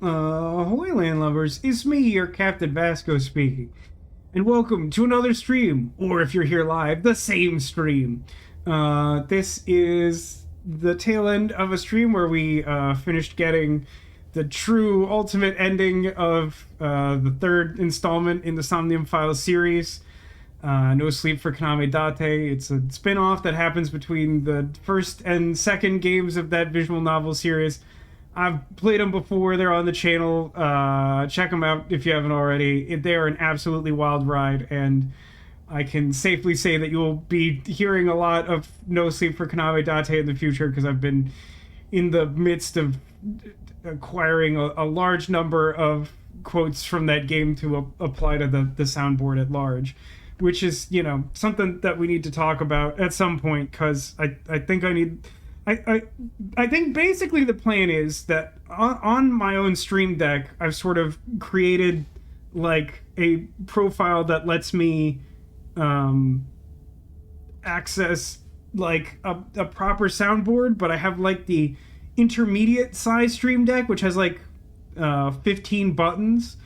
Ahoy land lovers, it's me, your Captain Vasco speaking. And welcome to another stream, or if you're here live, the same stream. This is the tail end of a stream where we finished getting the true ultimate ending of the third installment in the Somnium Files series. No Sleep for Kaname Date. It's a spin-off that happens between the first and second games of that visual novel series. I've played them before. They're on the channel. Check them out if you haven't already. They are an absolutely wild ride, and I can safely say that you will be hearing a lot of No Sleep for Kaname Date in the future, because I've been in the midst of acquiring a large number of quotes from that game to apply to the soundboard at large, which is, you know, something that we need to talk about at some point, because I think I need... I think basically the plan is that on my own Stream Deck, I've sort of created like a profile that lets me access like a proper soundboard, but I have like the intermediate size Stream Deck, which has like 15 buttons.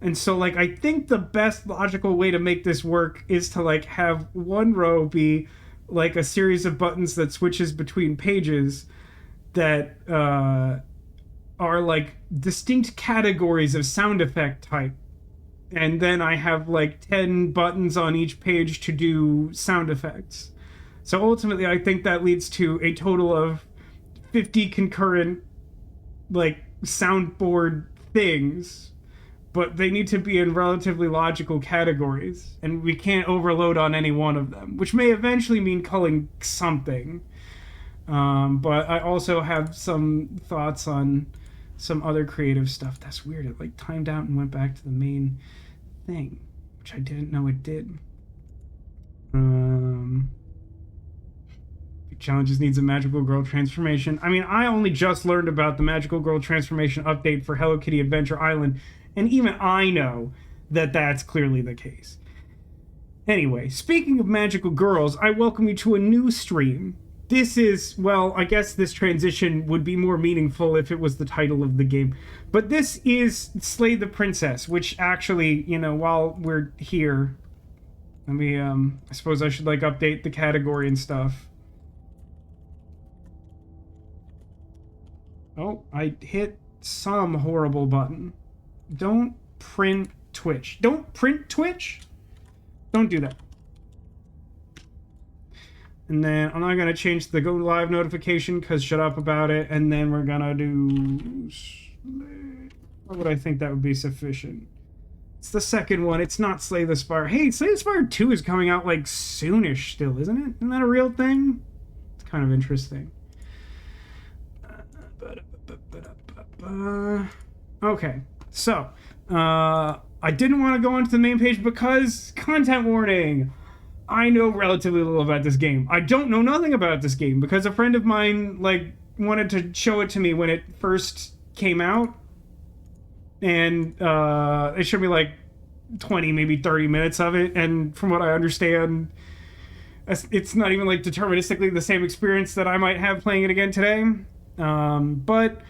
And so like I think the best logical way to make this work is to like have one row be like a series of buttons that switches between pages that are like distinct categories of sound effect type. And then I have like 10 buttons on each page to do sound effects. So ultimately, I think that leads to a total of 50 concurrent like soundboard things, but they need to be in relatively logical categories, and we can't overload on any one of them, which may eventually mean culling something. But I also have some thoughts on some other creative stuff. That's weird. It like timed out and went back to the main thing, which I didn't know it did. Challenges needs a magical girl transformation. I mean, I only just learned about the magical girl transformation update for Hello Kitty Adventure Island, and even I know that that's clearly the case. Anyway, speaking of magical girls, I welcome you to a new stream. This is, well, I guess this transition would be more meaningful if it was the title of the game. But this is Slay the Princess, which actually, you know, while we're here, let me, I suppose I should, like, update the category and stuff. Oh, I hit some horrible button. Don't print Twitch. Don't print Twitch? Don't do that. And then I'm not going to change the go live notification because shut up about it. And then we're going to do... What would I think that would be sufficient? It's the second one. It's not Slay the Spire. Hey, Slay the Spire 2 is coming out like soonish still, isn't it? Isn't that a real thing? It's kind of interesting. Okay. So, I didn't want to go onto the main page because content warning. I know relatively little about this game. I don't know nothing about this game because a friend of mine like wanted to show it to me when it first came out, and it showed me like 20, maybe 30 minutes of it. And from what I understand, it's not even like deterministically the same experience that I might have playing it again today. But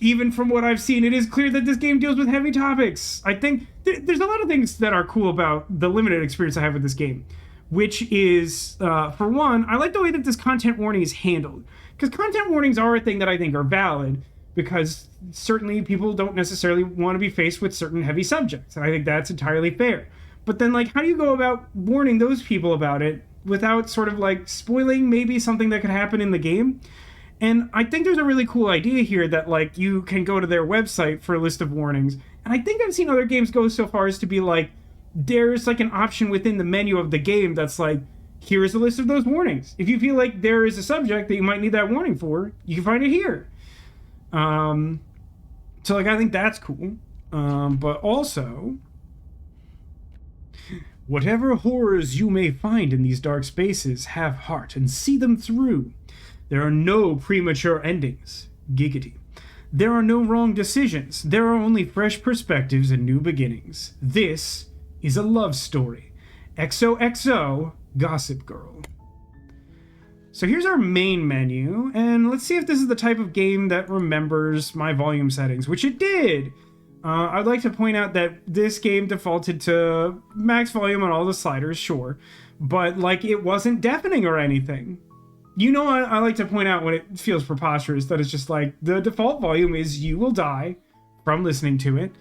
even from what I've seen, it is clear that this game deals with heavy topics. I think there's a lot of things that are cool about the limited experience I have with this game, which is, for one, I like the way that this content warning is handled. Because content warnings are a thing that I think are valid, because certainly people don't necessarily want to be faced with certain heavy subjects, and I think that's entirely fair. But then, like, how do you go about warning those people about it without sort of, like, spoiling maybe something that could happen in the game? And I think there's a really cool idea here that, like, you can go to their website for a list of warnings. And I think I've seen other games go so far as to be like, there's, like, an option within the menu of the game that's like, here's a list of those warnings. If you feel like there is a subject that you might need that warning for, you can find it here. So, like, I think that's cool. But also, whatever horrors you may find in these dark spaces, have heart and see them through. There are no premature endings. Giggity. There are no wrong decisions. There are only fresh perspectives and new beginnings. This is a love story. XOXO, Gossip Girl. So here's our main menu, and let's see if this is the type of game that remembers my volume settings, which it did. I'd like to point out that this game defaulted to max volume on all the sliders, sure, but like it wasn't deafening or anything. You know, I like to point out when it feels preposterous that it's just like the default volume is you will die from listening to it.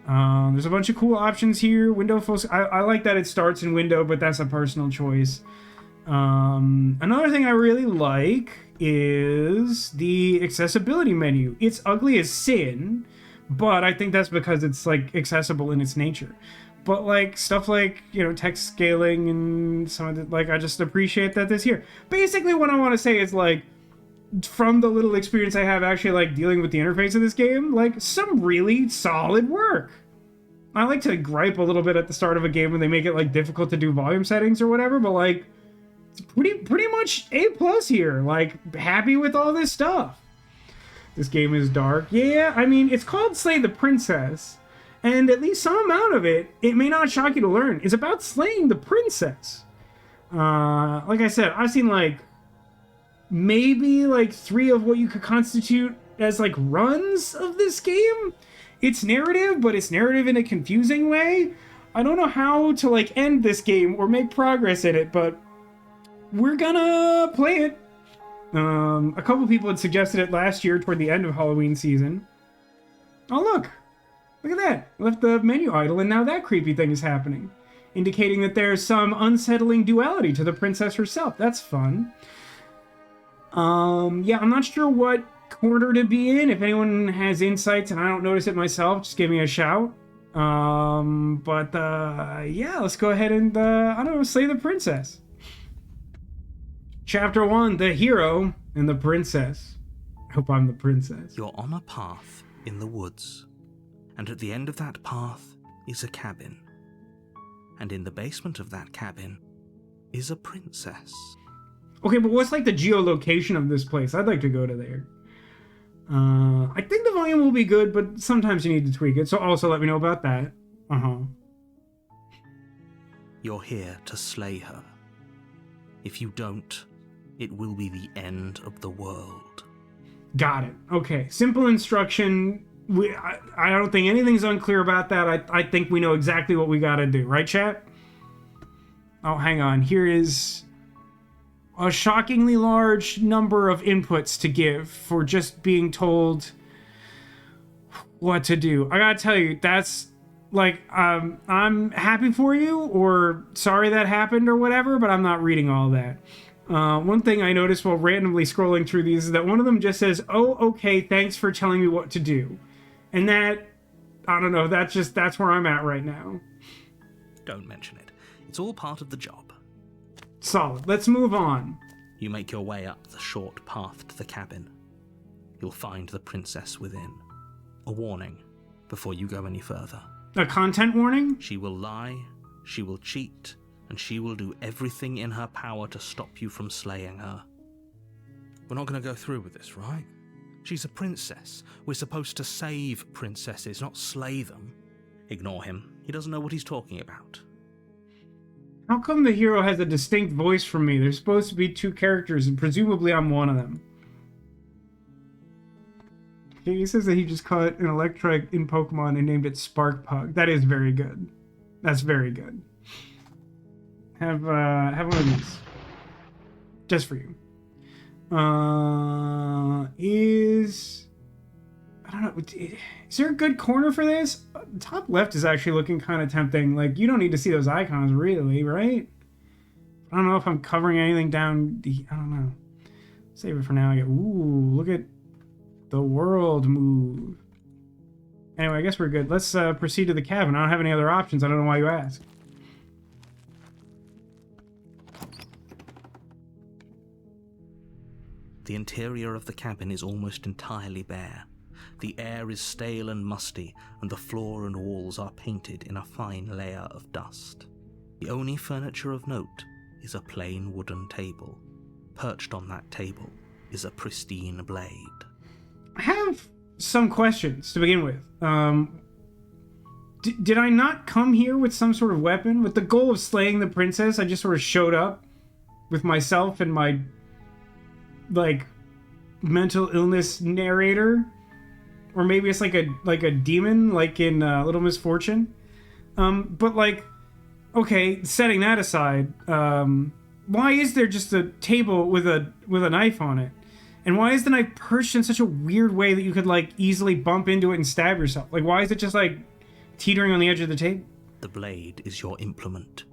There's a bunch of cool options here. Window full. I like that it starts in window, but that's a personal choice. Another thing I really like is the accessibility menu. It's ugly as sin, but I think that's because it's like accessible in its nature. But like stuff like, you know, text scaling and some of the, like, I just appreciate that this here. Basically what I want to say is like, from the little experience I have actually like dealing with the interface of this game, like some really solid work. I like to gripe a little bit at the start of a game when they make it like difficult to do volume settings or whatever, but like it's pretty much A+ here. Like, happy with all this stuff. This game is dark. Yeah, I mean, it's called Slay the Princess, and at least some amount of it may not shock you to learn, is about slaying the princess. Like I said, I've seen like maybe like 3 of what you could constitute as like runs of this game. It's narrative, but it's narrative in a confusing way. I don't know how to like end this game or make progress in it, but we're gonna play it. A couple people had suggested it last year toward the end of Halloween season. Oh, look at that. Left the menu idle, and now that creepy thing is happening, indicating that there's some unsettling duality to the princess herself. That's fun. Yeah, I'm not sure what corner to be in. If anyone has insights and I don't notice it myself, just give me a shout. Yeah, let's go ahead and I don't know, slay the princess. Chapter 1, the hero and the princess. I hope I'm the princess. You're on a path in the woods, and at the end of that path is a cabin. And in the basement of that cabin is a princess. Okay, but what's like the geolocation of this place? I'd like to go to there. I think the volume will be good, but sometimes you need to tweak it, so also let me know about that. You're here to slay her. If you don't, it will be the end of the world. Got it. Okay, simple instruction. I don't think anything's unclear about that. I think we know exactly what we gotta do. Right, chat? Oh, hang on. Here is a shockingly large number of inputs to give for just being told what to do. I gotta tell you, that's like, I'm happy for you, or sorry that happened, or whatever, but I'm not reading all that. One thing I noticed while randomly scrolling through these is that one of them just says, "Oh, okay, thanks for telling me what to do." And that, I don't know, that's where I'm at right now. Don't mention it. It's all part of the job. Solid. Let's move on. You make your way up the short path to the cabin. You'll find the princess within. A warning before you go any further. A content warning? She will lie, she will cheat, and she will do everything in her power to stop you from slaying her. We're not going to go through with this, right? She's a princess. We're supposed to save princesses, not slay them. Ignore him. He doesn't know what he's talking about. How come the hero has a distinct voice from me? There's supposed to be 2 characters, and presumably I'm one of them. He says that he just caught an Electrike in Pokemon and named it Sparkpug. That is very good. That's very good. Have one of these. Just for you. I don't know. Is there a good corner for this? The top left is actually looking kind of tempting. Like, you don't need to see those icons, really, right? I don't know if I'm covering anything down. I don't know. Save it for now. Ooh, look at the world move. Anyway, I guess we're good. Let's proceed to the cabin. I don't have any other options. I don't know why you ask. The interior of the cabin is almost entirely bare. The air is stale and musty, and the floor and walls are painted in a fine layer of dust. The only furniture of note is a plain wooden table. Perched on that table is a pristine blade. I have some questions to begin with. Did I not come here with some sort of weapon? With the goal of slaying the princess, I just sort of showed up with myself and my like mental illness narrator, or maybe it's like a demon, like in Little Misfortune. But like, okay, setting that aside, why is there just a table with a knife on it? And why is the knife perched in such a weird way that you could like easily bump into it and stab yourself? Like, why is it just like teetering on the edge of the table? The blade is your implement.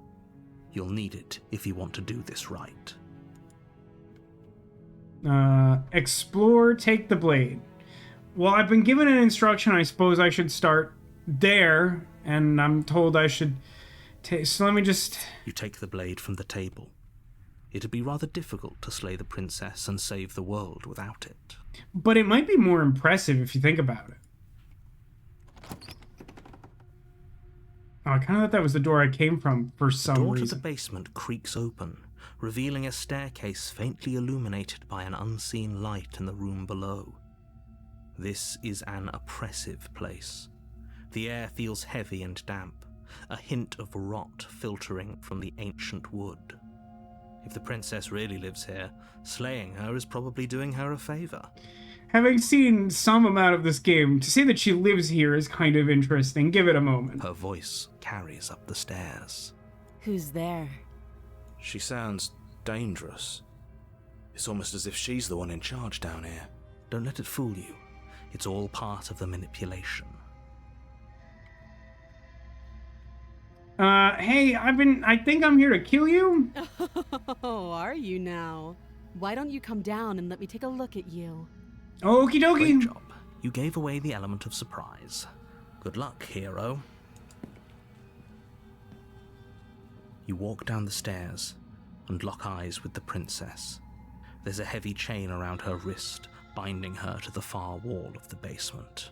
You'll need it if you want to do this right. Explore, take the blade. Well, I've been given an instruction. I suppose I should start there, and I'm told I should so let me just... You take the blade from the table. It'd be rather difficult to slay the princess and save the world without it. But it might be more impressive if you think about it. Oh, I kind of thought that was the door I came from for some reason. The door to the basement creaks open, revealing a staircase faintly illuminated by an unseen light in the room below. This is an oppressive place. The air feels heavy and damp, a hint of rot filtering from the ancient wood. If the princess really lives here, slaying her is probably doing her a favor. Having seen some amount of this game, to say that she lives here is kind of interesting. Give it a moment. Her voice carries up the stairs. Who's there? She sounds dangerous. It's almost as if she's the one in charge down here. Don't let it fool you. It's all part of the manipulation. Hey, I think I'm here to kill you? Oh, are you now? Why don't you come down and let me take a look at you? Okie dokie. Great job. You gave away the element of surprise. Good luck, hero. You walk down the stairs and lock eyes with the princess. There's a heavy chain around her wrist, binding her to the far wall of the basement.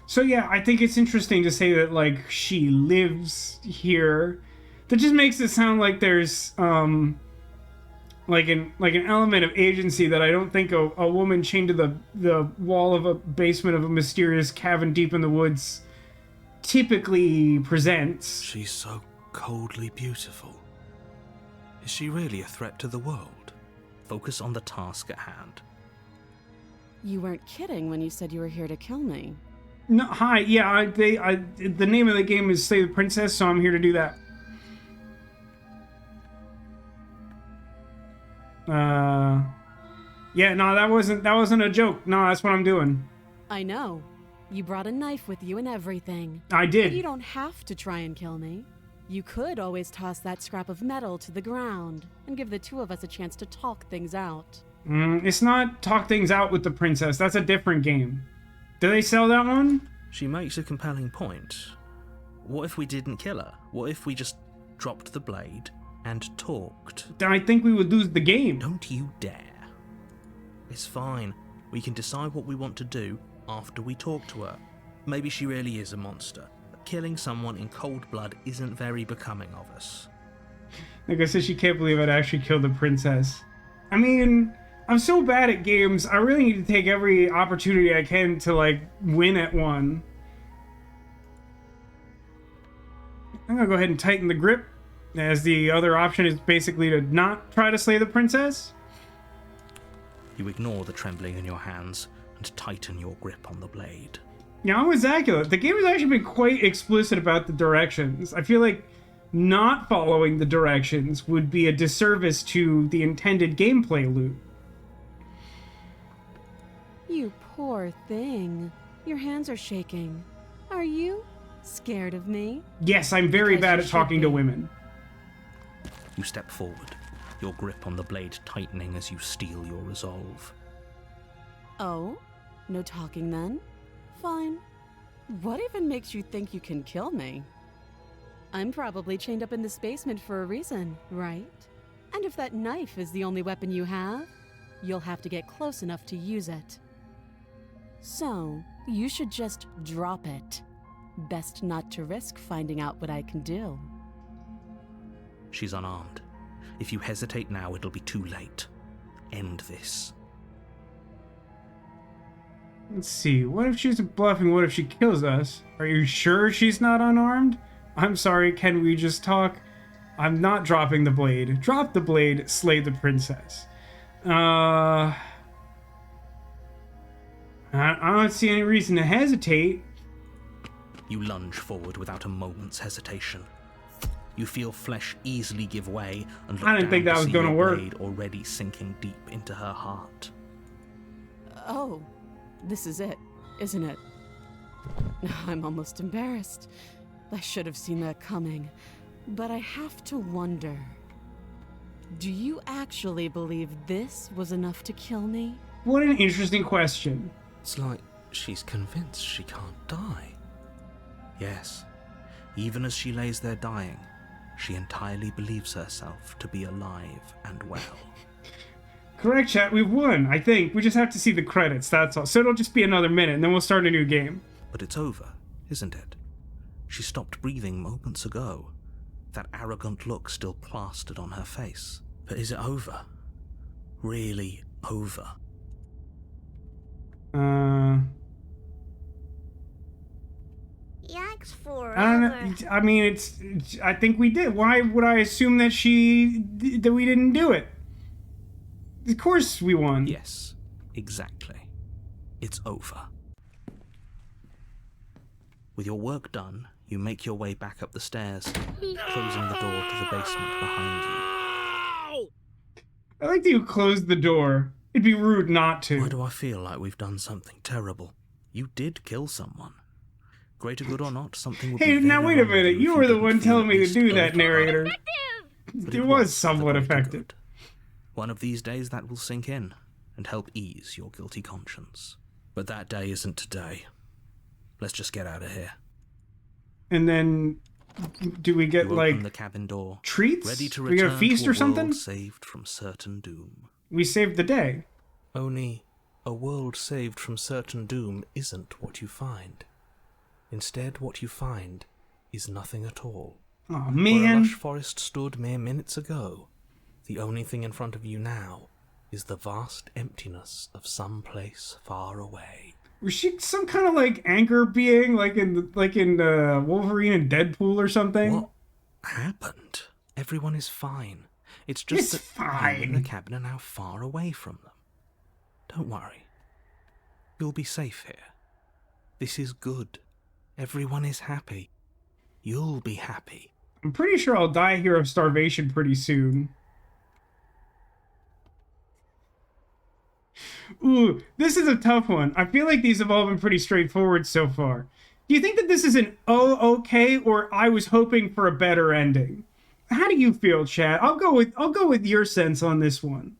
So yeah, I think it's interesting to say that, like, she lives here. That just makes it sound like there's, like an element of agency that I don't think a woman chained to the wall of a basement of a mysterious cavern deep in the woods typically presents. She's so coldly beautiful. Is she really a threat to the world? Focus on the task at hand. You weren't kidding when you said you were here to kill me. No, hi, yeah, the name of the game is Slay the Princess, so I'm here to do that. Yeah, no, that wasn't a joke. No, that's what I'm doing. I know. You brought a knife with you and everything. I did. But you don't have to try and kill me. You could always toss that scrap of metal to the ground and give the two of us a chance to talk things out. It's not talk things out with the princess. That's a different game. Do they sell that one? She makes a compelling point. What if we didn't kill her? What if we just dropped the blade and talked? Then I think we would lose the game. Don't you dare. It's fine. We can decide what we want to do after we talk to her. Maybe she really is a monster. But killing someone in cold blood isn't very becoming of us. Like I said, she can't believe I'd actually killed the princess. I mean, I'm so bad at games, I really need to take every opportunity I can to, like, win at one. I'm gonna go ahead and tighten the grip, as the other option is basically to not try to slay the princess. You ignore the trembling in your hands and tighten your grip on the blade. Yeah, I'm with Zacula. The game has actually been quite explicit about the directions. I feel like not following the directions would be a disservice to the intended gameplay loop. You poor thing. Your hands are shaking. Are you scared of me? Yes, I'm very bad at talking to women. You step forward, your grip on the blade tightening as you steel your resolve. Oh? No talking then? Fine. What even makes you think you can kill me? I'm probably chained up in this basement for a reason, right? And if that knife is the only weapon you have, you'll have to get close enough to use it. So, you should just drop it. Best not to risk finding out what I can do. She's unarmed. If you hesitate now, it'll be too late. End this. Let's see, what if she's bluffing? What if she kills us? Are you sure she's not unarmed? I'm sorry, can we just talk? I'm not dropping the blade. Drop the blade, slay the princess. I don't see any reason to hesitate. You lunge forward without a moment's hesitation. You feel flesh easily give way and look I didn't down think that to was see gonna your work. blade already sinking deep into her heart. Oh, this is it, isn't it? I'm almost embarrassed. I should have seen that coming. But I have to wonder, do you actually believe this was enough to kill me? What an interesting question. It's like she's convinced she can't die. Yes, even as she lays there dying, she entirely believes herself to be alive and well. Correct, chat. We've won, I think. We just have to see the credits, that's all. So it'll just be another minute, and then we'll start a new game. But it's over, isn't it? She stopped breathing moments ago. That arrogant look still plastered on her face. But is it over? Really over? Yikes forever. I don't know. I mean, I think we did. Why would I assume that that we didn't do it? Of course we won. Yes, exactly. It's over. With your work done, you make your way back up the stairs, closing the door to the basement behind you. I like that you closed the door. It'd be rude not to. Why do I feel like we've done something terrible? You did kill someone. Greater good or not, something would be Hey, very now wait a wrong with minute. if You were the didn't one feel telling at me to least do that, over. narrator. But It was the somewhat greater effective. good. One of these days that will sink in and help ease your guilty conscience. But that day isn't today. Let's just get out of here. And then, do we get, You like, open the cabin door, treats? ready to We get return a feast to or a something? world saved from certain doom. We saved the day. Only a world saved from certain doom isn't what you find. Instead, what you find is nothing at all. Oh Where a man. lush forest stood mere minutes ago, the only thing in front of you now is the vast emptiness of some place far away. Was she some kind of like anchor being, like in Wolverine and Deadpool or something? What happened? Everyone is fine. It's just It's that you fine. and the cabin are now far away from them. Don't worry. You'll be safe here. This is good. Everyone is happy. You'll be happy. I'm pretty sure I'll die here of starvation pretty soon. Ooh, this is a tough one. I feel like these have all been pretty straightforward so far. Do you think that this is an okay, or I was hoping for a better ending? How do you feel, Chad? I'll go with your sense on this one.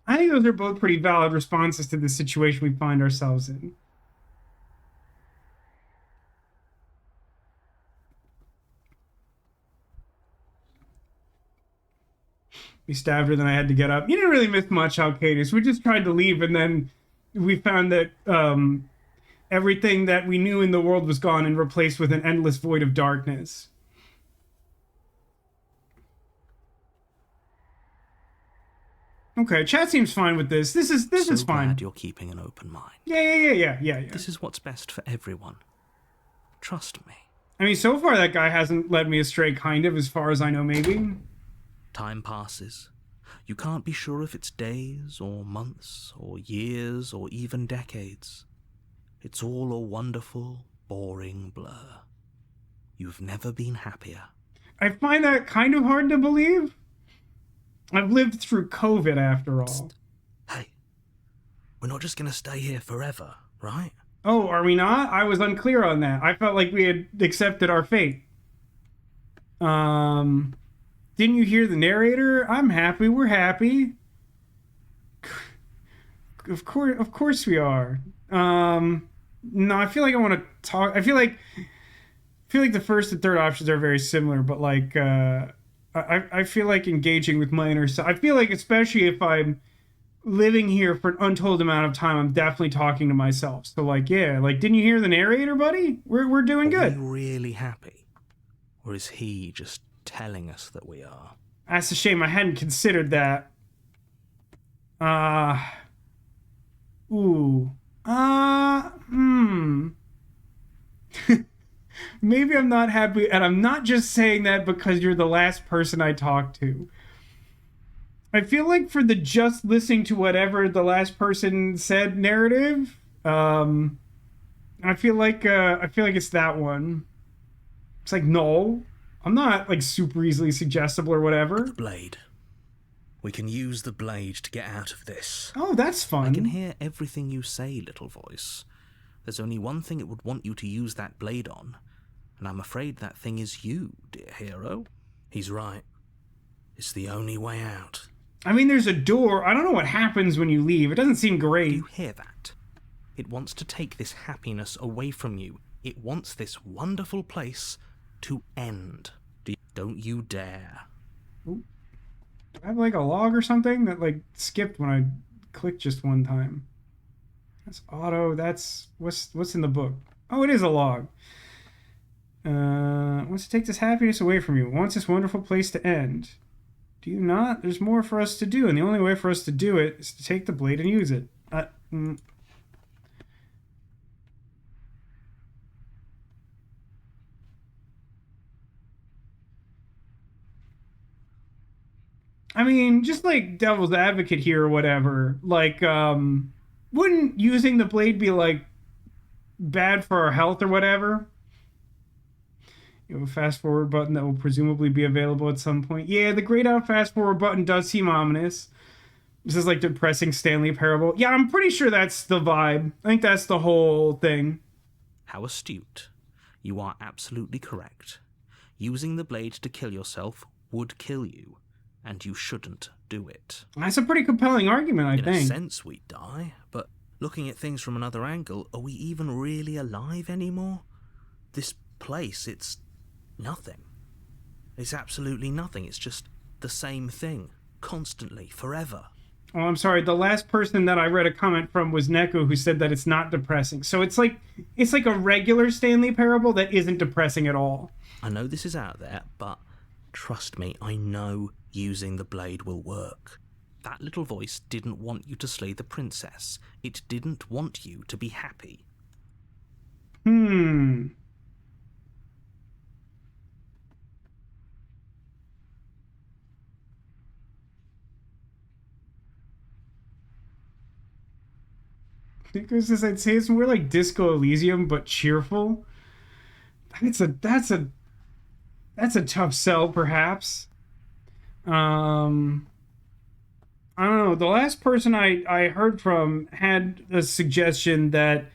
I think those are both pretty valid responses to the situation we find ourselves in. We stabbed her, then I had to get up. You didn't really miss much, Alcadis. We just tried to leave, and then we found that everything that we knew in the world was gone and replaced with an endless void of darkness. Okay, chat seems fine with this. This is So fine. glad you're keeping an open mind. Yeah. This is what's best for everyone. Trust me. I mean, so far that guy hasn't led me astray, kind of, as far as I know, maybe. Time passes. You can't be sure if it's days, or months, or years, or even decades. It's all a wonderful, boring blur. You've never been happier. I find that kind of hard to believe. I've lived through COVID, after all. Hey, we're not just gonna stay here forever, right? Oh, are we not? I was unclear on that. I felt like we had accepted our fate. Didn't you hear the narrator? I'm happy. We're happy. Of course we are. No, I feel like I want to talk. I feel like the first and third options are very similar, but like, I feel like engaging with my inner self. I feel like, especially if I'm living here for an untold amount of time, I'm definitely talking to myself. So like, yeah, like, didn't you hear the narrator, buddy? We're doing Are good. we really happy? Or is he just telling us that we are? That's a shame. I hadn't considered that. Maybe I'm not happy, and I'm not just saying that because you're the last person I talked to. I feel like for the just listening to whatever the last person said narrative, I feel like it's that one. It's like, no, I'm not like super easily suggestible or whatever. The blade. We can use the blade to get out of this. Oh, that's fun. I can hear everything you say, little voice. There's only one thing it would want you to use that blade on, and I'm afraid that thing is you, dear hero. He's right. It's the only way out. I mean, there's a door. I don't know what happens when you leave. It doesn't seem great. You hear that? It wants to take this happiness away from you. It wants this wonderful place to end. Don't you dare. Ooh. Do I have like a log or something that like skipped when I clicked just one time? That's auto. That's what's in the book. Oh, it is a log. Wants to take this happiness away from you. Wants this wonderful place to end. Do you not? There's more for us to do, and the only way for us to do it is to take the blade and use it. I mean, just like devil's advocate here or whatever, like, wouldn't using the blade be, like, bad for our health or whatever? You have a fast forward button that will presumably be available at some point. Yeah, the grayed out fast forward button does seem ominous. This is like depressing Stanley Parable. Yeah, I'm pretty sure that's the vibe. I think that's the whole thing. How astute. You are absolutely correct. Using the blade to kill yourself would kill you, and you shouldn't do it. That's a pretty compelling argument, I think. In a sense, we die, but looking at things from another angle, are we even really alive anymore? This place, it's nothing. It's absolutely nothing. It's just the same thing, constantly, forever. Oh, I'm sorry. The last person that I read a comment from was Neko, who said that it's not depressing. So it's like a regular Stanley Parable that isn't depressing at all. I know this is out there, but trust me, I know using the blade will work. That little voice didn't want you to slay the princess. It didn't want you to be happy. Nico says, I'd say it's more like Disco Elysium, but cheerful. That's a tough sell, perhaps. I don't know. The last person I heard from had a suggestion that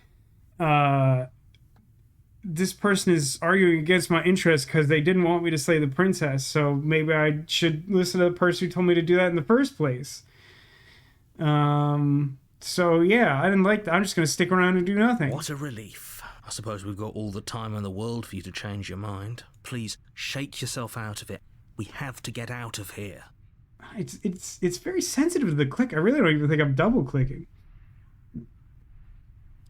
this person is arguing against my interest because they didn't want me to slay the princess. So maybe I should listen to the person who told me to do that in the first place. So yeah, I didn't like that. I'm just going to stick around and do nothing. What a relief. I suppose we've got all the time in the world for you to change your mind. Please, shake yourself out of it. We have to get out of here. It's very sensitive to the click. I really don't even think I'm double clicking.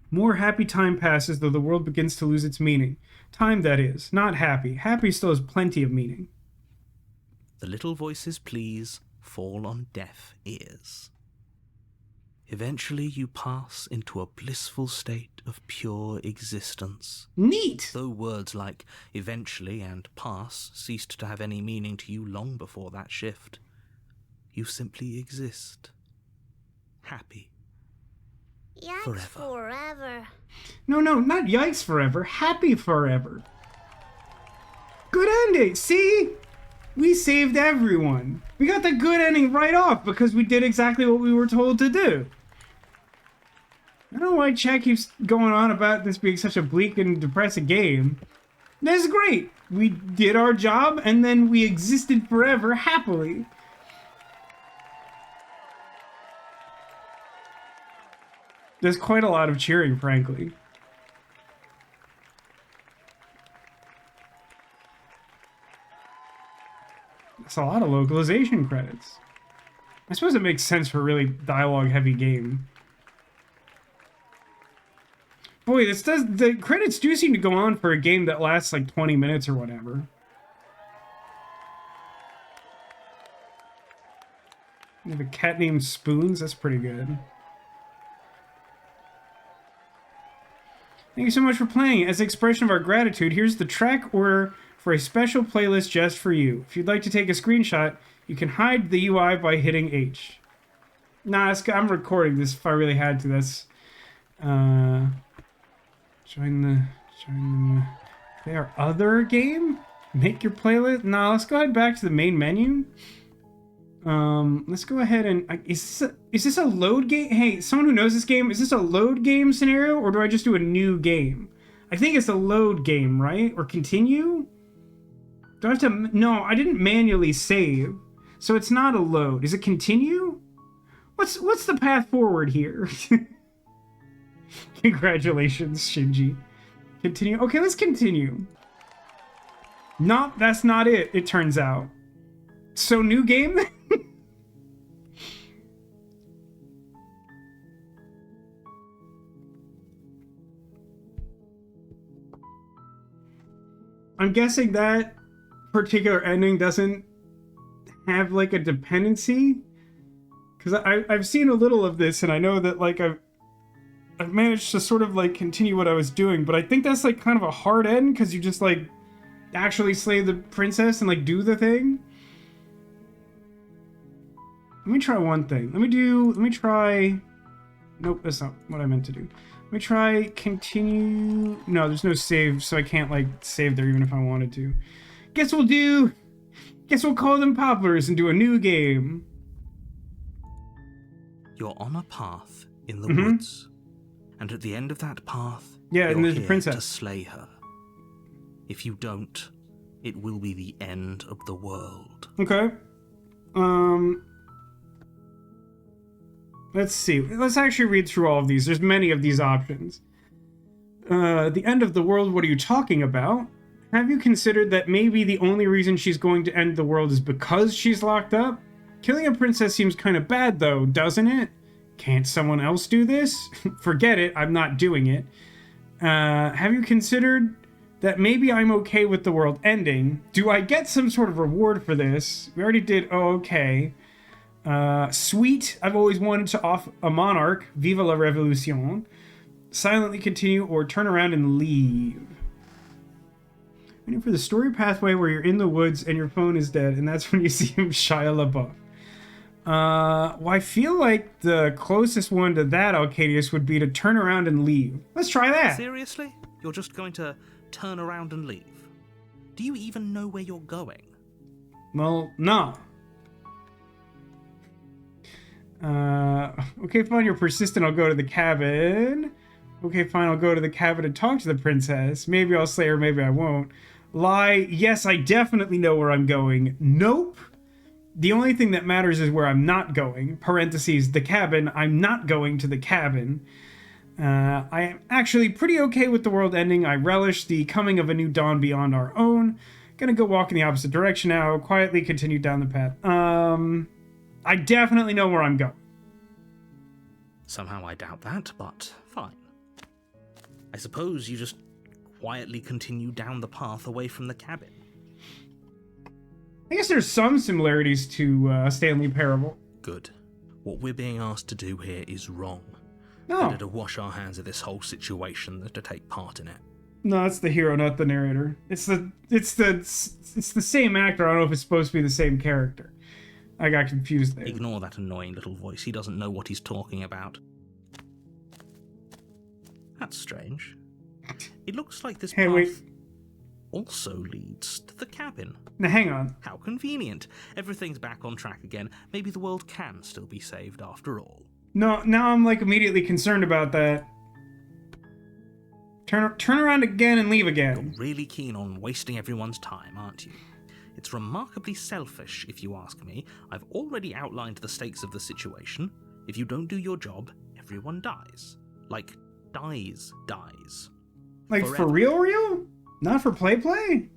More happy time passes, though the world begins to lose its meaning. Time, that is, not happy. Happy still has plenty of meaning. The little voices, please, fall on deaf ears. Eventually you pass into a blissful state of pure existence. Neat! Though words like eventually and pass ceased to have any meaning to you long before that shift, you simply exist. Happy. Yikes forever. No, not yikes forever. Happy forever. Good ending. See? We saved everyone. We got the good ending right off because we did exactly what we were told to do. I don't know why Chad keeps going on about this being such a bleak and depressing game. That's great. We did our job and then we existed forever happily. There's quite a lot of cheering, frankly. That's a lot of localization credits. I suppose it makes sense for a really dialogue-heavy game. Boy, the credits do seem to go on for a game that lasts like 20 minutes or whatever. You have a cat named Spoons. That's pretty good. Thank you so much for playing. As an expression of our gratitude, here's the track order for a special playlist just for you. If you'd like to take a screenshot, you can hide the UI by hitting H. Nah, I'm recording this if I really had to. That's Join the their other game? Make your playlist? Nah, let's go ahead back to the main menu. Let's go ahead and... Is this a load game? Hey, someone who knows this game, is this a load game scenario, or do I just do a new game? I think it's a load game, right? Or continue? Do I have to... No, I didn't manually save. So it's not a load. Is it continue? What's the path forward here? Congratulations, Shinji. Continue. Okay, let's continue. Nope, that's not it, it turns out. So, new game? I'm guessing that particular ending doesn't have, like, a dependency? Because I've seen a little of this, and I know that, like, I've managed to sort of, like, continue what I was doing, but I think that's, like, kind of a hard end, because you just, like, actually slay the princess and, like, do the thing. Let me try one thing. Let me try... Nope, that's not what I meant to do. Let me try continue... No, there's no save, so I can't, like, save there even if I wanted to. Guess we'll call them poplars and do a new game. You're on a path in the woods, and at the end of that path, and there's you're a princess to slay her. If you don't, it will be the end of the world. Okay. Let's see. Let's actually read through all of these. There's many of these options. The end of the world, what are you talking about? Have you considered that maybe the only reason she's going to end the world is because she's locked up? Killing a princess seems kind of bad, though, doesn't it? Can't someone else do this? Forget it, I'm not doing it. Have you considered that maybe I'm okay with the world ending? Do I get some sort of reward for this? We already did, oh, okay. Sweet, I've always wanted to off a monarch. Viva la revolution. Silently continue or turn around and leave. Waiting for the story pathway where you're in the woods and your phone is dead, and that's when you see him, Shia LaBeouf. Well, I feel like the closest one to that, Alcadius, would be to turn around and leave. Let's try that. Seriously? You're just going to turn around and leave? Do you even know where you're going? Well, no. Okay, fine, you're persistent. I'll go to the cabin. Okay, fine, I'll go to the cabin and talk to the princess. Maybe I'll slay her, maybe I won't. Lie, yes, I definitely know where I'm going. Nope. The only thing that matters is where I'm not going. Parentheses, the cabin. I'm not going to the cabin. I am actually pretty okay with the world ending. I relish the coming of a new dawn beyond our own. Gonna go walk in the opposite direction now. Quietly continue down the path. I definitely know where I'm going. Somehow I doubt that, but fine. I suppose you just quietly continue down the path away from the cabin. I guess there's some similarities to Stanley Parable. Good. What we're being asked to do here is wrong. No. Better to wash our hands of this whole situation than to take part in it. No, it's the hero, not the narrator. It's the same actor. I don't know if it's supposed to be the same character. I got confused there. Ignore that annoying little voice. He doesn't know what he's talking about. That's strange. It looks like this path also leads to the cabin. Now, hang on. How convenient. Everything's back on track again. Maybe the world can still be saved after all. No, now I'm, like, immediately concerned about that. Turn around again and leave again. You're really keen on wasting everyone's time, aren't you? It's remarkably selfish, if you ask me. I've already outlined the stakes of the situation. If you don't do your job, everyone dies. Like, dies. Like, Forever. for real? Not for play?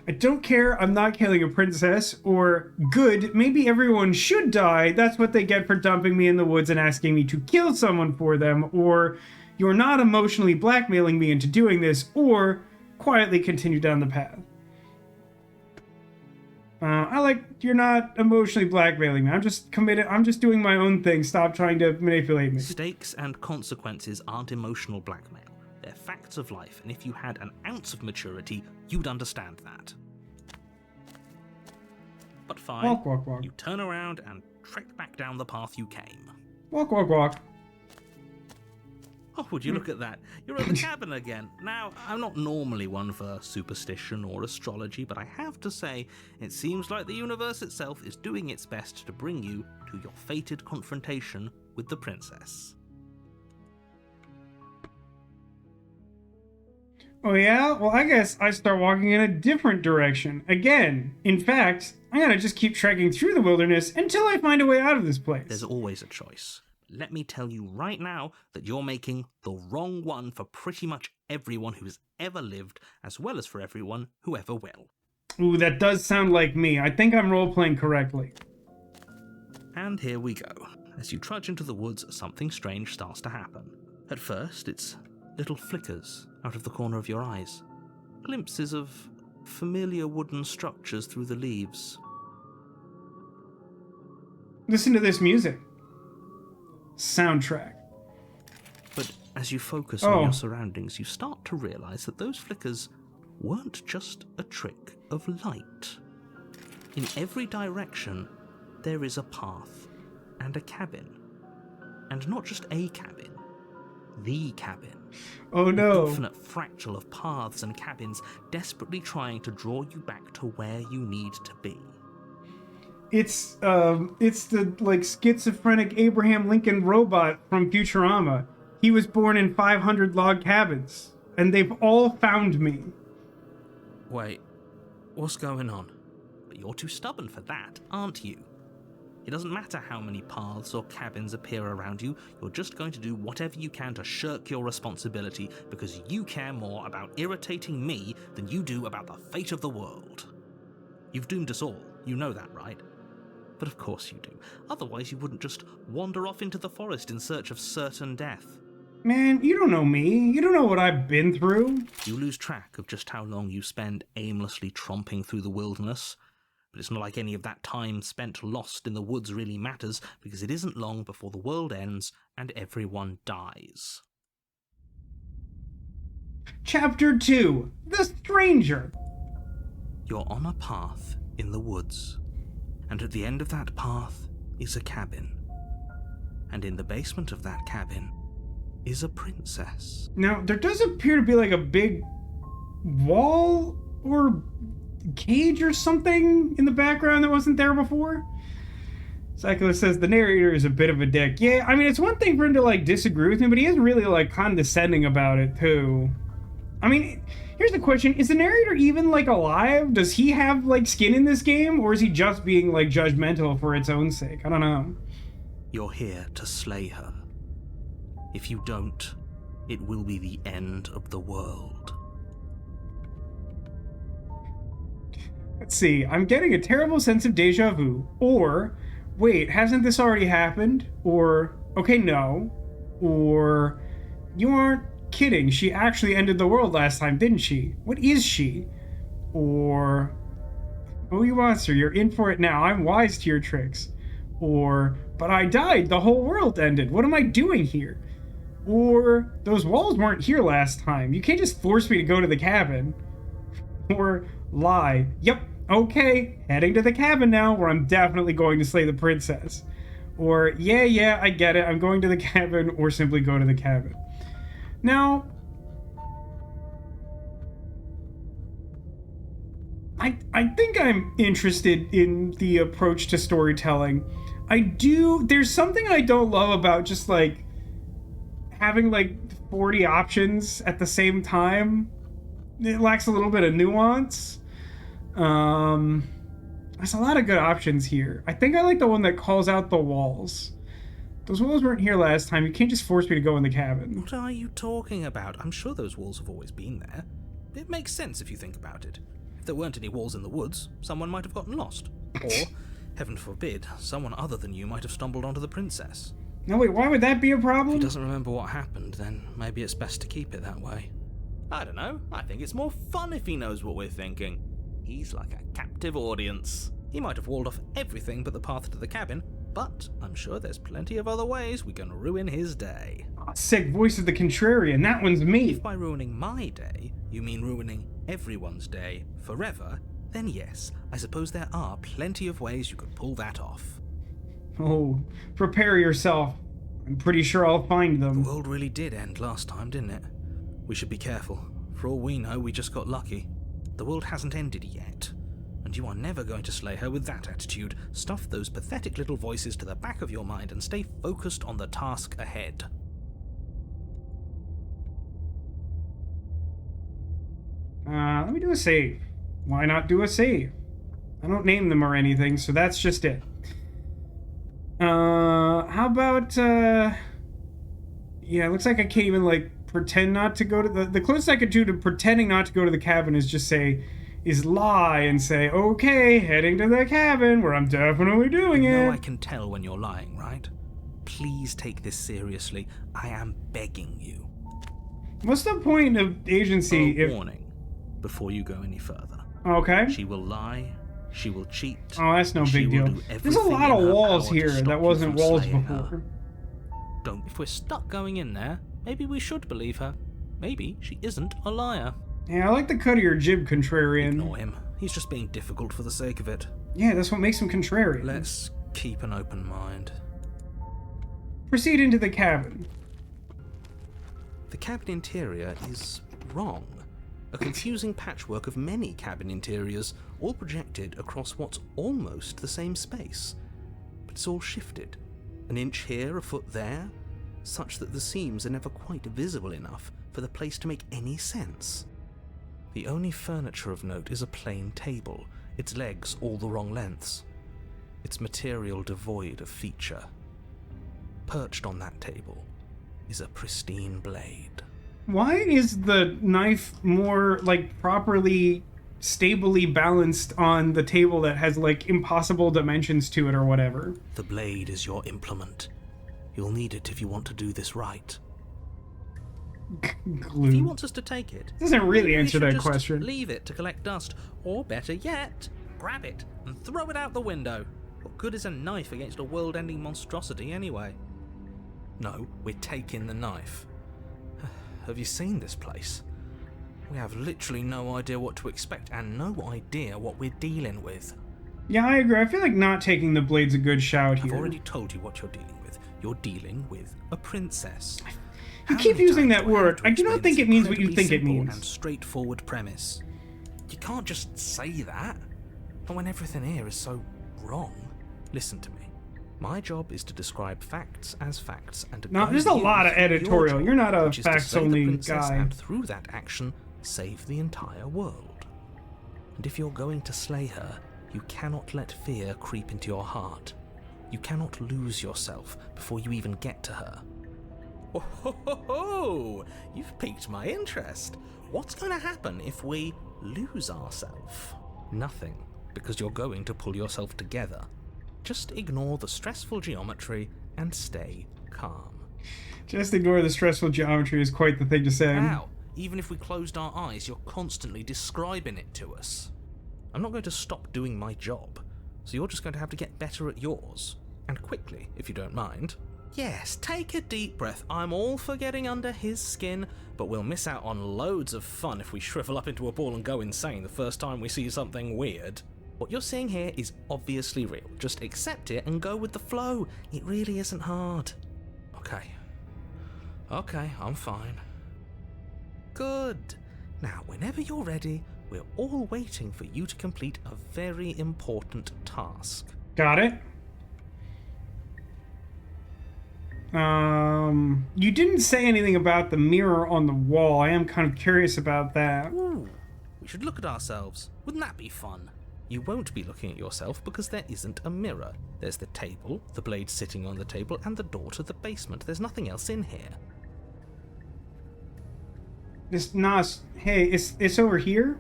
I don't care, I'm not killing a princess, or good, maybe everyone should die, that's what they get for dumping me in the woods and asking me to kill someone for them, or you're not emotionally blackmailing me into doing this, or quietly continue down the path. I like, you're not emotionally blackmailing me, I'm just committed, I'm just doing my own thing, stop trying to manipulate me. Stakes and consequences aren't emotional blackmail. They're facts of life, and if you had an ounce of maturity, you'd understand that. But fine. Walk, walk, walk. You turn around and trek back down the path you came. Walk, walk, walk. Oh, would you look at that? You're at the cabin again. Now, I'm not normally one for superstition or astrology, but I have to say, it seems like the universe itself is doing its best to bring you to your fated confrontation with the princess. Oh yeah? Well, I guess I start walking in a different direction. Again. In fact, I'm gonna just keep trekking through the wilderness until I find a way out of this place. There's always a choice. Let me tell you right now that you're making the wrong one for pretty much everyone who's ever lived, as well as for everyone who ever will. Ooh, that does sound like me. I think I'm role-playing correctly. And here we go. As you trudge into the woods, something strange starts to happen. At first, it's little flickers out of the corner of your eyes. Glimpses of familiar wooden structures through the leaves. Listen to this music. Soundtrack. But as you focus on your surroundings, you start to realize that those flickers weren't just a trick of light. In every direction, there is a path and a cabin. And not just a cabin, the cabin. Oh no. An infinite fractal of paths and cabins desperately trying to draw you back to where you need to be. It's the, like, schizophrenic Abraham Lincoln robot from Futurama. He was born in 500 log cabins, and they've all found me. Wait, what's going on? But you're too stubborn for that, aren't you? It doesn't matter how many paths or cabins appear around you, you're just going to do whatever you can to shirk your responsibility because you care more about irritating me than you do about the fate of the world. You've doomed us all, you know that, right? But of course you do. Otherwise you wouldn't just wander off into the forest in search of certain death. Man, you don't know me. You don't know what I've been through. You lose track of just how long you spend aimlessly tromping through the wilderness. But it's not like any of that time spent lost in the woods really matters, because it isn't long before the world ends and everyone dies. Chapter 2. The Stranger. You're on a path in the woods. And at the end of that path is a cabin. And in the basement of that cabin is a princess. Now, there does appear to be like a big wall or cage or something in the background that wasn't there before. Cyclist says the narrator is a bit of a dick. Yeah, I mean, it's one thing for him to, like, disagree with me, but he is really, like, condescending about it, too. I mean, here's the question. Is the narrator even, like, alive? Does he have, like, skin in this game? Or is he just being, like, judgmental for its own sake? I don't know. You're here to slay her. If you don't, it will be the end of the world. Let's see. I'm getting a terrible sense of deja vu. Or, wait, hasn't this already happened? Or, okay, no. Or, you aren't kidding. She actually ended the world last time, didn't she? What is she? Or, oh, you monster, you're in for it now. I'm wise to your tricks. Or, but I died. The whole world ended. What am I doing here? Or, those walls weren't here last time. You can't just force me to go to the cabin. Or, lie. Yep, okay, heading to the cabin now, where I'm definitely going to slay the princess. Or, yeah, I get it, I'm going to the cabin, or simply go to the cabin. Now, I think I'm interested in the approach to storytelling. There's something I don't love about just, like, having, like, 40 options at the same time. It lacks a little bit of nuance. There's a lot of good options here. I think I like the one that calls out the walls. Those walls weren't here last time. You can't just force me to go in the cabin. What are you talking about? I'm sure those walls have always been there. It makes sense if you think about it. If there weren't any walls in the woods, someone might have gotten lost. Or, heaven forbid, someone other than you might have stumbled onto the princess. No, wait, why would that be a problem? If he doesn't remember what happened, then maybe it's best to keep it that way. I don't know. I think it's more fun if he knows what we're thinking. He's like a captive audience. He might have walled off everything but the path to the cabin, but I'm sure there's plenty of other ways we can ruin his day. Sick voice of the contrarian, that one's me. If by ruining my day, you mean ruining everyone's day forever, then yes, I suppose there are plenty of ways you could pull that off. Oh, prepare yourself. I'm pretty sure I'll find The them. world really did end last time, didn't it? We should be careful. For all we know, we just got lucky. The world hasn't ended yet. And you are never going to slay her with that attitude. Stuff those pathetic little voices to the back of your mind and stay focused on the task ahead. Let me do a save. Why not do a save? I don't name them or anything, so that's just it. How about, yeah, it looks like I can't even, like, pretend not to go to the closest I could do to pretending not to go to the cabin is just lie and say, okay, heading to the cabin where I'm definitely doing You it. know I can tell when you're lying, right? Please take this seriously. I am begging you. What's the point of agency if... Warning, before you go any further. Okay. She will lie, she will cheat. Oh, that's no big deal. There's a lot of walls here that wasn't walls before. Don't. If we're stuck going in there, maybe we should believe her. Maybe she isn't a liar. Yeah, I like the cut of your jib, contrarian. Ignore him. He's just being difficult for the sake of it. Yeah, that's what makes him contrarian. Let's keep an open mind. Proceed into the cabin. The cabin interior is wrong. A confusing patchwork of many cabin interiors, all projected across what's almost the same space. But it's all shifted. An inch here, a foot there, such that the seams are never quite visible enough for the place to make any sense. The only furniture of note is a plain table, its legs all the wrong lengths, its material devoid of feature. Perched on that table is a pristine blade. Why is the knife more, like, properly, stably balanced on the table that has, like, impossible dimensions to it or whatever? The blade is your implement. You'll need it if you want to do this right. Glue. If he wants us to take it, Doesn't really maybe we answer should that just question. leave it to collect dust, or better yet, grab it and throw it out the window. What good is a knife against a world-ending monstrosity anyway? No, we're taking the knife. Have you seen this place? We have literally no idea what to expect and no idea what we're dealing with. Yeah, I agree. I feel like not taking the blade's a good shout I've here. already told you what you're dealing with. You're dealing with a princess. You How keep many using times that do I have word. to I do not explain think this it means what you incredibly think it simple means. and straightforward premise? You can't just say that. Not when everything here is so wrong. Listen to me. My job is to describe facts as facts and to No, guide there's a you lot of through your editorial. job, You're not a which is to save the facts-only princess guy. And through that action, save the entire world. And if you're going to slay her, you cannot let fear creep into your heart. You cannot lose yourself before you even get to her. Oh, ho, ho, ho. You've piqued my interest. What's going to happen if we lose ourselves? Nothing, because you're going to pull yourself together. Just ignore the stressful geometry and stay calm. Just ignore the stressful geometry is quite the thing to say. How? Even if we closed our eyes, you're constantly describing it to us. I'm not going to stop doing my job, so you're just going to have to get better at yours. And quickly, if you don't mind. Yes, take a deep breath. I'm all for getting under his skin, but we'll miss out on loads of fun if we shrivel up into a ball and go insane the first time we see something weird. What you're seeing here is obviously real. Just accept it and go with the flow. It really isn't hard. Okay, I'm fine. Good. Now, whenever you're ready, we're all waiting for you to complete a very important task. Got it. You didn't say anything about the mirror on the wall. I am kind of curious about that. Ooh, we should look at ourselves. Wouldn't that be fun? You won't be looking at yourself because there isn't a mirror. There's the table, the blade sitting on the table, and the door to the basement. There's nothing else in here. Hey, it's over here?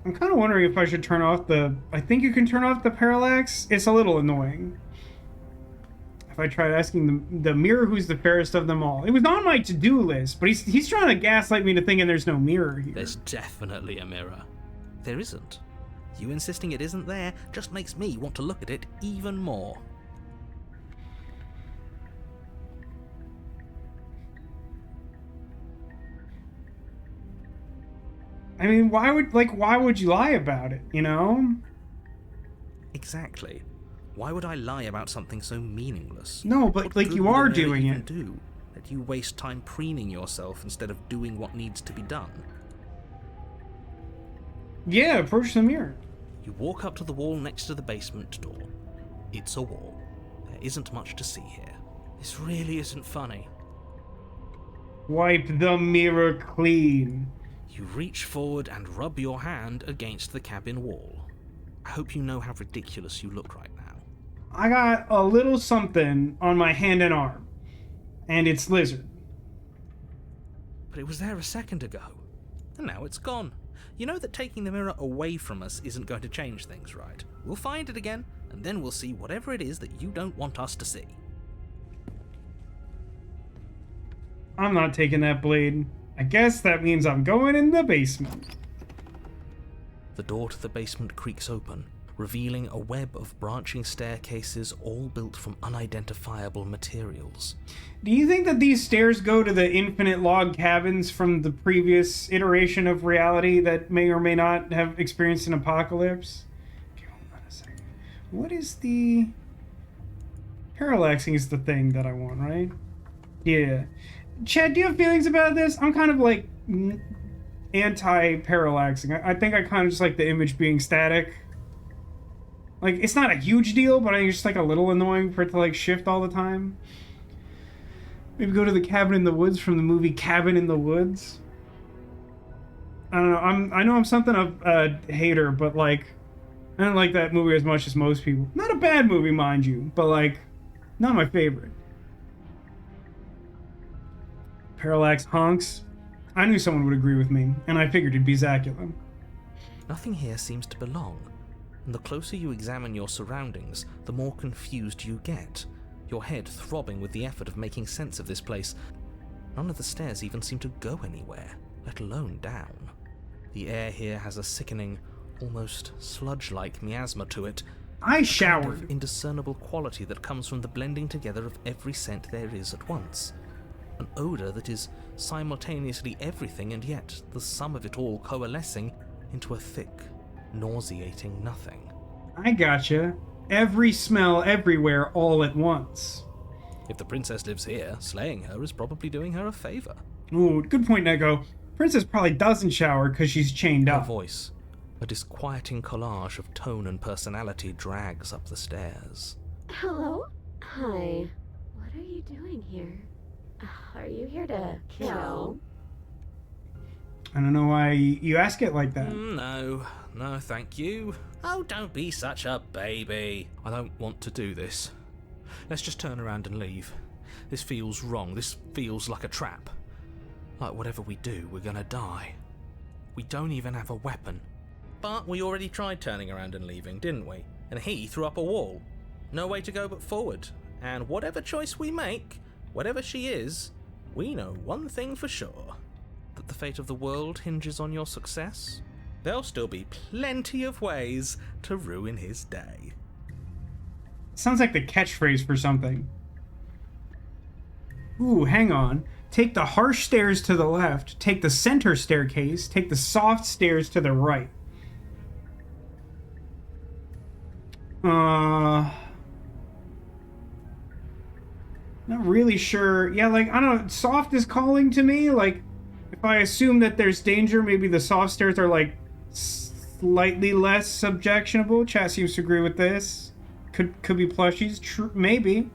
I'm kind of wondering if I should turn off I think you can turn off the parallax. It's a little annoying. If I tried asking the mirror who's the fairest of them all. It was on my to-do list, but he's trying to gaslight me to thinking there's no mirror here. There's definitely a mirror. There isn't. You insisting it isn't there just makes me want to look at it even more. I mean, why would you lie about it, you know? Exactly. Why would I lie about something so meaningless? No, but What like good you would are an error doing even it. do? That you waste time preening yourself instead of doing what needs to be done. Yeah, approach the mirror. You walk up to the wall next to the basement door. It's a wall. There isn't much to see here. This really isn't funny. Wipe the mirror clean. You reach forward and rub your hand against the cabin wall. I hope you know how ridiculous you look right now. I got a little something on my hand and arm. And it's lizard. But it was there a second ago. And now it's gone. You know that taking the mirror away from us isn't going to change things, right? We'll find it again, and then we'll see whatever it is that you don't want us to see. I'm not taking that blade. I guess that means I'm going in the basement. The door to the basement creaks open, revealing a web of branching staircases all built from unidentifiable materials. Do you think that these stairs go to the infinite log cabins from the previous iteration of reality that may or may not have experienced an apocalypse? Okay, hold on a second. What is the... Parallaxing is the thing that I want, right? Yeah. Chad, do you have feelings about this? I'm kind of like anti-parallaxing. I think I kind of just like the image being static. Like, it's not a huge deal, but I think it's just like a little annoying for it to like shift all the time. Maybe go to the cabin in the woods from the movie Cabin in the Woods. I don't know. I know I'm something of a hater, but like, I don't like that movie as much as most people. Not a bad movie, mind you, but like, not my favorite. Parallax honks. I knew someone would agree with me, and I figured it'd be Zacula. Nothing here seems to belong, and the closer you examine your surroundings, the more confused you get, your head throbbing with the effort of making sense of this place. None of the stairs even seem to go anywhere, let alone down. The air here has a sickening, almost sludge-like miasma to it. I Kind showered. of indiscernible quality that comes from the blending together of every scent there is at once. An odor that is simultaneously everything and yet the sum of it all coalescing into a thick, nauseating nothing. I gotcha. Every smell everywhere all at once. If the princess lives here, slaying her is probably doing her a favor. Ooh, good point, Neko. Princess probably doesn't shower because she's chained Her up. voice, a disquieting collage of tone and personality, drags up the stairs. Hello? Hi. What are you doing here? Are you here to kill? I don't know why you ask it like that. No, thank you. Oh, don't be such a baby. I don't want to do this. Let's just turn around and leave. This feels wrong. This feels like a trap. Like whatever we do, we're gonna die. We don't even have a weapon. But we already tried turning around and leaving, didn't we? And he threw up a wall. No way to go but forward. And whatever choice we make, whatever she is, we know one thing for sure. That the fate of the world hinges on your success. There'll still be plenty of ways to ruin his day. Sounds like the catchphrase for something. Ooh, hang on. Take the harsh stairs to the left, take the center staircase, take the soft stairs to the right. Not really sure. Yeah, like, I don't know, soft is calling to me. Like, if I assume that there's danger, maybe the soft stairs are, like, slightly less objectionable. Chat seems to agree with this. Could be plushies. True, maybe.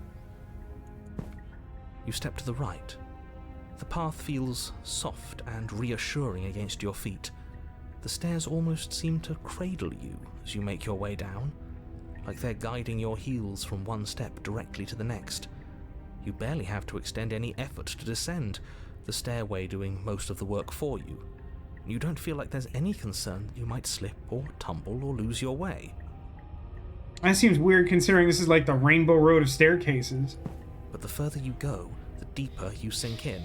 You step to the right. The path feels soft and reassuring against your feet. The stairs almost seem to cradle you as you make your way down, like they're guiding your heels from one step directly to the next. You barely have to extend any effort to descend, the stairway doing most of the work for you. You don't feel like there's any concern that you might slip or tumble or lose your way. That seems weird considering this is like the Rainbow Road of staircases. But the further you go, the deeper you sink in.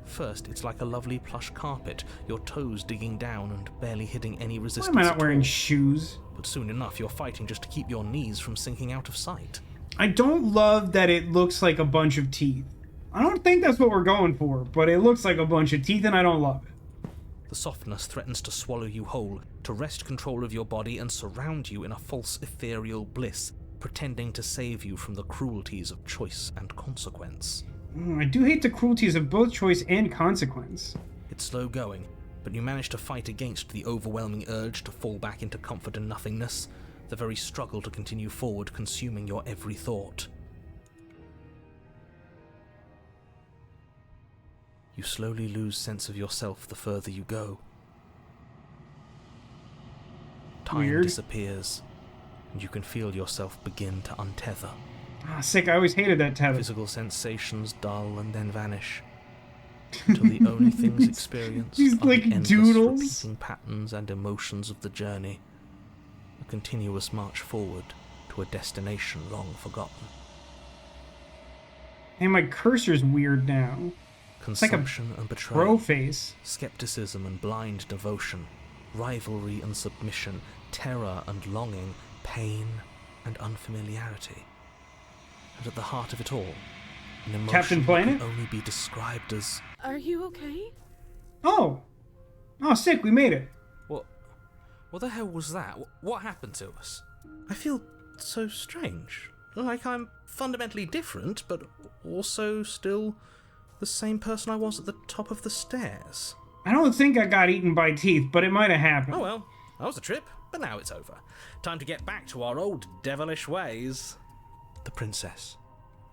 First, it's like a lovely plush carpet, your toes digging down and barely hitting any Why resistance am I not at wearing all. shoes? But soon enough, you're fighting just to keep your knees from sinking out of sight. I don't love that it looks like a bunch of teeth. I don't think that's what we're going for, but it looks like a bunch of teeth and I don't love it. The softness threatens to swallow you whole, to wrest control of your body and surround you in a false ethereal bliss, pretending to save you from the cruelties of choice and consequence. I do hate the cruelties of both choice and consequence. It's slow going, but you manage to fight against the overwhelming urge to fall back into comfort and nothingness, the very struggle to continue forward consuming your every thought. You slowly lose sense of yourself the further you go. Time Weird. disappears, and you can feel yourself begin to untether. Ah, sick, I always hated that tether. Physical sensations dull and then vanish, until the only things experienced These, are like, the endless doodles. repeating patterns and emotions of the journey, a continuous march forward to a destination long forgotten. And my cursor's weird now. Consumption and betrayal, Bro face. skepticism and blind devotion, rivalry and submission, terror and longing, pain and unfamiliarity. And at the heart of it all, an emotion Captain Planet? that can only be described as... Are you okay? Oh, sick, we made it. What the hell was that? What happened to us? I feel so strange. Like I'm fundamentally different, but also still the same person I was at the top of the stairs. I don't think I got eaten by teeth, but it might have happened. Oh well, that was a trip, but now it's over. Time to get back to our old devilish ways. The princess,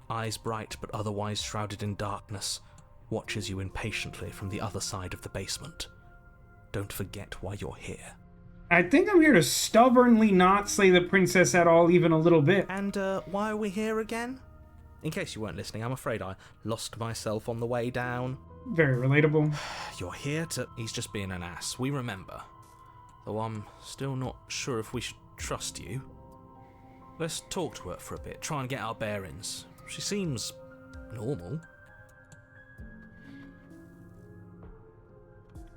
eyes bright but otherwise shrouded in darkness, watches you impatiently from the other side of the basement. Don't forget why you're here. I think I'm here to stubbornly not slay the princess at all, even a little bit. And why are we here again? In case you weren't listening, I'm afraid I lost myself on the way down. Very relatable. You're here to... He's just being an ass, we remember. Though I'm still not sure if we should trust you. Let's talk to her for a bit, try and get our bearings. She seems normal.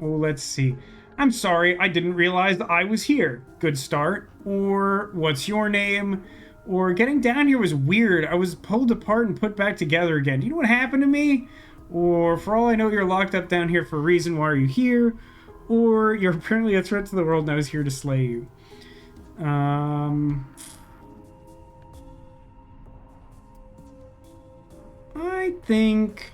Oh, let's see. I'm sorry, I didn't realize that I was here. Good start. Or, what's your name? Or, getting down here was weird. I was pulled apart and put back together again. Do you know what happened to me? Or, for all I know, you're locked up down here for a reason. Why are you here? Or, you're apparently a threat to the world and I was here to slay you. I think...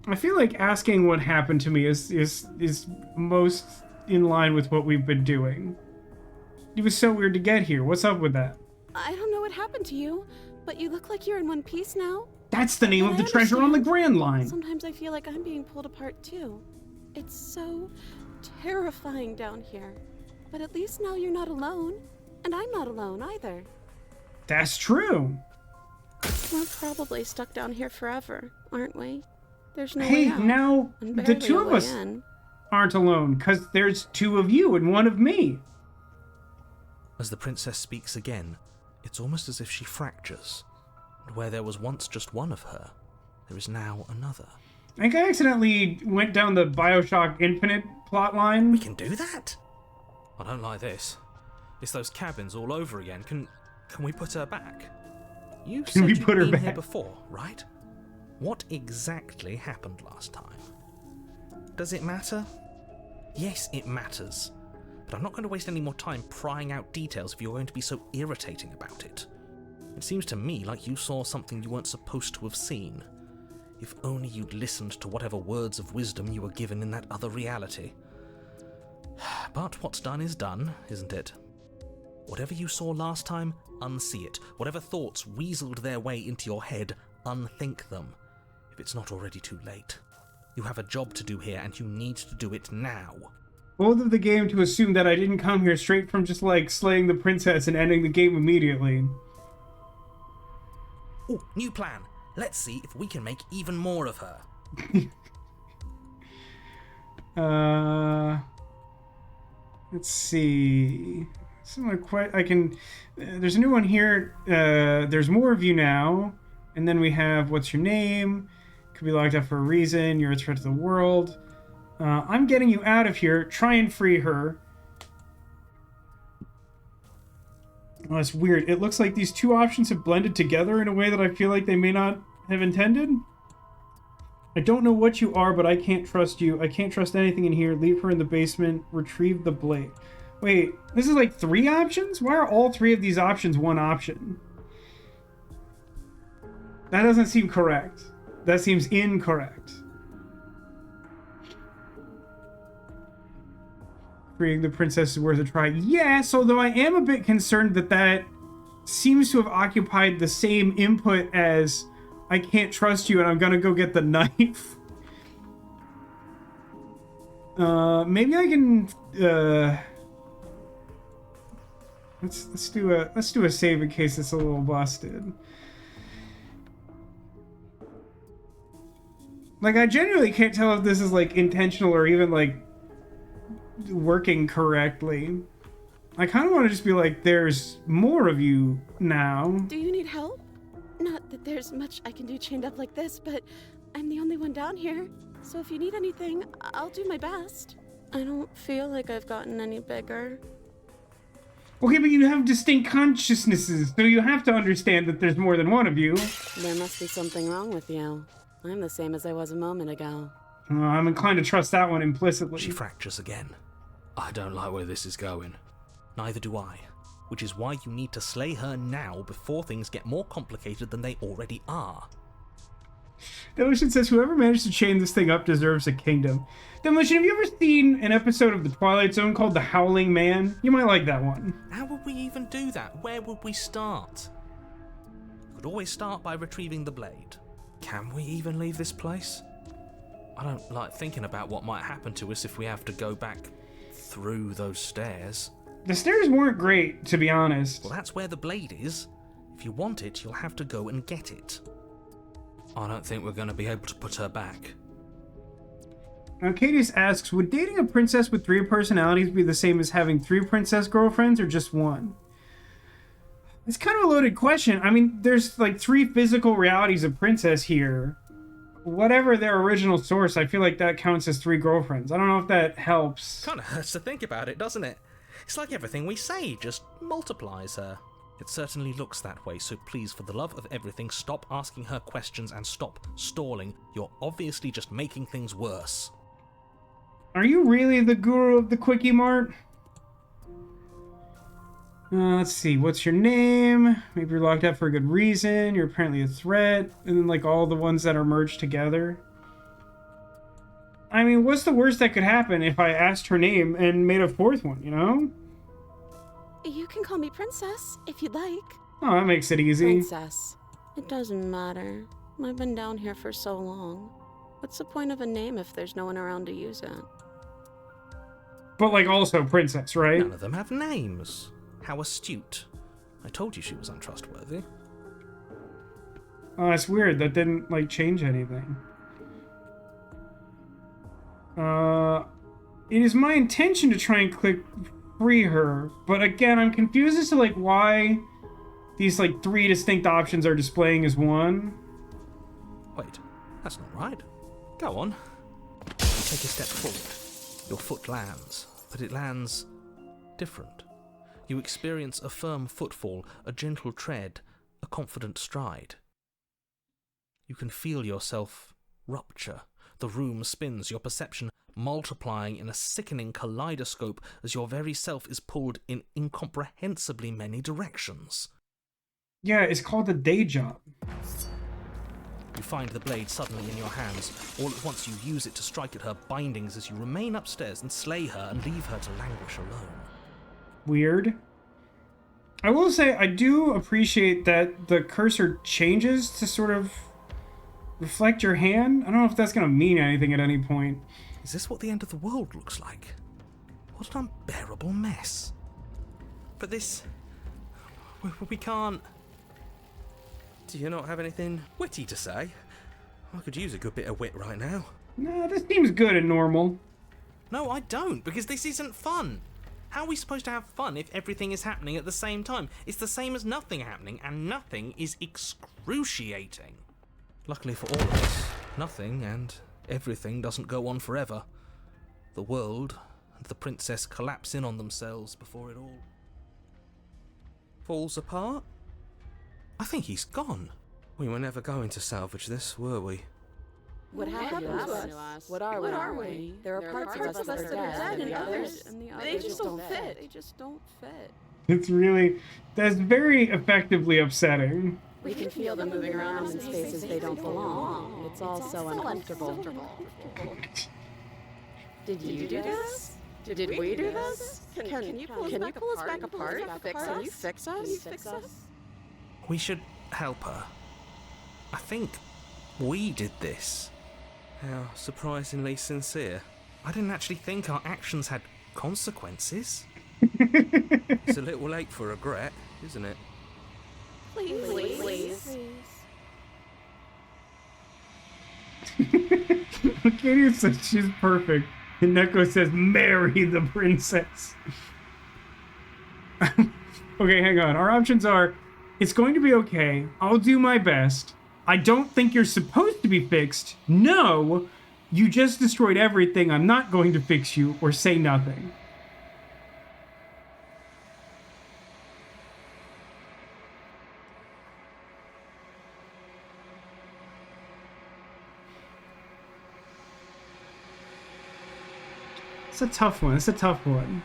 I feel like asking what happened to me is most in line with what we've been doing. It was so weird to get here. What's up with that? I don't know what happened to you, but you look like you're in one piece now. That's the name And of the I treasure on the understand. Grand Line. Sometimes I feel like I'm being pulled apart too. It's so terrifying down here. But at least now you're not alone. And I'm not alone either. That's true. We're probably stuck down here forever, aren't we? There's no Hey, way out. now and the barely two a of way us in. aren't alone, because there's two of you and one of me. As the princess speaks again, it's almost as if she fractures. And where there was once just one of her, there is now another. I think I accidentally went down the Bioshock Infinite plotline. We can do that? I don't like this. It's those cabins all over again. Can we put her back? You Can said we you'd put her been here back? before, right? What exactly happened last time? Does it matter? Yes, it matters. But I'm not going to waste any more time prying out details if you're going to be so irritating about it. It seems to me like you saw something you weren't supposed to have seen. If only you'd listened to whatever words of wisdom you were given in that other reality. But what's done is done, isn't it? Whatever you saw last time, unsee it. Whatever thoughts weaseled their way into your head, unthink them. If it's not already too late. You have a job to do here, and you need to do it now. Both of the game to assume that I didn't come here straight from just like slaying the princess and ending the game immediately. Oh, new plan. Let's see if we can make even more of her. Let's see. I can. There's a new one here. There's more of you now, and then we have what's your name? Could be locked up for a reason. You're a threat to the world. I'm getting you out of here. Try and free her. Oh, that's weird. It looks like these two options have blended together in a way that I feel like they may not have intended. I don't know what you are, but I can't trust you. I can't trust anything in here. Leave her in the basement. Retrieve the blade. Wait, this is like 3 options? Why are all 3 of these options one option? That doesn't seem correct. That seems incorrect. Freeing the princess is worth a try. Yes, although I am a bit concerned that that seems to have occupied the same input as I can't trust you and I'm gonna go get the knife. Maybe I can let's do a save in case it's a little busted. Like, I genuinely can't tell if this is like intentional or even like working correctly. I kind of want to just be like, there's more of you now. Do you need help? Not that there's much I can do chained up like this, but I'm the only one down here. So if you need anything, I'll do my best. I don't feel like I've gotten any bigger. Okay, but you have distinct consciousnesses, so you have to understand that there's more than one of you. There must be something wrong with you. I'm the same as I was a moment ago. I'm inclined to trust that one implicitly. She fractures again. I don't like where this is going. Neither do I. Which is why you need to slay her now before things get more complicated than they already are. Demolition says, whoever managed to chain this thing up deserves a kingdom. Demolition, have you ever seen an episode of The Twilight Zone called The Howling Man? You might like that one. How would we even do that? Where would we start? You could always start by retrieving the blade. Can we even leave this place? I don't like thinking about what might happen to us if we have to go back through those stairs. The stairs weren't great, to be honest. Well, that's where the blade is. If you want it, you'll have to go and get it. I don't think we're going to be able to put her back. Cadius asks, would dating a princess with 3 personalities be the same as having 3 princess girlfriends or just 1? It's kind of a loaded question. I mean, there's like 3 physical realities of princess here. Whatever their original source, I feel like that counts as 3 girlfriends. I don't know if that helps. Kind of hurts to think about it, doesn't it? It's like everything we say just multiplies her. It certainly looks that way, so please, for the love of everything, stop asking her questions and stop stalling. You're obviously just making things worse. Are you really the guru of the Quickie Mart? Let's see, what's your name? Maybe you're locked up for a good reason. You're apparently a threat. And then, like, all the ones that are merged together. I mean, what's the worst that could happen if I asked her name and made a 4th one, you know? You can call me Princess, if you'd like. Oh, that makes it easy. Princess. It doesn't matter. I've been down here for so long. What's the point of a name if there's no one around to use it? But, like, also Princess, right? None of them have names. How astute. I told you she was untrustworthy. Oh, that's weird. That didn't, like, change anything. It is my intention to try and click free her, but again, I'm confused as to, like, why these, like, 3 distinct options are displaying as 1. Wait, that's not right. Go on. You take a step forward. Your foot lands, but it lands different. You experience a firm footfall, a gentle tread, a confident stride. You can feel yourself rupture. The room spins, your perception multiplying in a sickening kaleidoscope as your very self is pulled in incomprehensibly many directions. Yeah, it's called a day job. You find the blade suddenly in your hands. All at once you use it to strike at her bindings as you remain upstairs and slay her and leave her to languish alone. Weird. I will say, I do appreciate that the cursor changes to sort of reflect your hand. I don't know if that's going to mean anything at any point. Is this what the end of the world looks like? What an unbearable mess. But this... we can't... Do you not have anything witty to say? I could use a good bit of wit right now. No, this seems good and normal. No, I don't, because this isn't fun. How are we supposed to have fun if everything is happening at the same time? It's the same as nothing happening, and nothing is excruciating. Luckily for all of us, nothing and everything doesn't go on forever. The world and the princess collapse in on themselves before it all falls apart. I think he's gone. We were never going to salvage this, were we? What happened to us? What are we? There are parts of us that are dead, and the others, they just don't fit. They just don't fit. It's really, that's very effectively upsetting. We can feel them moving around in spaces they don't belong. It's all so uncomfortable. Did you do this? Did we do this? Can you pull us back apart? Can you fix us? We should help her. I think we did this. How surprisingly sincere. I didn't actually think our actions had consequences. It's a little late for regret, isn't it? Please. Arcadia says she's perfect, and Neko says, marry the princess. Okay, hang on. Our options are, it's going to be okay, I'll do my best, I don't think you're supposed to be fixed, no, you just destroyed everything, I'm not going to fix you, or say nothing. It's a tough one. It's a tough one.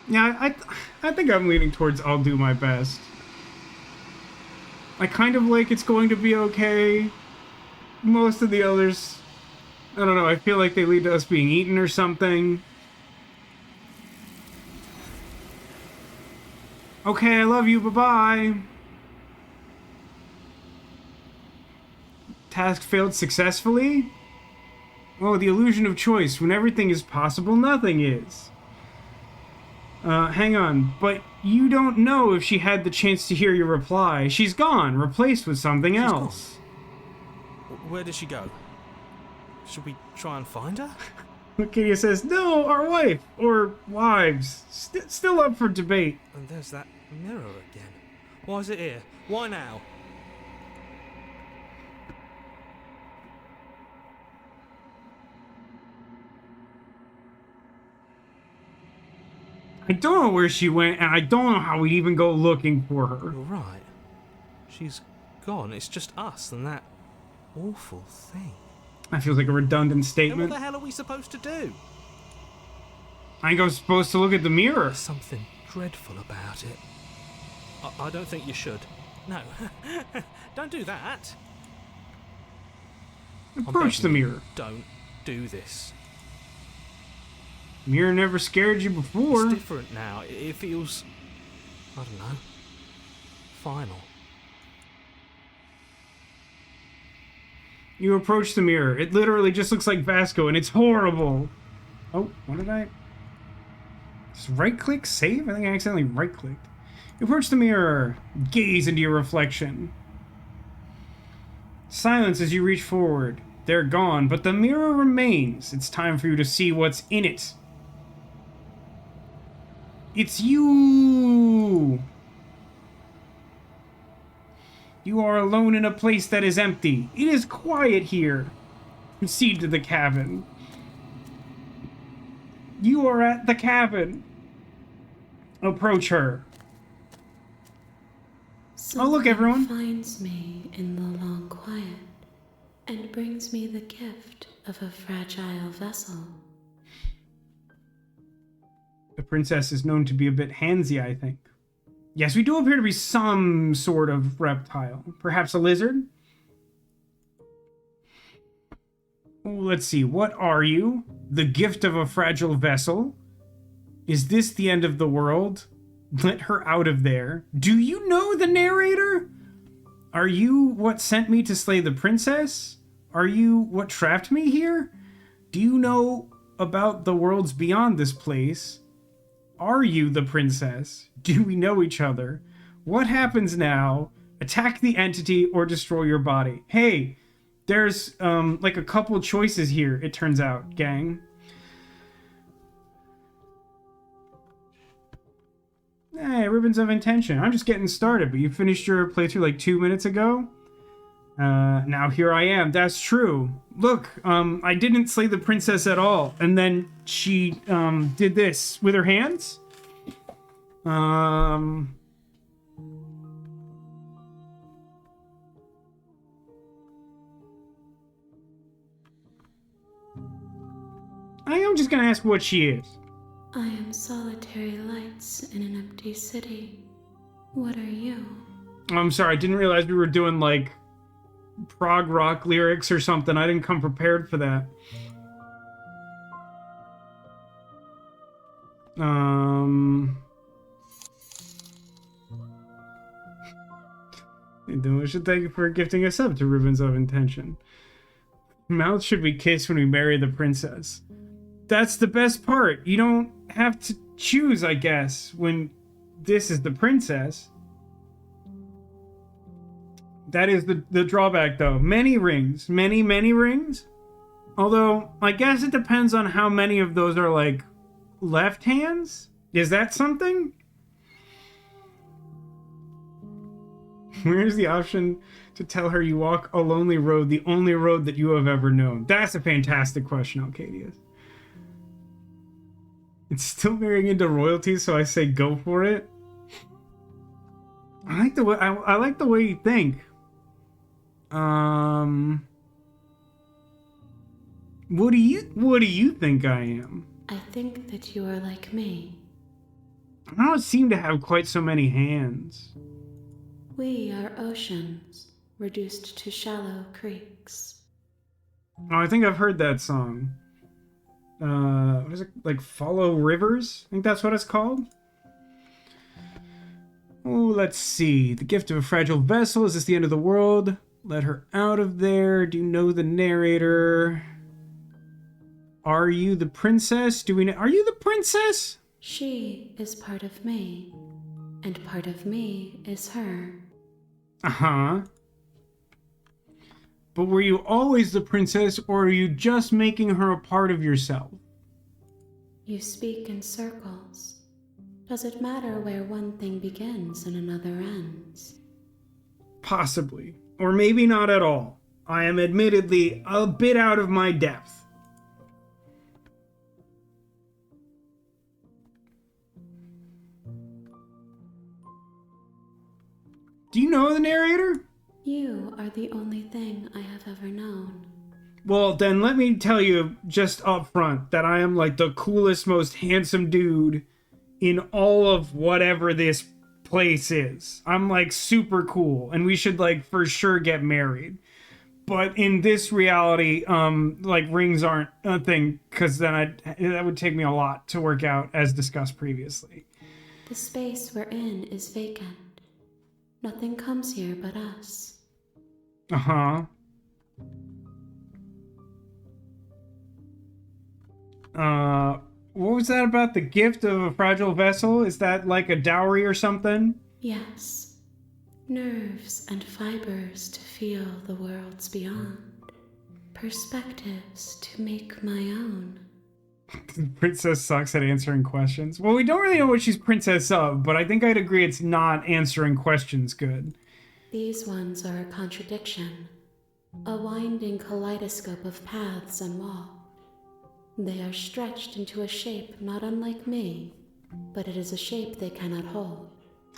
Yeah, I think I'm leaning towards I'll do my best. I kind of like it's going to be okay. Most of the others, I don't know, I feel like they lead to us being eaten or something. Okay, I love you, bye-bye. Task failed successfully? Oh, the illusion of choice. When everything is possible, nothing is. Hang on, but you don't know if she had the chance to hear your reply. She's gone, replaced with something else. Gone. Where did she go? Should we try and find her? Arcadia says, no, our wife, or wives. Still up for debate. And there's that mirror again. Why is it here? Why now? I don't know where she went, and I don't know how we'd even go looking for her. You're right. She's gone. It's just us and that awful thing. That feels like a redundant And statement. what the hell are we supposed to do? I think I'm supposed to look at the mirror. There's something dreadful about it. I don't think you should. No. Don't do that. Approach the mirror. Don't do this. Mirror never scared you before. It's different now. It feels, I don't know, final. You approach the mirror. It literally just looks like Vasco, and it's horrible. Oh, what did I... Just right-click? Save? I think I accidentally right-clicked. You approach the mirror. Gaze into your reflection. Silence as you reach forward. They're gone, but the mirror remains. It's time for you to see what's in it. It's you! You are alone in a place that is empty. It is quiet here. Proceed to the cabin. You are at the cabin. Approach her. Oh, look, everyone. Finds me in the long quiet and brings me the gift of a fragile vessel. The princess is known to be a bit handsy, I think. Yes, we do appear to be some sort of reptile. Perhaps a lizard? Oh, let's see. What are you? The gift of a fragile vessel? Is this the end of the world? Let her out of there. Do you know the narrator? Are you what sent me to slay the princess? Are you what trapped me here? Do you know about the worlds beyond this place? Are you the princess? Do we know each other? What happens now? Attack the entity or destroy your body. Hey, there's like a couple choices here, it turns out, gang. Hey, ribbons of intention. I'm just getting started, but you finished your playthrough like 2 minutes ago? Now here I am. That's true. Look, I didn't slay the princess at all. And then she, did this with her hands. I am just gonna ask what she is. I am solitary lights in an empty city. What are you? I'm sorry, I didn't realize we were doing, like, prog rock lyrics or something. I didn't come prepared for that. We should thank you for gifting us up to Ribbons of Intention. Mouth should we kiss when we marry the princess? That's the best part. You don't have to choose, I guess, when this is the princess. That is the drawback, though. Many rings. Many rings. Although, I guess it depends on how many of those are, like, left hands? Is that something? Where's the option to tell her you walk a lonely road, the only road that you have ever known? That's a fantastic question, Arcadius. It's still marrying into royalty, so I say go for it. I like the way I like the way you think. What do you think I am? I think that you are like me. I don't seem to have quite so many hands. We are oceans, reduced to shallow creeks. Oh, I think I've heard that song. What is it? Like Follow Rivers? I think that's what it's called. Oh, let's see. The gift of a fragile vessel. Is this the end of the world? Let her out of there. Do you know the narrator? Are you the princess? Are you the princess? She is part of me, and part of me is her. Uh-huh. But were you always the princess, or are you just making her a part of yourself? You speak in circles. Does it matter where one thing begins and another ends? Possibly. Or maybe not at all. I am admittedly a bit out of my depth. Do you know the narrator? You are the only thing I have ever known. Well, then let me tell you just up front that I am like the coolest, most handsome dude in all of whatever this place is. I'm like super cool, and we should like for sure get married. But in this reality, like rings aren't a thing, because then that would take me a lot to work out, as discussed previously. The space we're in is vacant. Nothing comes here but us. Uh-huh. What was that about the gift of a fragile vessel? Is that like a dowry or something? Yes. Nerves and fibers to feel the worlds beyond. Perspectives to make my own. Princess sucks at answering questions. Well, we don't really know what she's princess of, but I think I'd agree it's not answering questions good. These ones are a contradiction. A winding kaleidoscope of paths and walls. They are stretched into a shape not unlike me, but it is a shape they cannot hold.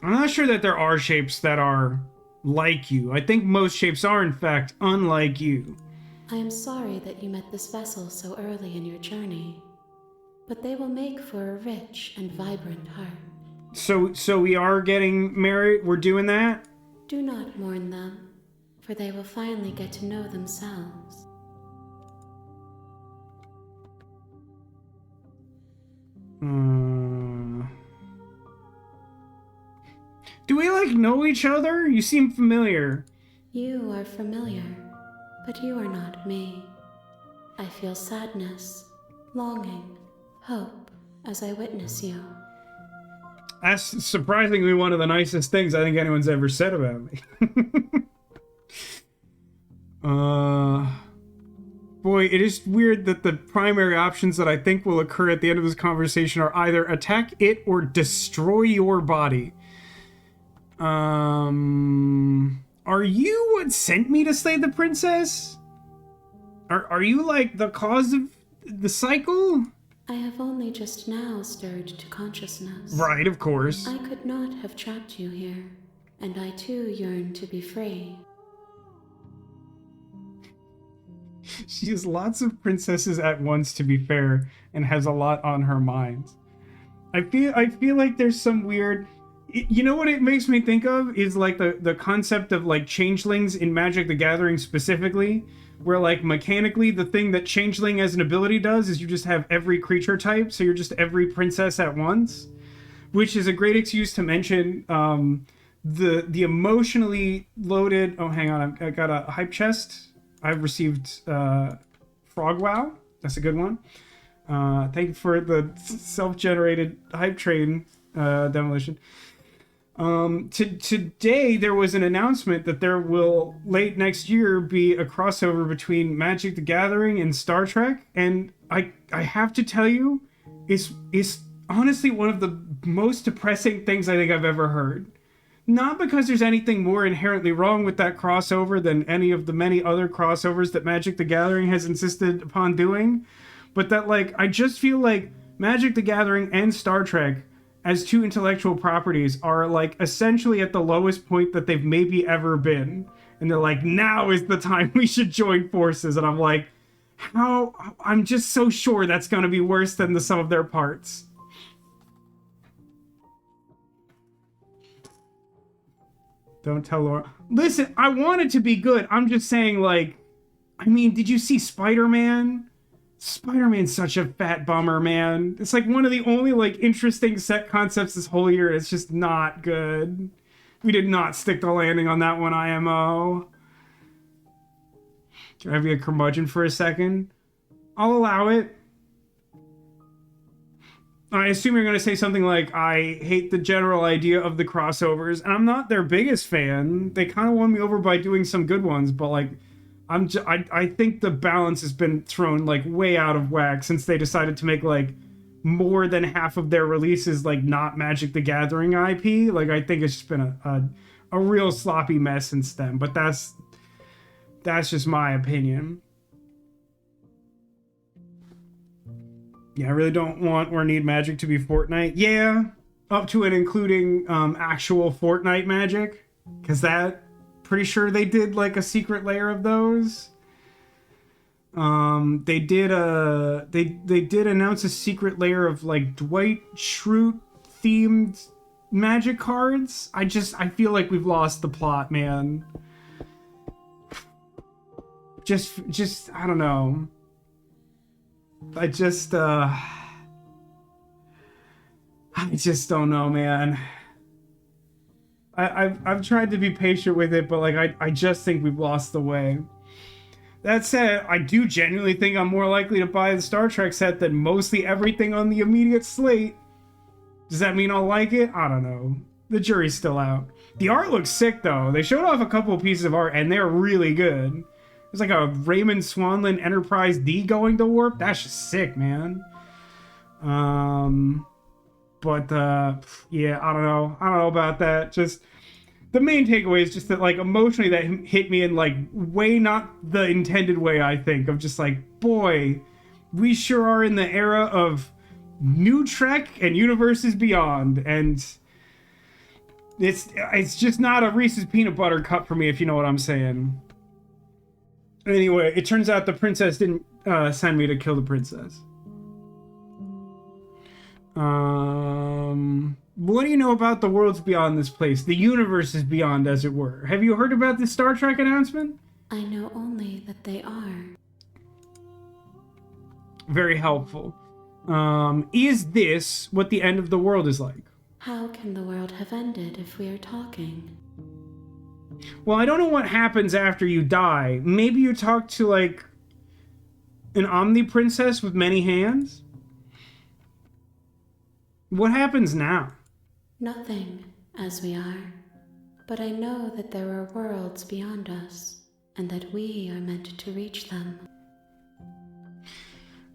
I'm not sure that there are shapes that are like you. I think most shapes are, in fact, unlike you. I am sorry that you met this vessel so early in your journey, but they will make for a rich and vibrant heart. So we are getting married? We're doing that? Do not mourn them, for they will finally get to know themselves. Do we, like, know each other? You seem familiar. You are familiar, but you are not me. I feel sadness, longing, hope as I witness you. That's surprisingly one of the nicest things I think anyone's ever said about me. Boy, it is weird that the primary options that I think will occur at the end of this conversation are either attack it or destroy your body. Are you what sent me to slay the princess? Are you like the cause of the cycle? I have only just now stirred to consciousness. Right, of course. I could not have trapped you here, and I too yearn to be free. She has lots of princesses at once, to be fair, and has a lot on her mind. I feel like there's some weird... You know what it makes me think of is like the concept of like changelings in Magic the Gathering specifically, where like mechanically the thing that changeling as an ability does is you just have every creature type, so you're just every princess at once, which is a great excuse to mention the emotionally loaded... Oh, hang on, I got a hype chest. I've received Frog Wow. That's a good one. Thank you for the self-generated hype train demolition. Today there was an announcement that there will late next year be a crossover between Magic the Gathering and Star Trek, and I have to tell you, it's honestly one of the most depressing things I think I've ever heard. Not because there's anything more inherently wrong with that crossover than any of the many other crossovers that Magic the Gathering has insisted upon doing, but that like I just feel like Magic the Gathering and Star Trek as two intellectual properties are like essentially at the lowest point that they've maybe ever been. And they're like, now is the time we should join forces. And I'm like, how? I'm just so sure that's going to be worse than the sum of their parts. Don't tell Laura. Listen, I want it to be good. I'm just saying, like, I mean, did you see Spider-Man? Spider-Man's such a fat bummer, man. It's like one of the only like interesting set concepts this whole year. It's just not good. We did not stick the landing on that one, IMO. Can I be a curmudgeon for a second? I'll allow it. I assume you're going to say something like, I hate the general idea of the crossovers, and I'm not their biggest fan. They kind of won me over by doing some good ones, but like, I think the balance has been thrown like way out of whack since they decided to make like more than half of their releases like not Magic the Gathering IP. Like I think it's just been a real sloppy mess since then. But that's just my opinion. Yeah, I really don't want or need Magic to be Fortnite. Yeah, up to and including actual Fortnite Magic, because that. Pretty sure they did like a secret layer of those. They did announce a secret layer of like Dwight Schrute themed Magic cards. I feel like we've lost the plot, man. Just I don't know. I just don't know, man. I've tried to be patient with it, but like I just think we've lost the way. That said, I do genuinely think I'm more likely to buy the Star Trek set than mostly everything on the immediate slate. Does that mean I'll like it? I don't know. The jury's still out. The art looks sick though. They showed off a couple of pieces of art and they're really good. There's like a Raymond Swanland Enterprise D going to warp. That's just sick, man. But yeah, I don't know about that. Just the main takeaway is just that like emotionally that hit me in like way not the intended way, I think, of just like, boy, we sure are in the era of new Trek and universes beyond, and it's just not a Reese's peanut butter cup for me, if you know what I'm saying. Anyway, it turns out the princess didn't send me to kill the princess. What do you know about the worlds beyond this place? The universe is beyond, as it were. Have you heard about this Star Trek announcement? I know only that they are. Very helpful. Is this what the end of the world is like? How can the world have ended if we are talking? Well, I don't know what happens after you die. Maybe you talk to, like, an Omni Princess with many hands? What happens now? Nothing, as we are. But I know that there are worlds beyond us, and that we are meant to reach them.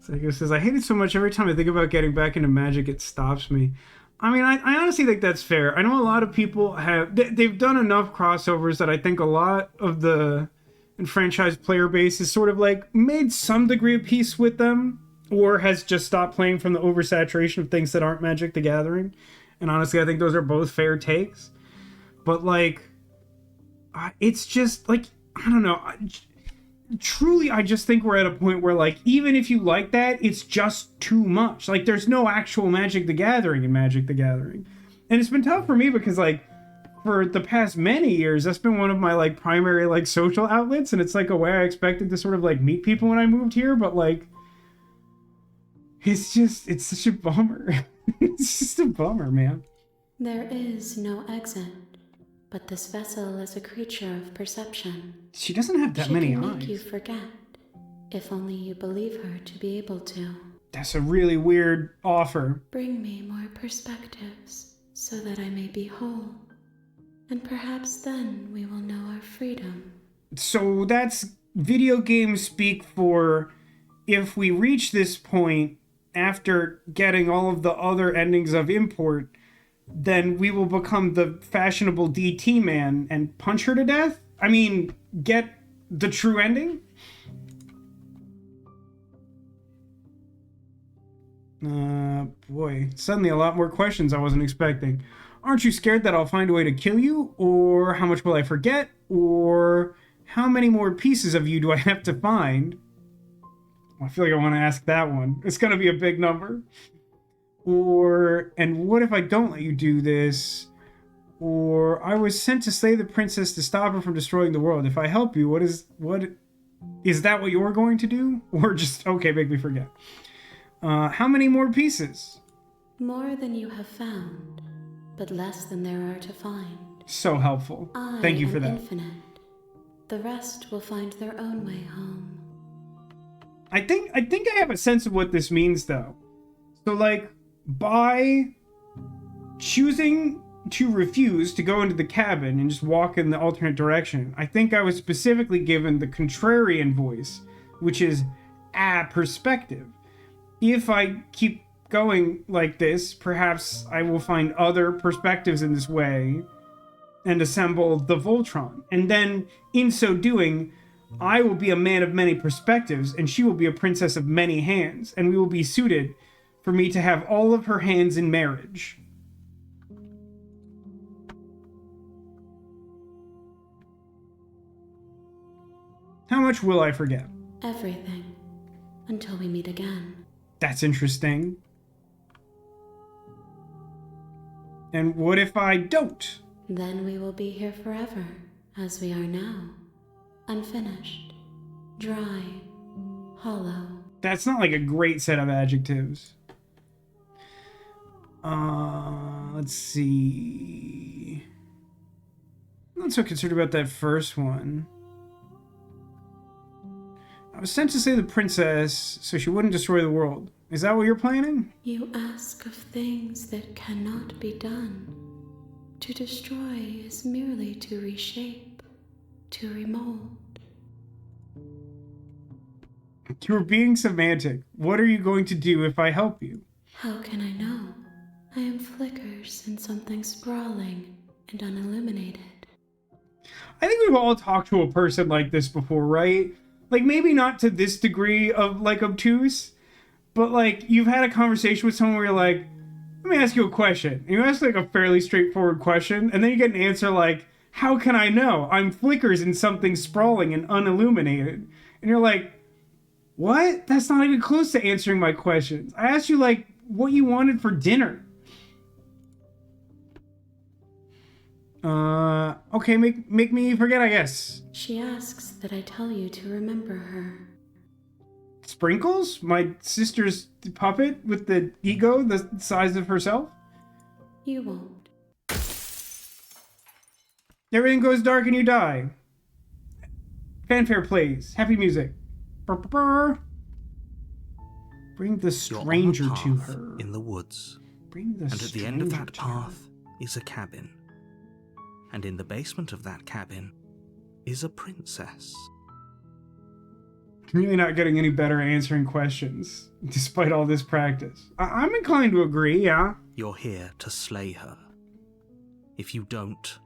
Psycho says, I hate it so much every time I think about getting back into Magic, it stops me. I mean, I honestly think that's fair. I know a lot of people have... They've done enough crossovers that I think a lot of the enfranchised player base is sort of like made some degree of peace with them, or has just stopped playing from the oversaturation of things that aren't Magic the Gathering. And honestly, I think those are both fair takes. But, like, it's just, like, I don't know. truly, I just think we're at a point where, like, even if you like that, it's just too much. Like, there's no actual Magic the Gathering in Magic the Gathering. And it's been tough for me because, like, for the past many years, that's been one of my, like, primary, like, social outlets. And it's, like, a way I expected to sort of, like, meet people when I moved here. But, like, it's such a bummer. It's just a bummer, man. There is no exit, but this vessel is a creature of perception. She doesn't have that many eyes. She can make you forget, if only you believe her to be able to. That's a really weird offer. Bring me more perspectives, so that I may be whole. And perhaps then we will know our freedom. So that's video game speak for if we reach this point after getting all of the other endings of import, then we will become the fashionable DT man and punch her to death? I mean, get the true ending? Boy, suddenly a lot more questions I wasn't expecting. Aren't you scared that I'll find a way to kill you? Or how much will I forget? Or how many more pieces of you do I have to find? I feel like I want to ask that one. It's going to be a big number. Or, and what if I don't let you do this? Or, I was sent to slay the princess to stop her from destroying the world. If I help you, what is that what you're going to do? Or just, okay, make me forget. How many more pieces? More than you have found, but less than there are to find. So helpful. Thank you for that. Infinite. The rest will find their own way home. I think I have a sense of what this means, though. So, like, by choosing to refuse to go into the cabin and just walk in the alternate direction, I think I was specifically given the contrarian voice, which is perspective. If I keep going like this, perhaps I will find other perspectives in this way and assemble the Voltron. And then, in so doing, I will be a man of many perspectives, and she will be a princess of many hands, and we will be suited for me to have all of her hands in marriage. How much will I forget? Everything. Until we meet again. That's interesting. And what if I don't? Then we will be here forever, as we are now. Unfinished. Dry. Hollow. That's not like a great set of adjectives. Let's see. I'm not so concerned about that first one. I was sent to save the princess so she wouldn't destroy the world. Is that what you're planning? You ask of things that cannot be done. To destroy is merely to reshape, to remold. You're being semantic. What are you going to do if I help you? How can I know? I am flickers in something sprawling and unilluminated. I think we've all talked to a person like this before, right? Like, maybe not to this degree of, like, obtuse, but, like, you've had a conversation with someone where you're like, let me ask you a question. And you ask, like, a fairly straightforward question, and then you get an answer like, how can I know? I'm flickers in something sprawling and unilluminated. And you're like, what? That's not even close to answering my questions. I asked you, like, what you wanted for dinner. Okay, make me forget, I guess. She asks that I tell you to remember her. Sprinkles? My sister's puppet with the ego the size of herself? You won't. Everything goes dark and you die. Fanfare plays. Happy music. Brr, brr, brr. Bring the stranger You're on a to path her. in the woods. Bring the And at the end of stranger that to her. path is a cabin. And in the basement of that cabin is a princess. I'm really not getting any better at answering questions, despite all this practice. I'm inclined to agree, yeah. You're here to slay her. If you don't,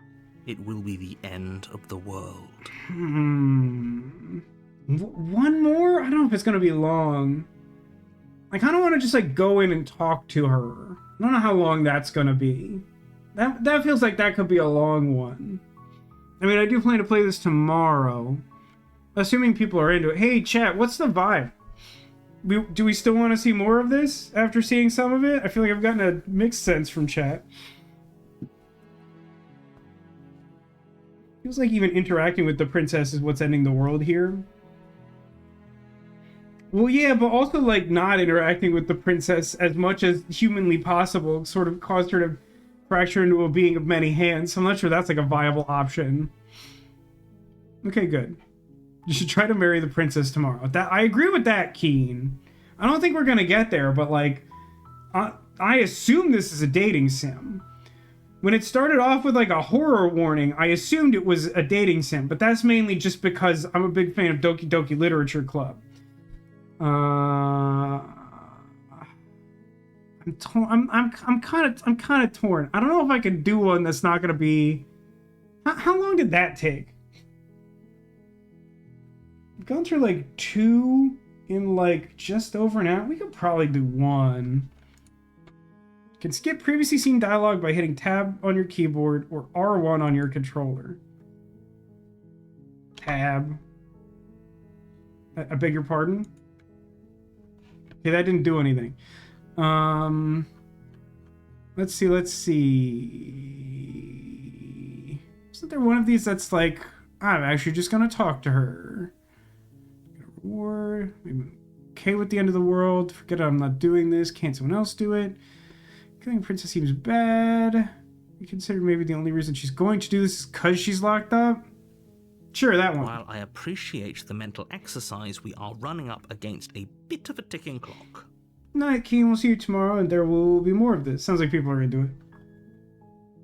it will be the end of the world. One more? I don't know if it's gonna be long. I kind of want to just, like, go in and talk to her. I don't know how long that's gonna be. That feels like that could be a long one. I mean, I do plan to play this tomorrow. Assuming people are into it. Hey, chat, what's the vibe? Do we still want to see more of this after seeing some of it? I feel like I've gotten a mixed sense from chat. Feels like even interacting with the princess is what's ending the world here. Well, yeah, but also, like, not interacting with the princess as much as humanly possible sort of caused her to fracture into a being of many hands. So I'm not sure that's, like, a viable option. Okay, good. You should try to marry the princess tomorrow. I agree with that, Keen. I don't think we're gonna get there, but, like, I assume this is a dating sim. When it started off with, like, a horror warning, I assumed it was a dating sim, but that's mainly just because I'm a big fan of Doki Doki Literature Club. I'm kind of torn. I don't know if I can do one that's not gonna be. How long did that take? I've gone through like 2 in like just over an hour. We could probably do 1. You can skip previously seen dialogue by hitting tab on your keyboard or R1 on your controller. Tab. I beg your pardon? Okay, that didn't do anything. Let's see. Isn't there one of these that's like, I'm actually just gonna talk to her? Reward. Okay with the end of the world. Forget I'm not doing this. Can't someone else do it? Killing a princess seems bad. You consider maybe the only reason she's going to do this is because she's locked up? Sure, that one. While I appreciate the mental exercise, we are running up against a bit of a ticking clock. Night, Keen. We'll see you tomorrow, and there will be more of this. Sounds like people are into it.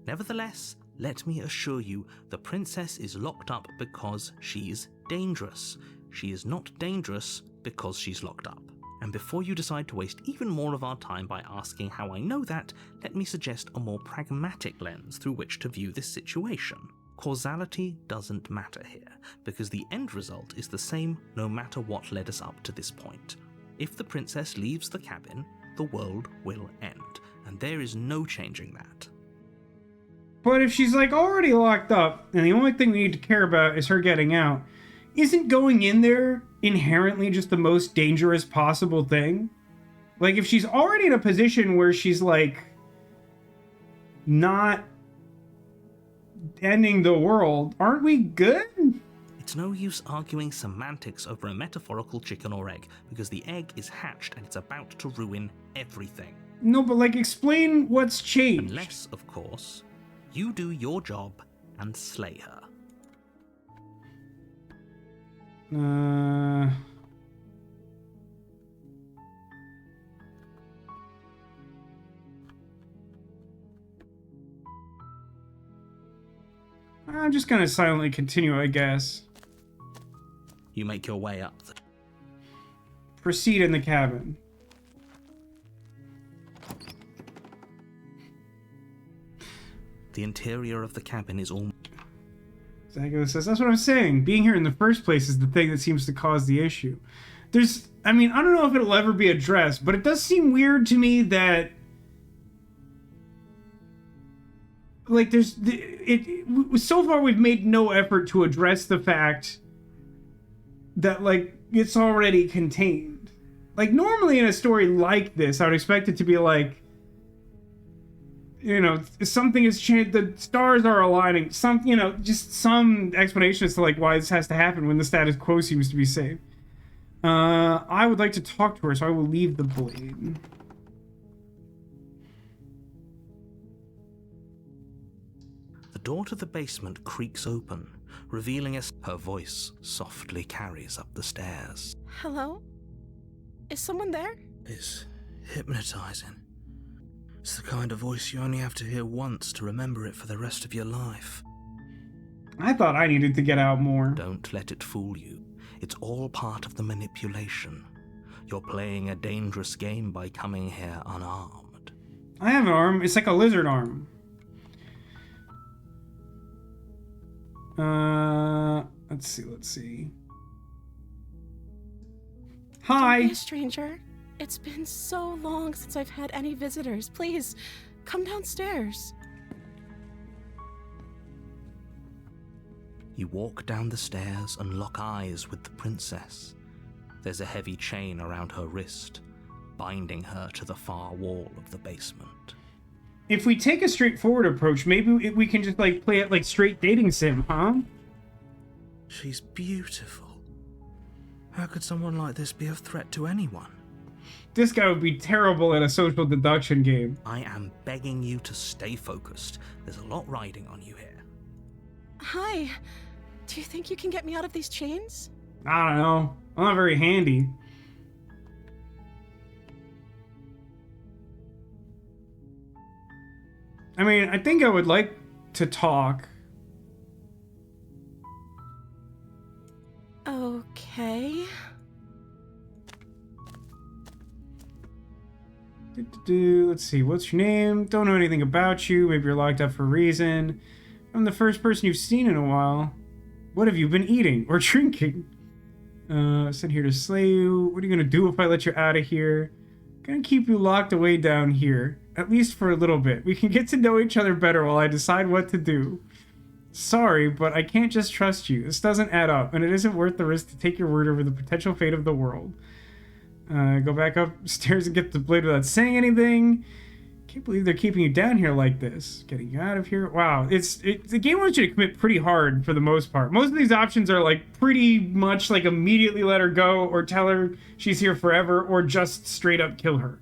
Nevertheless, let me assure you, the princess is locked up because she's dangerous. She is not dangerous because she's locked up. And before you decide to waste even more of our time by asking how I know that, let me suggest a more pragmatic lens through which to view this situation. Causality doesn't matter here, because the end result is the same no matter what led us up to this point. If the princess leaves the cabin, the world will end, and there is no changing that. But if she's like already locked up, and the only thing we need to care about is her getting out, isn't going in there inherently just the most dangerous possible thing? Like, if she's already in a position where she's like not ending the world, aren't we good? It's no use arguing semantics over a metaphorical chicken or egg, because the egg is hatched and it's about to ruin everything. No, but like, explain what's changed. Unless, of course, you do your job and slay her. I'm just gonna silently continue, I guess. You make your way up. Proceed in the cabin. The interior of the cabin is all... Zago says, that's what I'm saying. Being here in the first place is the thing that seems to cause the issue. I mean, I don't know if it'll ever be addressed, but it does seem weird to me that, like, so far we've made no effort to address the fact that, like, it's already contained. Like, normally in a story like this, I would expect it to be like, you know, something has changed, the stars are aligning, just some explanation as to, like, why this has to happen when the status quo seems to be safe. I would like to talk to her, so I will leave the blade. The door to the basement creaks open, revealing us. Her voice softly carries up the stairs. Hello? Is someone there? It's hypnotizing. It's the kind of voice you only have to hear once to remember it for the rest of your life. I thought I needed to get out more. Don't let it fool you. It's all part of the manipulation. You're playing a dangerous game by coming here unarmed. I have an arm. It's like a lizard arm. Let's see. Hi. Don't be a stranger. It's been so long since I've had any visitors. Please, come downstairs. You walk down the stairs and lock eyes with the princess. There's a heavy chain around her wrist, binding her to the far wall of the basement. If we take a straightforward approach, maybe we can just, like, play it like straight dating sim, huh? She's beautiful. How could someone like this be a threat to anyone? This guy would be terrible at a social deduction game. I am begging you to stay focused. There's a lot riding on you here. Hi. Do you think you can get me out of these chains? I don't know. I'm not very handy. I mean, I think I would like to talk. Okay. Let's see, what's your name? Don't know anything about you. Maybe you're locked up for a reason. I'm the first person you've seen in a while. What have you been eating or drinking? Sent here to slay you. What are you gonna do if I let you out of here? Gonna keep you locked away down here, at least for a little bit. We can get to know each other better while I decide what to do. Sorry, but I can't just trust you. This doesn't add up, and it isn't worth the risk to take your word over the potential fate of the world. Go back upstairs and get the blade without saying anything. Can't believe they're keeping you down here like this. Getting you out of here. Wow, the game wants you to commit pretty hard for the most part. Most of these options are like pretty much like immediately let her go, or tell her she's here forever, or just straight up kill her.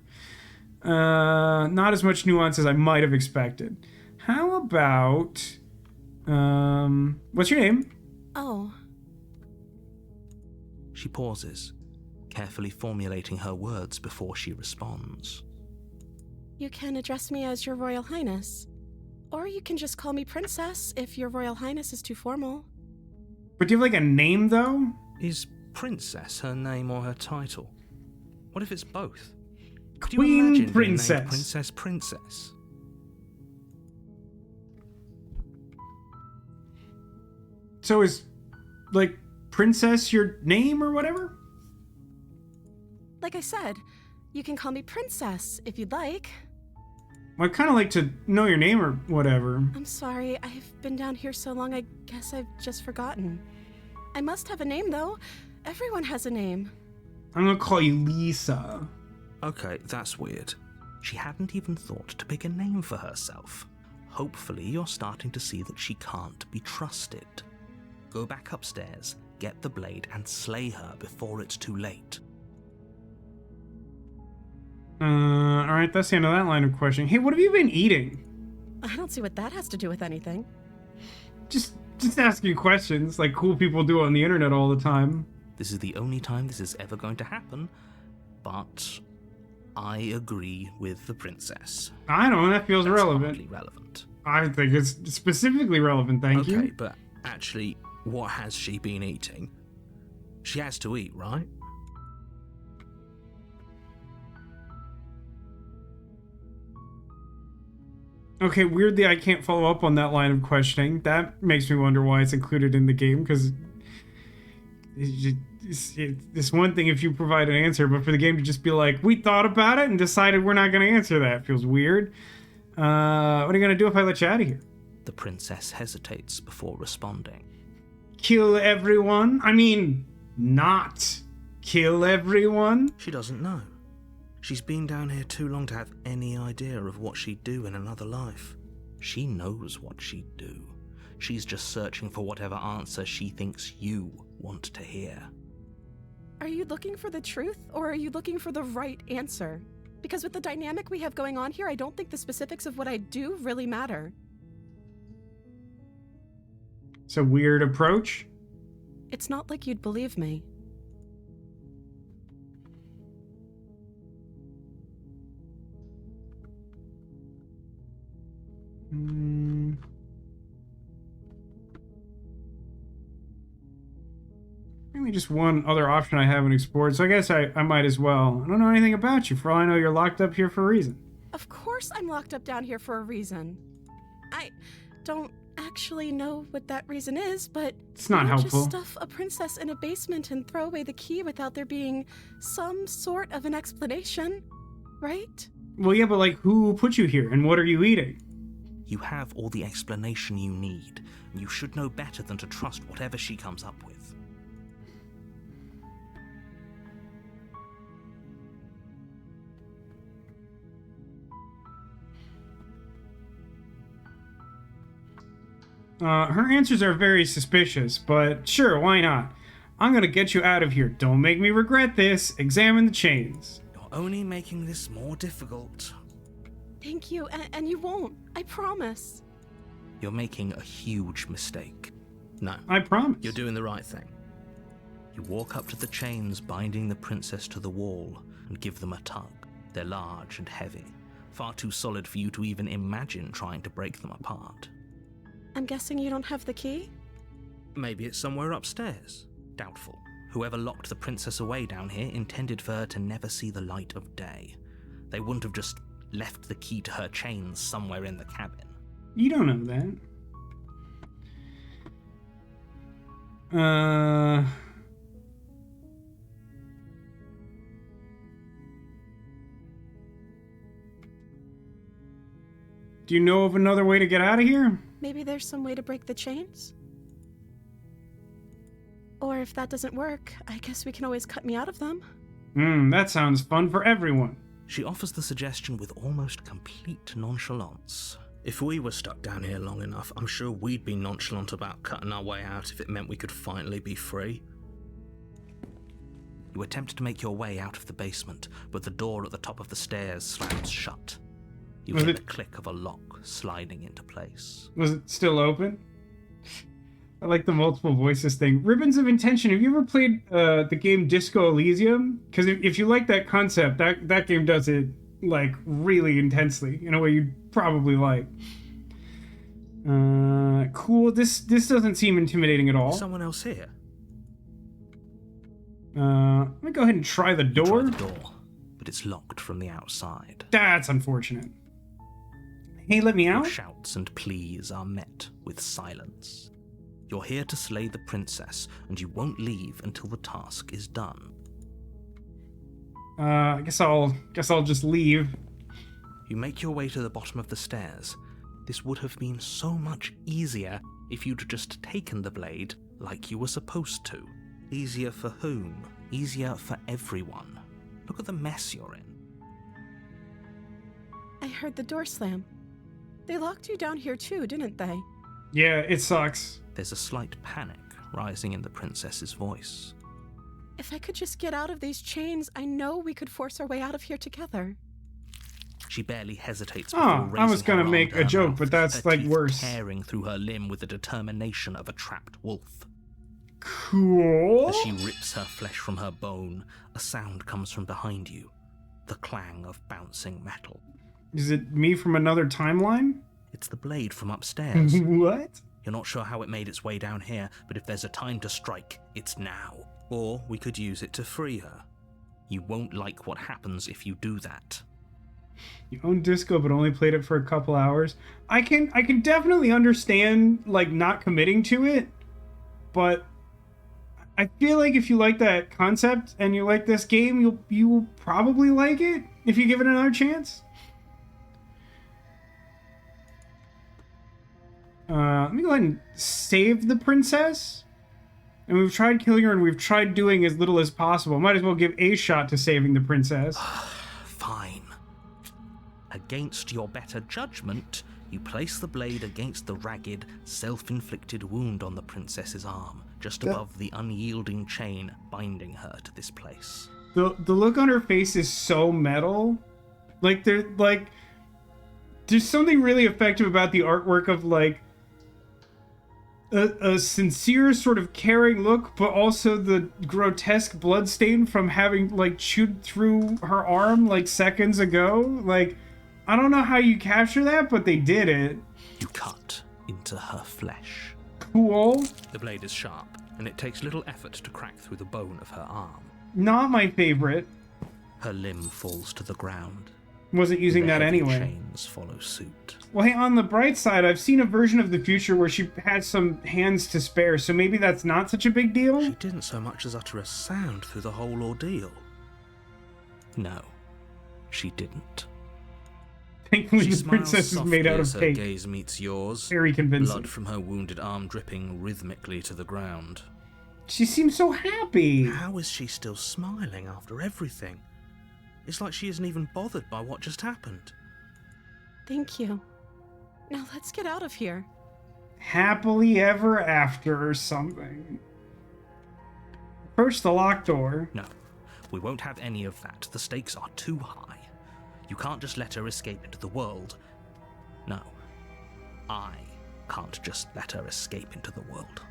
Not as much nuance as I might have expected. How about what's your name? Oh. She pauses, carefully formulating her words before she responds. You can address me as Your Royal Highness. Or you can just call me Princess if Your Royal Highness is too formal. But do you have like a name though? Is Princess her name or her title? What if it's both? Could Queen you imagine Princess. being named Princess? So is like Princess your name or whatever? Like I said, you can call me Princess if you'd like. I'd kind of like to know your name or whatever. I'm sorry, I've been down here so long I guess I've just forgotten. I must have a name though. Everyone has a name. I'm gonna call you Lisa. Okay, that's weird. She hadn't even thought to pick a name for herself. Hopefully you're starting to see that she can't be trusted. Go back upstairs, get the blade, and slay her before it's too late. Alright, that's the end of that line of questioning. Hey, what have you been eating? I don't see what that has to do with anything. Just asking questions like cool people do on the internet all the time. This is the only time this is ever going to happen, but I agree with the princess. I don't know, that feels That's relevant. hardly relevant. I think it's specifically relevant, thank you. Okay, but actually, what has she been eating? She has to eat, right? Okay, weirdly, I can't follow up on that line of questioning. That makes me wonder why it's included in the game, because it's one thing if you provide an answer, but for the game to just be like, we thought about it and decided we're not going to answer that feels weird. What are you going to do if I let you out of here? The princess hesitates before responding. Kill everyone? I mean, not kill everyone? She doesn't know. She's been down here too long to have any idea of what she'd do in another life. She knows what she'd do. She's just searching for whatever answer she thinks you want to hear. Are you looking for the truth, or are you looking for the right answer? Because with the dynamic we have going on here, I don't think the specifics of what I do really matter. It's a weird approach. It's not like you'd believe me. Maybe just one other option I haven't explored, so I guess I might as well. I don't know anything about you. For all I know, you're locked up here for a reason. Of course I'm locked up down here for a reason. I don't actually know what that reason is, but It's not you don't helpful. just stuff a princess in a basement and throw away the key without there being some sort of an explanation, right? Well, yeah, but like, who put you here, and what are you eating? You have all the explanation you need, and you should know better than to trust whatever she comes up with. Her answers are very suspicious, but sure, why not? I'm gonna get you out of here. Don't make me regret this. Examine the chains. You're only making this more difficult. Thank you, and you won't. I promise. You're making a huge mistake. No, I promise. you're doing the right thing. You walk up to the chains binding the princess to the wall and give them a tug. They're large and heavy, far too solid for you to even imagine trying to break them apart. I'm guessing you don't have the key? Maybe it's somewhere upstairs. Doubtful. Whoever locked the princess away down here intended for her to never see the light of day. They wouldn't have just left the key to her chains somewhere in the cabin. You don't know that. Do you know of another way to get out of here? Maybe there's some way to break the chains? Or if that doesn't work, I guess we can always cut me out of them. That sounds fun for everyone. She offers the suggestion with almost complete nonchalance. If we were stuck down here long enough, I'm sure we'd be nonchalant about cutting our way out if it meant we could finally be free. You attempt to make your way out of the basement, but the door at the top of the stairs slams shut. You hear the click of a lock sliding into place. Was it still open? I like the multiple voices thing. Ribbons of Intention. Have you ever played the game Disco Elysium? Because if you like that concept, that game does it like really intensely in a way you'd probably like. Cool. This doesn't seem intimidating at all. Is someone else here? Let me go ahead and try the door. You try the door, but it's locked from the outside. That's unfortunate. Hey, let me out. Your shouts and pleas are met with silence. You're here to slay the princess, and you won't leave until the task is done. I guess I'll just leave. You make your way to the bottom of the stairs. This would have been so much easier if you'd just taken the blade like you were supposed to. Easier for whom? Easier for everyone. Look at the mess you're in. I heard the door slam. They locked you down here too, didn't they? Yeah, it sucks. There's a slight panic rising in the princess's voice. If I could just get out of these chains, I know we could force our way out of here together. She barely hesitates before raising I was gonna her make arm to a her joke, mouth, but that's her like teeth worse. tearing through her limb with the determination of a trapped wolf. Cool. As she rips her flesh from her bone, a sound comes from behind you. The clang of bouncing metal. Is it me from another timeline? It's the blade from upstairs. What? You're not sure how it made its way down here, but if there's a time to strike, it's now. Or we could use it to free her. You won't like what happens if you do that. You own Disco but only played it for a couple hours. I can definitely understand like not committing to it, but I feel like if you like that concept and you like this game, you will probably like it if you give it another chance. Let me go ahead and save the princess. And we've tried killing her and we've tried doing as little as possible. Might as well give a shot to saving the princess. Fine. Against your better judgment, you place the blade against the ragged, self-inflicted wound on the princess's arm, just above the unyielding chain binding her to this place. The look on her face is so metal. There's something really effective about the artwork of like a sincere sort of caring look, but also the grotesque bloodstain from having like chewed through her arm like seconds ago. Like, I don't know how you capture that, but they did it. You cut into her flesh. Cool. The blade is sharp, and it takes little effort to crack through the bone of her arm. Not my favorite. Her limb falls to the ground. Wasn't using that heavy anyway. Chains follow suit. Well, hey, on the bright side, I've seen a version of the future where she had some hands to spare, so maybe that's not such a big deal? She didn't so much as utter a sound through the whole ordeal. No, she didn't. Thankfully, She the smiles princess is softly made out as of her cake. gaze meets yours, Very convincing. blood from her wounded arm dripping rhythmically to the ground. She seems so happy. How is she still smiling after everything? It's like she isn't even bothered by what just happened. Thank you. Now let's get out of here. Happily ever after or something. Approach the locked door. No, we won't have any of that. The stakes are too high. You can't just let her escape into the world. No, I can't just let her escape into the world.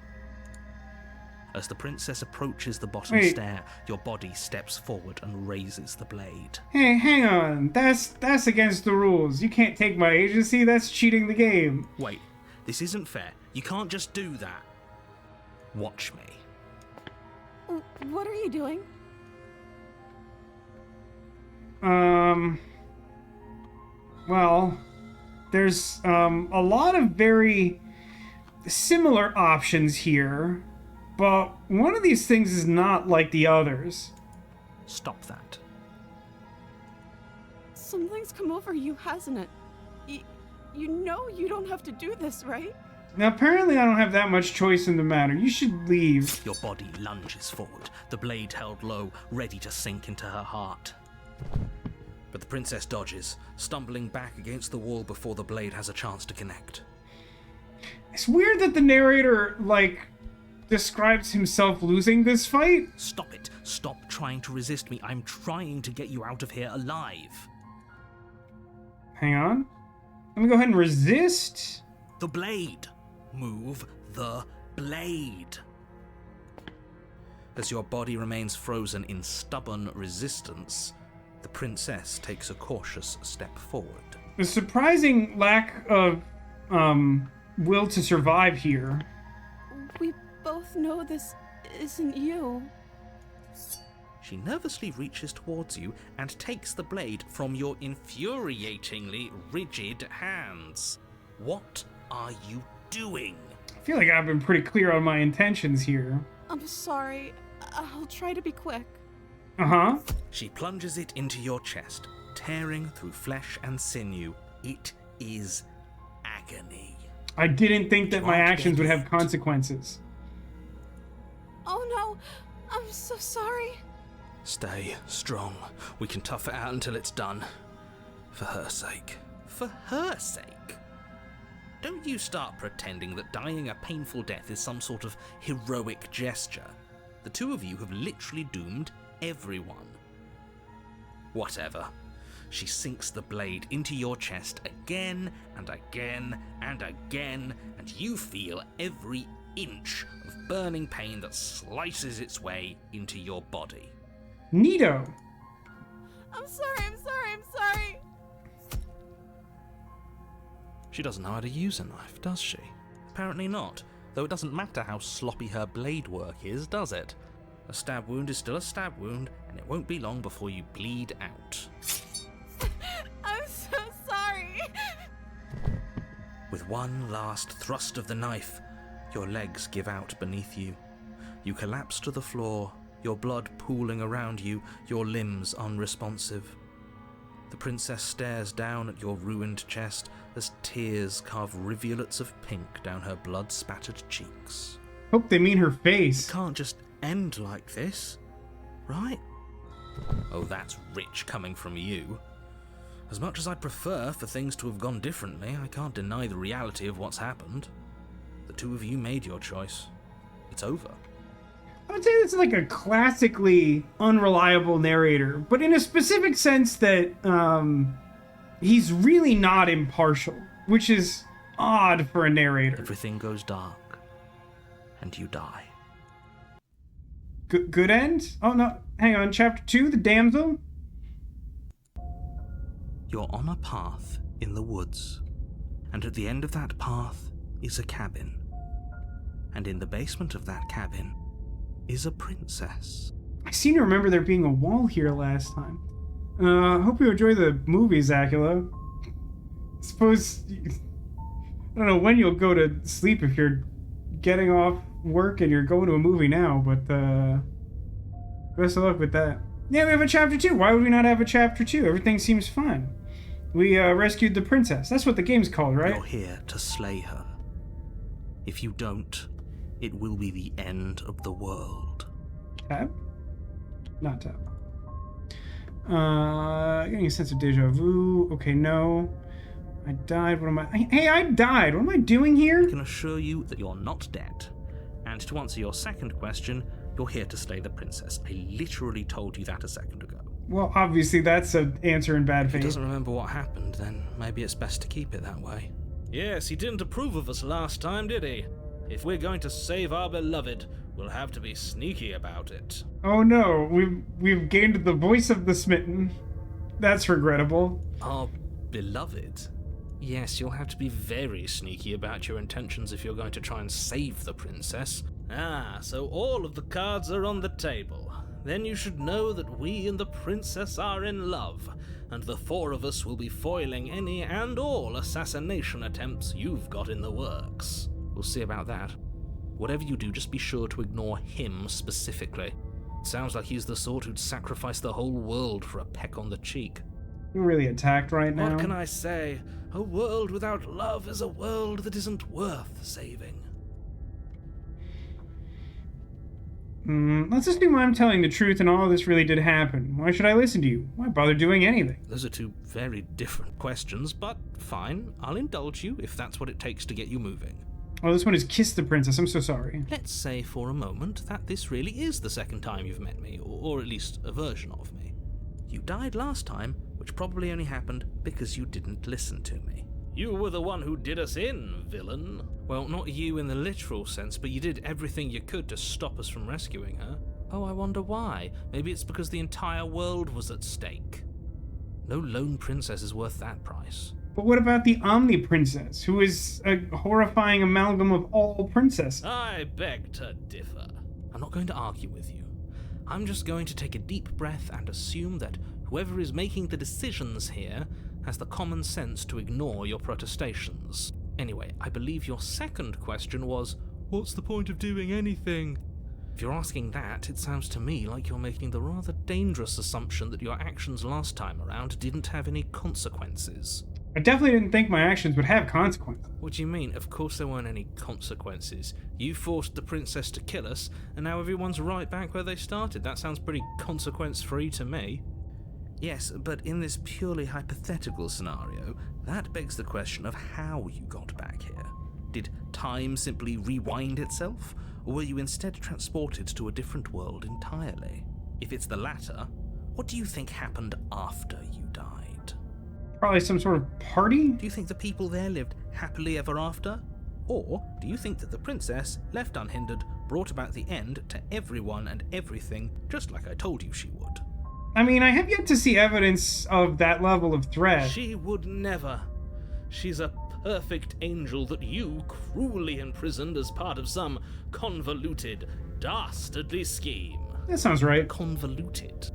As the princess approaches the bottom stair, your body steps forward and raises the blade. Hey, hang on. That's against the rules. You can't take my agency. That's cheating the game. Wait, this isn't fair. You can't just do that. Watch me. What are you doing? Well, there's a lot of very similar options here, but one of these things is not like the others. Stop that. Something's come over you, hasn't it? You know you don't have to do this, right? Now, apparently I don't have that much choice in the matter. You should leave. Your body lunges forward, the blade held low, ready to sink into her heart. But the princess dodges, stumbling back against the wall before the blade has a chance to connect. It's weird that the narrator, describes himself losing this fight. Stop it. Stop trying to resist me. I'm trying to get you out of here alive. Hang on. Let me go ahead and resist. The blade. Move the blade. As your body remains frozen in stubborn resistance, the princess takes a cautious step forward. A surprising lack of, will to survive here. We both know this isn't you. She nervously reaches towards you and takes the blade from your infuriatingly rigid hands. What are you doing? I feel like I've been pretty clear on my intentions here. I'm sorry. I'll try to be quick. Uh-huh. She plunges it into your chest, tearing through flesh and sinew. It is agony. I didn't think that my Can't actions would get have it. consequences. Oh no, I'm so sorry. Stay strong. We can tough it out until it's done. For her sake. For her sake? Don't you start pretending that dying a painful death is some sort of heroic gesture. The two of you have literally doomed everyone. Whatever. She sinks the blade into your chest again and again and again, and you feel every inch of burning pain that slices its way into your body. Neato. I'm sorry. She doesn't know how to use a knife, does she? Apparently not, though it doesn't matter how sloppy her blade work is, does it? A stab wound is still a stab wound, and it won't be long before you bleed out. I'm so sorry. With one last thrust of the knife, your legs give out beneath you. You collapse to the floor, your blood pooling around you, your limbs unresponsive. The princess stares down at your ruined chest as tears carve rivulets of pink down her blood-spattered cheeks. Hope they mean her face. It can't just end like this, right? Oh, that's rich coming from you. As much as I'd prefer for things to have gone differently, I can't deny the reality of what's happened. The two of you made your choice. It's over. I would say it's like a classically unreliable narrator, but in a specific sense that he's really not impartial, which is odd for a narrator. Everything goes dark, and you die. Good end? Oh no, hang on, chapter 2, the damsel? You're on a path in the woods, and at the end of that path is a cabin. And in the basement of that cabin is a princess. I seem to remember there being a wall here last time. Hope you enjoy the movie, Zacula. Suppose... I don't know when you'll go to sleep if you're getting off work and you're going to a movie now, but best of luck with that. Yeah, we have a chapter 2. Why would we not have a chapter 2? Everything seems fine. We rescued the princess. That's what the game's called, right? You're here to slay her. If you don't, it will be the end of the world. Tab? Not tab. Getting a sense of deja vu. Okay, no. I died. What am I? Hey, I died. What am I doing here? I can assure you that you're not dead. And to answer your second question, you're here to slay the princess. I literally told you that a second ago. Well, obviously that's an answer in bad If he faith. doesn't remember what happened, then maybe it's best to keep it that way. Yes, he didn't approve of us last time, did he? If we're going to save our beloved, we'll have to be sneaky about it. Oh no, we've gained the voice of the smitten. That's regrettable. Our beloved? Yes, you'll have to be very sneaky about your intentions if you're going to try and save the princess. Ah, so all of the cards are on the table. Then you should know that we and the princess are in love, and the four of us will be foiling any and all assassination attempts you've got in the works. We'll see about that. Whatever you do, just be sure to ignore him specifically. It sounds like he's the sort who'd sacrifice the whole world for a peck on the cheek. We're really attacked right now. What can I say? A world without love is a world that isn't worth saving. Let's assume I'm telling the truth and all of this really did happen. Why should I listen to you? Why bother doing anything? Those are two very different questions, but fine. I'll indulge you if that's what it takes to get you moving. Oh, this one is Kiss the Princess. I'm so sorry. Let's say for a moment that this really is the second time you've met me, or at least a version of me. You died last time, which probably only happened because you didn't listen to me. You were the one who did us in, villain. Well, not you in the literal sense, but you did everything you could to stop us from rescuing her. Oh, I wonder why. Maybe it's because the entire world was at stake. No lone princess is worth that price. But what about the Omni Princess, who is a horrifying amalgam of all princesses? I beg to differ. I'm not going to argue with you. I'm just going to take a deep breath and assume that whoever is making the decisions here has the common sense to ignore your protestations. Anyway, I believe your second question was, what's the point of doing anything? If you're asking that, it sounds to me like you're making the rather dangerous assumption that your actions last time around didn't have any consequences. I definitely didn't think my actions would have consequences. What do you mean? Of course there weren't any consequences. You forced the princess to kill us, and now everyone's right back where they started. That sounds pretty consequence-free to me. Yes, but in this purely hypothetical scenario, that begs the question of how you got back here. Did time simply rewind itself, or were you instead transported to a different world entirely? If it's the latter, what do you think happened after you died? Probably some sort of party? Do you think the people there lived happily ever after? Or do you think that the princess, left unhindered, brought about the end to everyone and everything, just like I told you she would? I mean, I have yet to see evidence of that level of threat. She would never. She's a perfect angel that you cruelly imprisoned as part of some convoluted, dastardly scheme. That sounds right. Convoluted.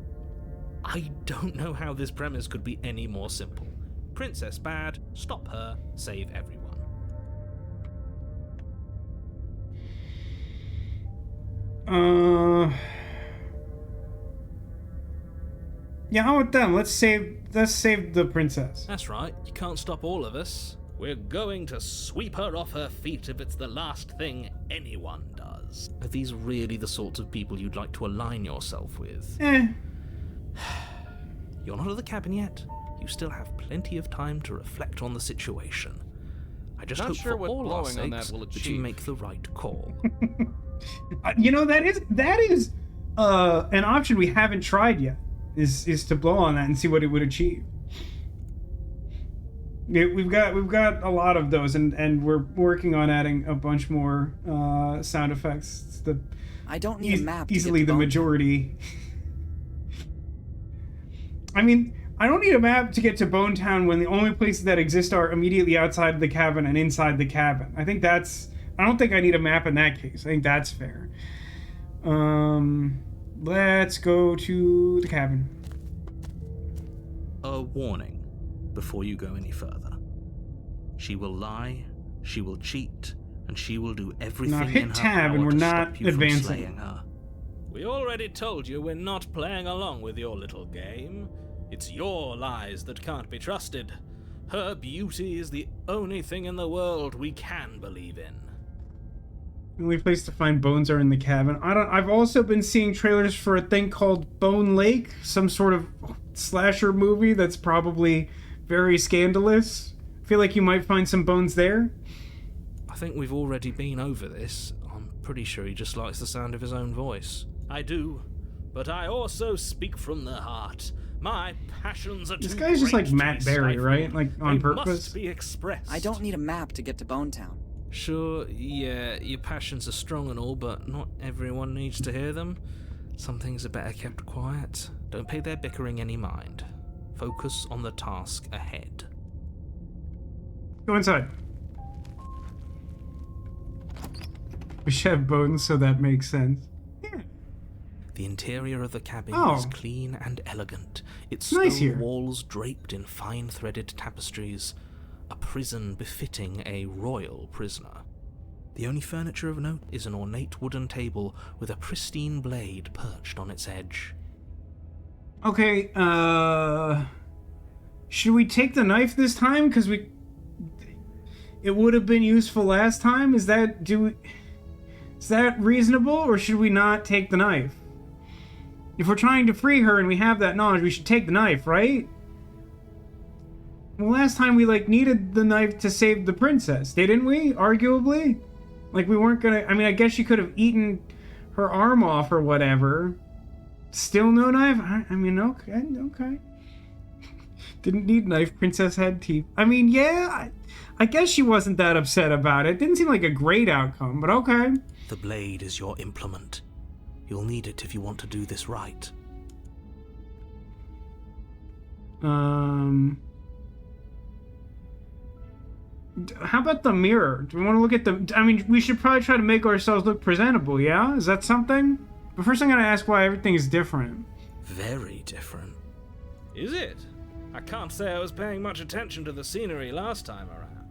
I don't know how this premise could be any more simple. Princess bad, stop her, save everyone. Yeah, how about them? Let's save the princess. That's right, you can't stop all of us. We're going to sweep her off her feet if it's the last thing anyone does. Are these really the sorts of people you'd like to align yourself with? You're not at the cabin yet. You still have plenty of time to reflect on the situation. I just hope for all our sakes that you make the right call. You know, that is an option we haven't tried yet. Is to blow on that and see what it would achieve. Yeah, we've got a lot of those, and we're working on adding a bunch more sound effects. It's I don't need a map. Easily the majority. I mean, I don't need a map to get to Bone Town when the only places that exist are immediately outside the cabin and inside the cabin. I don't think I need a map in that case. I think that's fair. Let's go to the cabin. A warning before you go any further. She will lie, she will cheat, and she will do everything hit in her tab power and we're to not stop you advancing. from slaying her. We already told you we're not playing along with your little game. It's your lies that can't be trusted. Her beauty is the only thing in the world we can believe in. The only place to find bones are in the cabin. I've also been seeing trailers for a thing called Bone Lake, some sort of slasher movie that's probably very scandalous. I feel like you might find some bones there. I think we've already been over this. I'm pretty sure he just likes the sound of his own voice. I do, but I also speak from the heart. My passions are too This guy's just great like Matt to be Berry, stifled. right? Like on They purpose. must be expressed. I don't need a map to get to Bonetown. Sure, yeah, your passions are strong and all, but not everyone needs to hear them. Some things are better kept quiet. Don't pay their bickering any mind. Focus on the task ahead. Go inside. We should have bones, so that makes sense. Yeah. The interior of the cabin Oh. is clean and elegant, its Nice stone here. walls draped in fine-threaded tapestries, a prison befitting a royal prisoner. The only furniture of note is an ornate wooden table with a pristine blade perched on its edge. Okay, should we take the knife this time? Because it would have been useful last time. Is that reasonable, or should we not take the knife? If we're trying to free her and we have that knowledge, we should take the knife, right? Well, last time we, needed the knife to save the princess, didn't we? Arguably? We weren't gonna... I mean, I guess she could have eaten her arm off or whatever. Still no knife? I mean, okay. Didn't need knife, princess had teeth. I mean, yeah, I guess she wasn't that upset about it. Didn't seem like a great outcome, but okay. The blade is your implement. You'll need it if you want to do this right. How about the mirror? Do we want to look at the... I mean, we should probably try to make ourselves look presentable, yeah? Is that something? But first I'm going to ask why everything is different. Very different. Is it? I can't say I was paying much attention to the scenery last time around.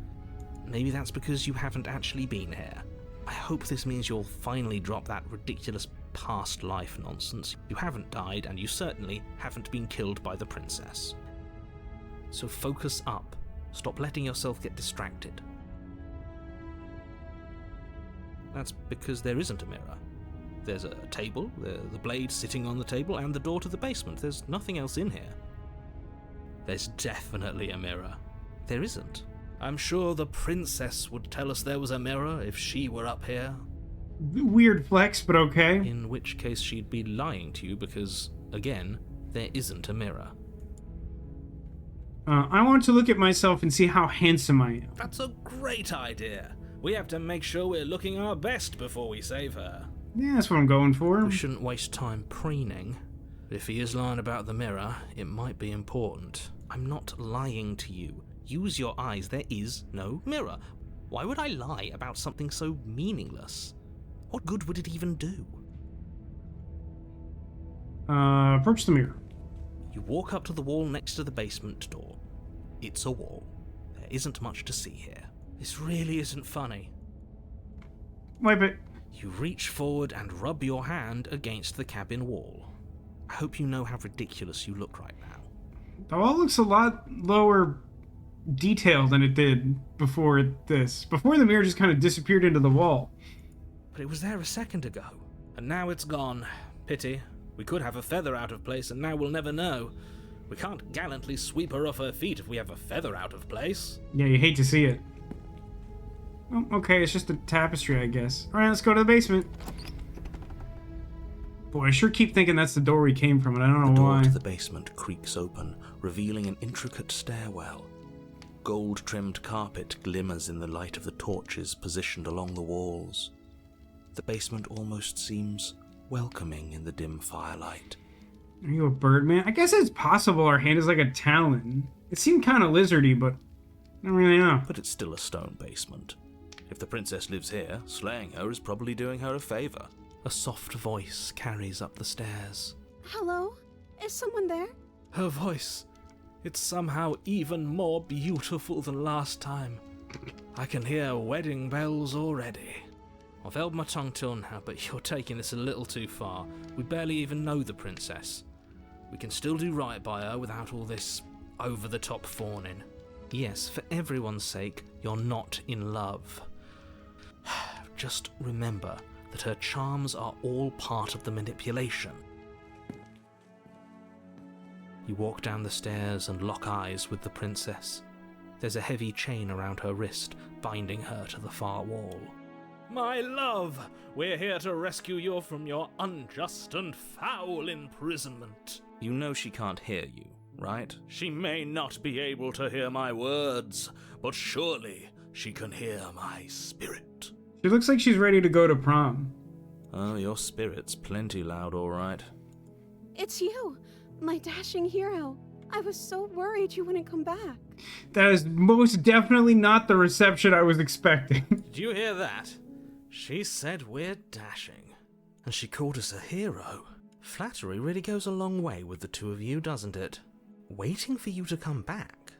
Maybe that's because you haven't actually been here. I hope this means you'll finally drop that ridiculous past life nonsense. You haven't died, and you certainly haven't been killed by the princess. So focus up. Stop letting yourself get distracted. That's because there isn't a mirror. There's a table, the blade sitting on the table, and the door to the basement. There's nothing else in here. There's definitely a mirror. There isn't. I'm sure the princess would tell us there was a mirror if she were up here. Weird flex, but okay. In which case she'd be lying to you because, again, there isn't a mirror. I want to look at myself and see how handsome I am. That's a great idea. We have to make sure we're looking our best before we save her. Yeah, that's what I'm going for. We shouldn't waste time preening. If he is lying about the mirror, it might be important. I'm not lying to you. Use your eyes. There is no mirror. Why would I lie about something so meaningless? What good would it even do? Approach the mirror. You walk up to the wall next to the basement door. It's a wall. There isn't much to see here. This really isn't funny. Wipe it. You reach forward and rub your hand against the cabin wall. I hope you know how ridiculous you look right now. The wall looks a lot lower detail than it did before this. Before the mirror just kind of disappeared into the wall. But it was there a second ago, and now it's gone. Pity. We could have a feather out of place, and now we'll never know. We can't gallantly sweep her off her feet if we have a feather out of place. Yeah, you hate to see it. Well, okay, it's just a tapestry, I guess. Alright, let's go to the basement. Boy, I sure keep thinking that's the door we came from, and I don't know The door why. to the basement creaks open, revealing an intricate stairwell. Gold-trimmed carpet glimmers in the light of the torches positioned along the walls. The basement almost seems welcoming in the dim firelight. Are you a bird man? I guess it's possible our hand is like a talon. It seemed kind of lizardy, but I don't really know. But it's still a stone basement. If the princess lives here, slaying her is probably doing her a favor. A soft voice carries up the stairs. Hello? Is someone there? Her voice. It's somehow even more beautiful than last time. I can hear wedding bells already. I've held my tongue till now, but you're taking this a little too far. We barely even know the princess. We can still do right by her without all this over-the-top fawning. Yes, for everyone's sake, you're not in love. Just remember that her charms are all part of the manipulation. You walk down the stairs and lock eyes with the princess. There's a heavy chain around her wrist, binding her to the far wall. My love, we're here to rescue you from your unjust and foul imprisonment. You know she can't hear you, right? She may not be able to hear my words, but surely she can hear my spirit. She looks like she's ready to go to prom. Oh, your spirit's plenty loud, all right. It's you, my dashing hero. I was so worried you wouldn't come back. That is most definitely not the reception I was expecting. Did you hear that? She said we're dashing. And she called us a hero. Flattery really goes a long way with the two of you, doesn't it? Waiting for you to come back.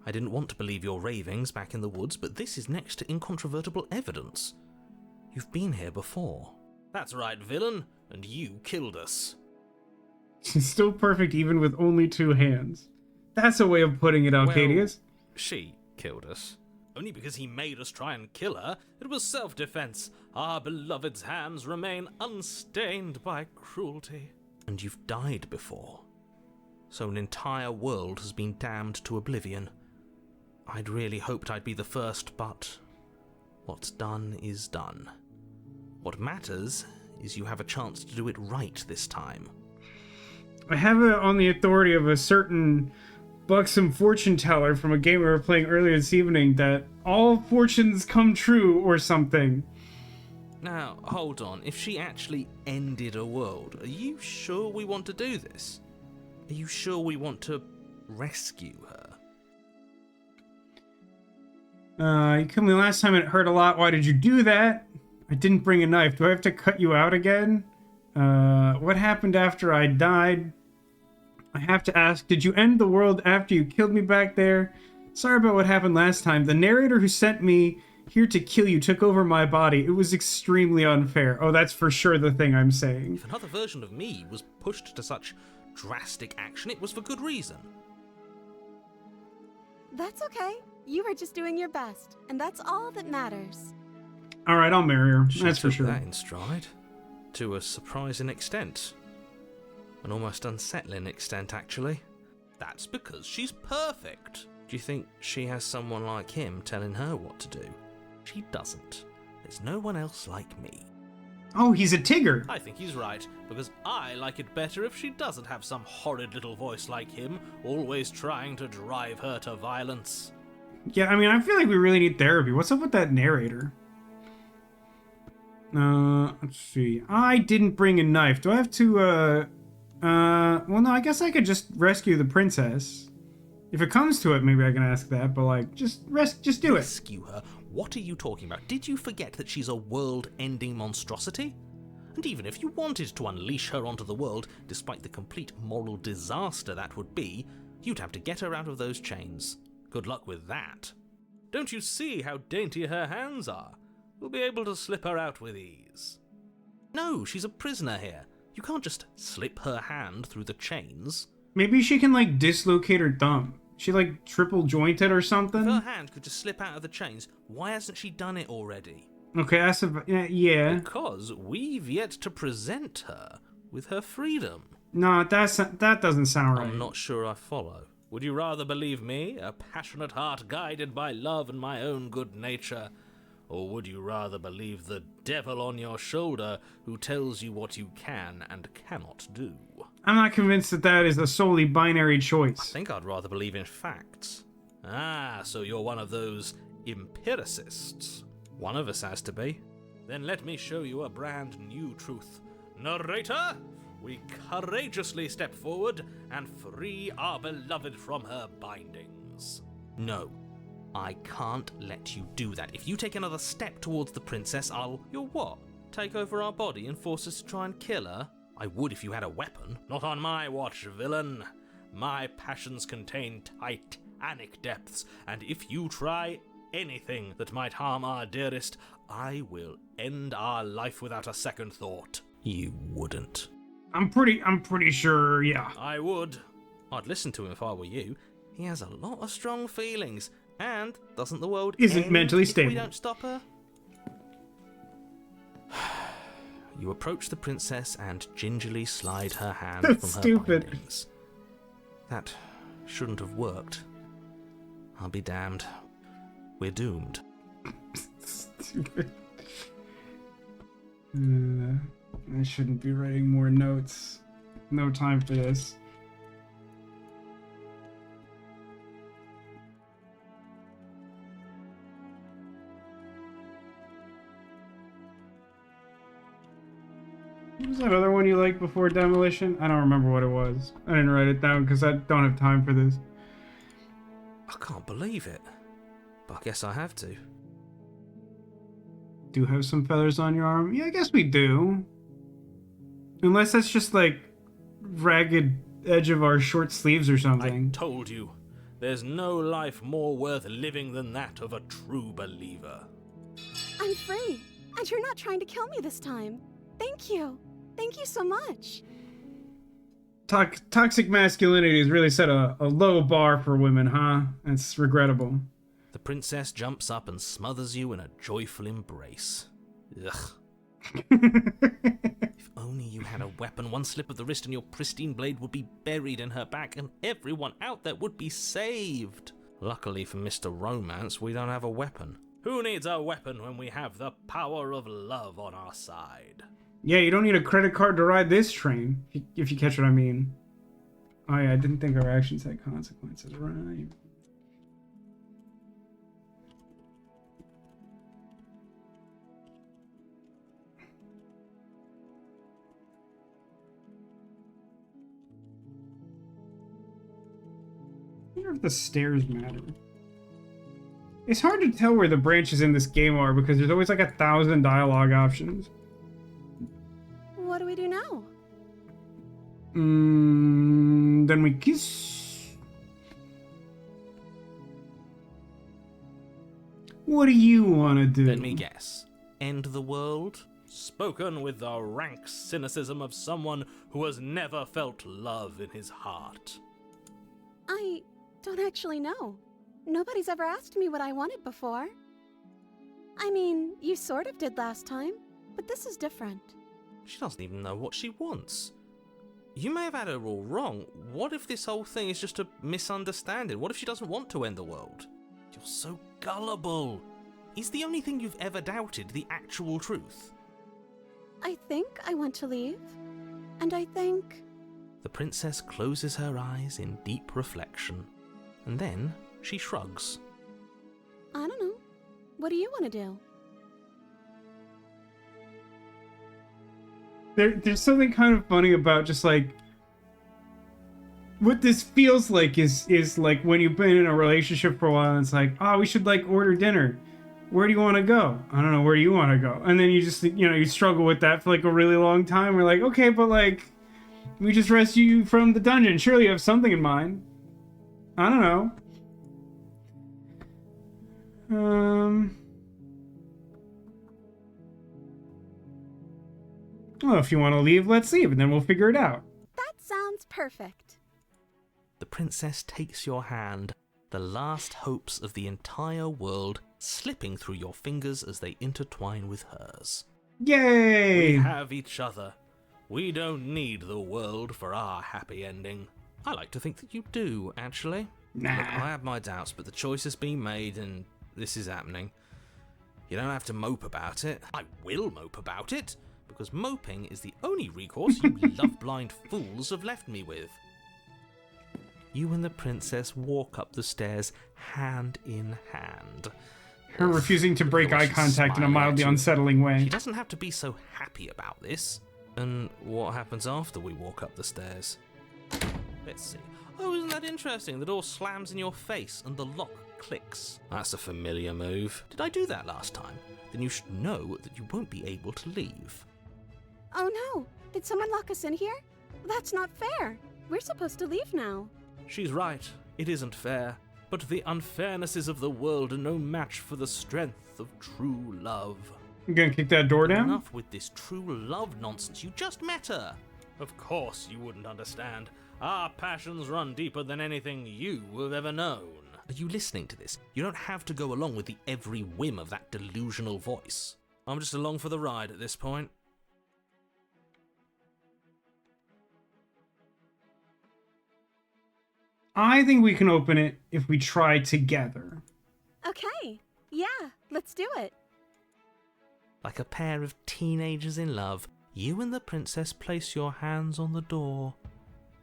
I didn't want to believe your ravings back in the woods, but this is next to incontrovertible evidence. You've been here before. That's right, villain, and you killed us. She's still perfect even with only 2 hands. That's a way of putting it, Alcadius. Well, she killed us. Only because he made us try and kill her. It was self-defense. Our beloved's hands remain unstained by cruelty. And you've died before. So an entire world has been damned to oblivion. I'd really hoped I'd be the first, but what's done is done. What matters is you have a chance to do it right this time. I have it on the authority of a certain buxom fortune teller from a game we were playing earlier this evening that all fortunes come true or something. Now, hold on. If she actually ended a world, are you sure we want to do this? Are you sure we want to rescue her? You killed me last time and it hurt a lot. Why did you do that? I didn't bring a knife. Do I have to cut you out again? What happened after I died? I have to ask, did you end the world after you killed me back there? Sorry about what happened last time. The narrator who sent me here to kill you took over my body. It was extremely unfair. Oh, that's for sure the thing I'm saying. If another version of me was pushed to such drastic action, it was for good reason. That's okay. You were just doing your best, and that's all that matters. Alright, I'll marry her. She That's for took sure. that in stride. To a surprising extent. An almost unsettling extent, actually. That's because she's perfect. Do you think she has someone like him telling her what to do? She doesn't. There's no one else like me. Oh, he's a Tigger. I think he's right, because I like it better if she doesn't have some horrid little voice like him, always trying to drive her to violence. Yeah, I mean, I feel like we really need therapy. What's up with that narrator? Let's see. I didn't bring a knife. Do I have to, well, no, I guess I could just rescue the princess. If it comes to it, maybe I can ask that, but, like, just do it. Rescue her? What are you talking about? Did you forget that she's a world-ending monstrosity? And even if you wanted to unleash her onto the world, despite the complete moral disaster that would be, you'd have to get her out of those chains. Good luck with that. Don't you see how dainty her hands are? We'll be able to slip her out with ease. No, she's a prisoner here. You can't just slip her hand through the chains. Maybe she can, like, dislocate her thumb. She, like, triple jointed or something? If her hand could just slip out of the chains, why hasn't she done it already? Okay, that's yeah. Because we've yet to present her with her freedom. No, that doesn't sound right. I'm not sure I follow. Would you rather believe me, a passionate heart guided by love and my own good nature? Or would you rather believe the devil on your shoulder who tells you what you can and cannot do? I'm not convinced that is a solely binary choice. I think I'd rather believe in facts. Ah, so you're one of those empiricists. One of us has to be. Then let me show you a brand new truth. Narrator, we courageously step forward and free our beloved from her bindings. No. I can't let you do that. If you take another step towards the princess, You'll what? Take over our body and force us to try and kill her? I would if you had a weapon. Not on my watch, villain. My passions contain titanic depths, and if you try anything that might harm our dearest, I will end our life without a second thought. You wouldn't. I'm pretty sure, yeah. I would. I'd listen to him if I were you. He has a lot of strong feelings, and doesn't the world Isn't end mentally if stable. we don't stop her? You approach the princess and gingerly slide her hand That's from her stupid. bindings. That shouldn't have worked. I'll be damned. We're doomed. Stupid. I shouldn't be writing more notes. No time for this. What was that other one you liked before Demolition? I don't remember what it was. I didn't write it down because I don't have time for this. I can't believe it. But I guess I have to. Do have some feathers on your arm? Yeah, I guess we do. Unless that's just like ragged edge of our short sleeves or I something. told you, there's no life more worth living than that of a true believer. I'm free, and you're not trying to kill me this time. Thank you. Thank you so much. Toxic masculinity has really set a low bar for women, huh? That's regrettable. The princess jumps up and smothers you in a joyful embrace. Ugh. If only you had a weapon, one slip of the wrist and your pristine blade would be buried in her back and everyone out there would be saved. Luckily for Mr. Romance, we don't have a weapon. Who needs a weapon when we have the power of love on our side? Yeah, you don't need a credit card to ride this train, if you catch what I mean. Oh yeah, I didn't think our actions had consequences, right? I wonder if the stairs matter. It's hard to tell where the branches in this game are because there's always like 1,000 dialogue options. What do we do now? Then we kiss. What do you want to do? Let me guess. End the world? Spoken with the rank cynicism of someone who has never felt love in his heart. I don't actually know. Nobody's ever asked me what I wanted before. I mean, you sort of did last time, but this is different. She doesn't even know what she wants. You may have had her all wrong. What if this whole thing is just a misunderstanding? What if she doesn't want to end the world? You're so gullible. Is the only thing you've ever doubted the actual truth? I think I want to leave. And I think... The princess closes her eyes in deep reflection, and then she shrugs. I don't know. What do you want to do? There's something kind of funny about just like what this feels like is like when you've been in a relationship for a while and it's like, oh, we should like order dinner. Where do you want to go? I don't know. Where do you want to go? And then you just, you struggle with that for like a really long time. We're like, okay, but like, we just rescue you from the dungeon. Surely you have something in mind. I don't know. Well, if you want to leave, let's leave, and then we'll figure it out. That sounds perfect. The princess takes your hand, the last hopes of the entire world slipping through your fingers as they intertwine with hers. Yay! We have each other. We don't need the world for our happy ending. I like to think that you do, actually. Nah. Look, I have my doubts, but the choice has been made and this is happening. You don't have to mope about it. I will mope about it, because moping is the only recourse you love-blind fools have left me with. You and the princess walk up the stairs hand in hand. Her refusing to break Of course eye she's contact in a smiling mildly at you. unsettling way. She doesn't have to be so happy about this. And what happens after we walk up the stairs? Let's see. Oh, isn't that interesting? The door slams in your face and the lock clicks. That's a familiar move. Did I do that last time? Then you should know that you won't be able to leave. Oh no! Did someone lock us in here? That's not fair. We're supposed to leave now. She's right. It isn't fair. But the unfairnesses of the world are no match for the strength of true love. You gonna kick that door down? Enough with this true love nonsense. You just met her. Of course you wouldn't understand. Our passions run deeper than anything you have ever known. Are you listening to this? You don't have to go along with the every whim of that delusional voice. I'm just along for the ride at this point. I think we can open it if we try together. Okay, yeah, let's do it. Like a pair of teenagers in love, you and the princess place your hands on the door.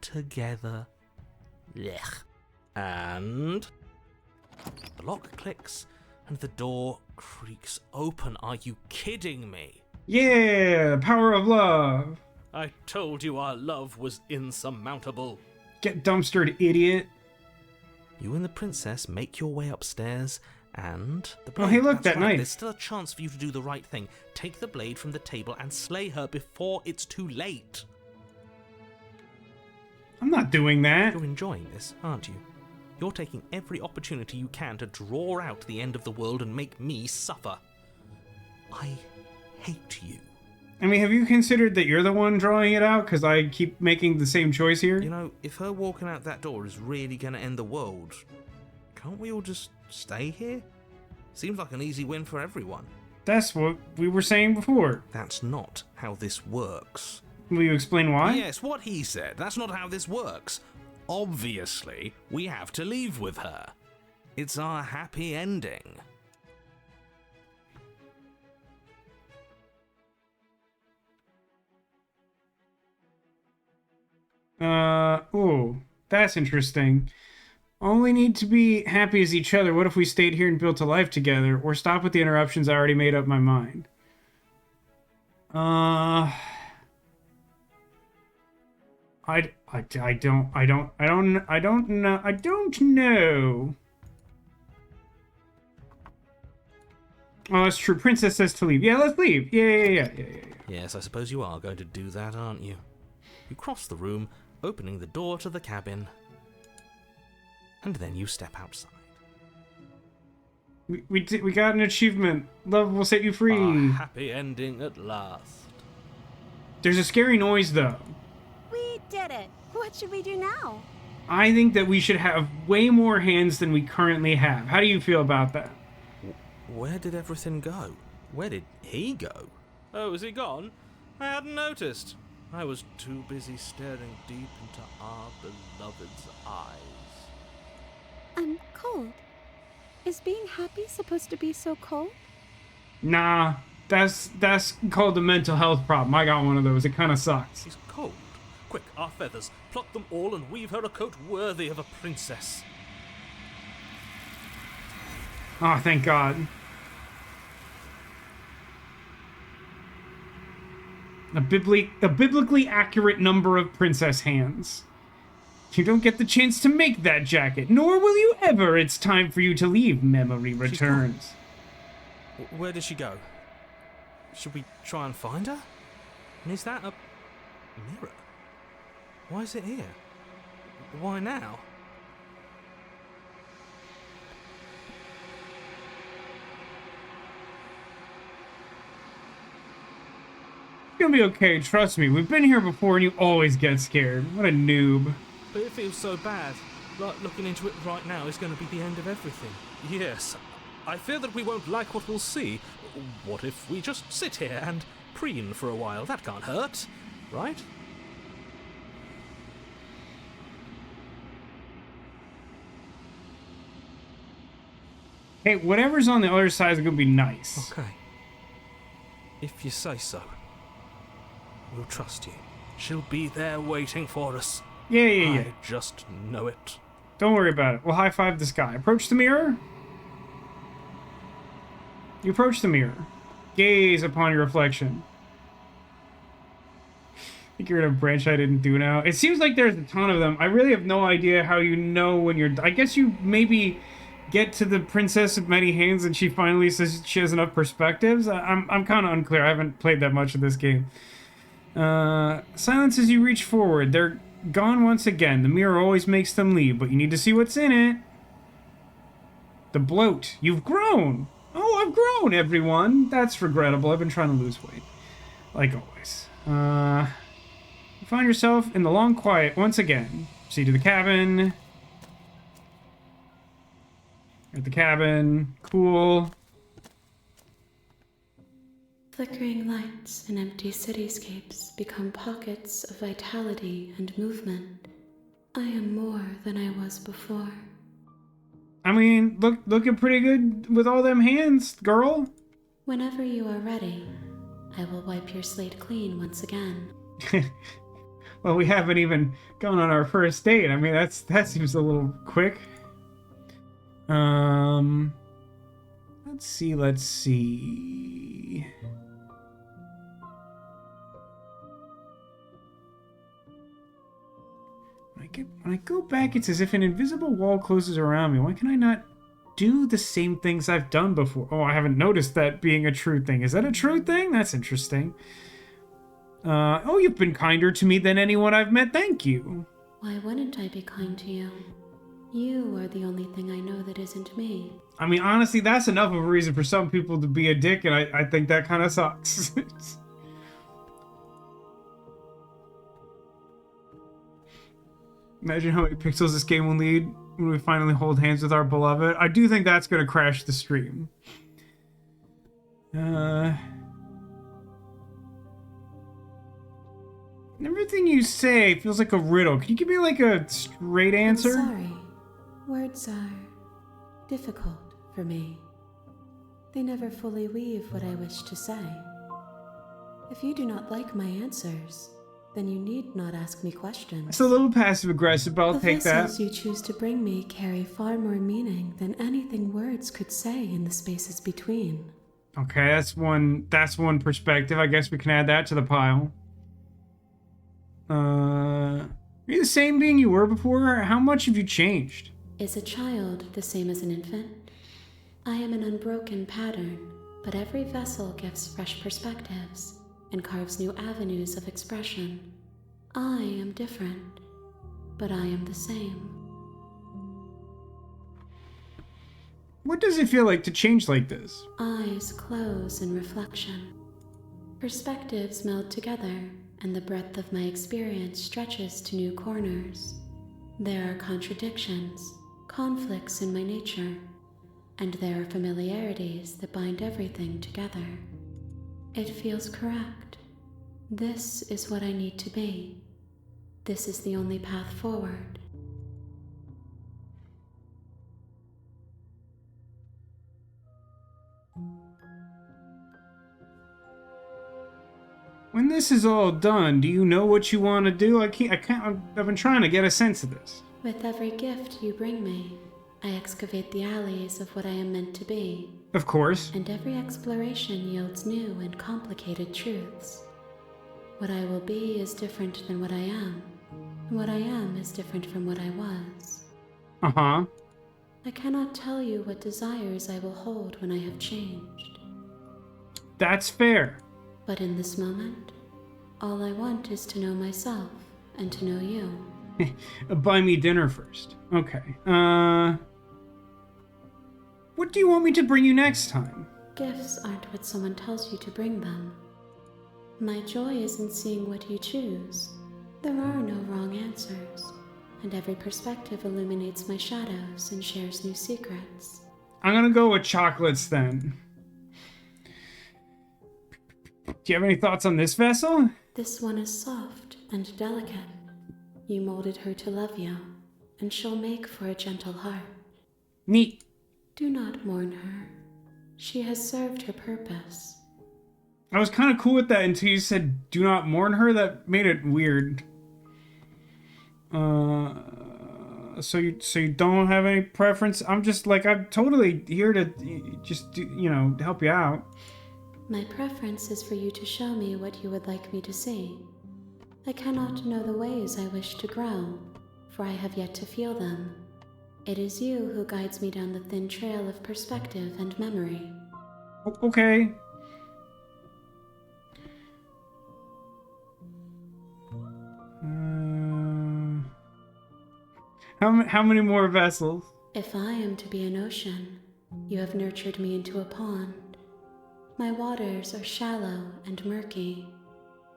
Together. Blech. And the lock clicks and the door creaks open. Are you kidding me? Yeah, power of love. I told you our love was insurmountable. Get dumpstered, idiot. You and the princess make your way upstairs, and the Oh, blade. hey, look, That's that right, knife. There's still a chance for you to do the right thing. Take the blade from the table and slay her before it's too late. I'm not doing that. You're enjoying this, aren't you? You're taking every opportunity you can to draw out the end of the world and make me suffer. I hate you. I mean, have you considered that you're the one drawing it out? Because I keep making the same choice here. You know, if her walking out that door is really going to end the world, can't we all just stay here? Seems like an easy win for everyone. That's what we were saying before. That's not how this works. Will you explain why? Yes, what he said. That's not how this works. Obviously, we have to leave with her. It's our happy ending. Ooh, that's interesting. Only need to be happy as each other. What if we stayed here and built a life together? Or stop with the interruptions, I already made up my mind. I don't know. Oh, that's true. Princess says to leave. Yeah, let's leave. Yeah. Yes, I suppose you are going to do that, aren't you? You cross the room, opening the door to the cabin, and then you step outside. We got an achievement. Love will set you free. Our happy ending at last. There's a scary noise, though. We did it. What should we do now? I think that we should have way more hands than we currently have. How do you feel about that? Where did everything go? Where did he go? Oh, is he gone? I hadn't noticed. I was too busy staring deep into our beloved's eyes. I'm cold. Is being happy supposed to be so cold? Nah, that's called a mental health problem. I got one of those. It kind of sucks. She's cold. Quick, our feathers. Pluck them all and weave her a coat worthy of a princess. Oh, thank God. A biblically accurate number of princess hands. You don't get the chance to make that jacket, nor will you ever. It's time for you to leave. Memory returns. Where did she go? Should we try and find her? And is that a mirror? Why is it here? Why now? It's gonna be okay, trust me. We've been here before and you always get scared. What a noob. But it feels so bad. Like looking into it right now is going to be the end of everything. Yes. I fear that we won't like what we'll see. What if we just sit here and preen for a while? That can't hurt, right? Hey, whatever's on the other side is gonna be nice. Okay. If you say so. We'll trust you. She'll be there waiting for us. Yeah. I just know it. Don't worry about it. We'll high-five this guy. Approach the mirror. You approach the mirror. Gaze upon your reflection. I think you're in a branch I didn't do now. It seems like there's a ton of them. I really have no idea how you know when you're... I guess you maybe get to the princess of many hands and she finally says she has enough perspectives. I'm kind of unclear. I haven't played that much of this game. Silence as you reach forward. They're gone once again. The mirror always makes them leave, but you need to see what's in it. The bloat. You've grown. Oh, I've grown, everyone. That's regrettable. I've been trying to lose weight. Like always. You find yourself in the long quiet once again. See to the cabin. At the cabin. Cool. Flickering lights and empty cityscapes become pockets of vitality and movement. I am more than I was before. I mean, looking pretty good with all them hands, girl. Whenever you are ready, I will wipe your slate clean once again. Well, we haven't even gone on our first date. I mean, that seems a little quick. Let's see. When I go back, it's as if an invisible wall closes around me. Why can I not do the same things I've done before? Oh, I haven't noticed that being a true thing. Is that a true thing? That's interesting. Oh, you've been kinder to me than anyone I've met. Thank you. Why wouldn't I be kind to you? You are the only thing I know that isn't me. I mean, honestly, that's enough of a reason for some people to be a dick, and I think that kind of sucks. Imagine how many pixels this game will need when we finally hold hands with our beloved. I do think that's going to crash the stream. Everything you say feels like a riddle. Can you give me like a straight answer? I'm sorry. Words are difficult for me. They never fully weave what I wish to say. If you do not like my answers, then you need not ask me questions. It's a little passive-aggressive, but I'll take that. The vessels you choose to bring me carry far more meaning than anything words could say in the spaces between. Okay, that's one perspective. I guess we can add that to the pile. Are you the same being you were before? How much have you changed? Is a child the same as an infant? I am an unbroken pattern, but every vessel gives fresh perspectives and carves new avenues of expression. I am different, but I am the same. What does it feel like to change like this? Eyes close in reflection. Perspectives meld together, and the breadth of my experience stretches to new corners. There are contradictions, conflicts in my nature, and there are familiarities that bind everything together. It feels correct. This is what I need to be. This is the only path forward. When this is all done, do you know what you want to do? I've been trying to get a sense of this. With every gift you bring me, I excavate the alleys of what I am meant to be. Of course. And every exploration yields new and complicated truths. What I will be is different than what I am, and what I am is different from what I was. Uh-huh. I cannot tell you what desires I will hold when I have changed. That's fair. But in this moment, all I want is to know myself and to know you. Buy me dinner first. Okay. What do you want me to bring you next time? Gifts aren't what someone tells you to bring them. My joy is in seeing what you choose. There are no wrong answers, and every perspective illuminates my shadows and shares new secrets. I'm gonna go with chocolates then. Do you have any thoughts on this vessel? This one is soft and delicate. You molded her to love you, and she'll make for a gentle heart. Neat. Do not mourn her. She has served her purpose. I was kind of cool with that until you said, do not mourn her. That made it weird. So you don't have any preference? I'm just like, I'm totally here to just, help you out. My preference is for you to show me what you would like me to see. I cannot know the ways I wish to grow, for I have yet to feel them. It is you who guides me down the thin trail of perspective and memory. Okay. How many more vessels? If I am to be an ocean, you have nurtured me into a pond. My waters are shallow and murky,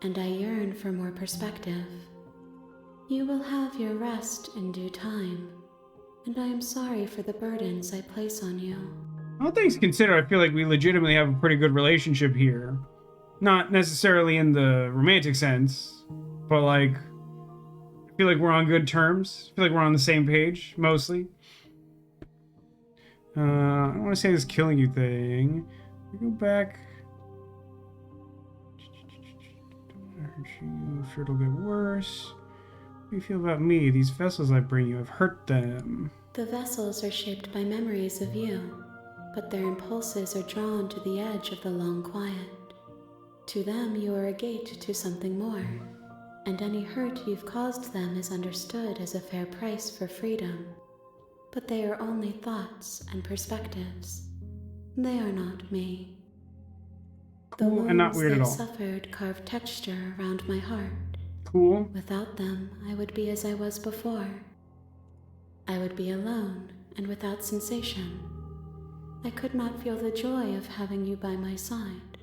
and I yearn for more perspective. You will have your rest in due time, and I am sorry for the burdens I place on you. All things considered, I feel like we legitimately have a pretty good relationship here. Not necessarily in the romantic sense, but like, I feel like we're on good terms. I feel like we're on the same page, mostly. I don't want to say this killing you thing. We go back. I'm sure it'll get worse. What do you feel about me? These vessels I bring you, I've hurt them. The vessels are shaped by memories of you, but their impulses are drawn to the edge of the long quiet. To them, you are a gate to something more, and any hurt you've caused them is understood as a fair price for freedom. But they are only thoughts and perspectives. They are not me. The Cool and not wounds weird at they all. suffered carved texture around my heart. Cool. Without them, I would be as I was before. I would be alone and without sensation. I could not feel the joy of having you by my side,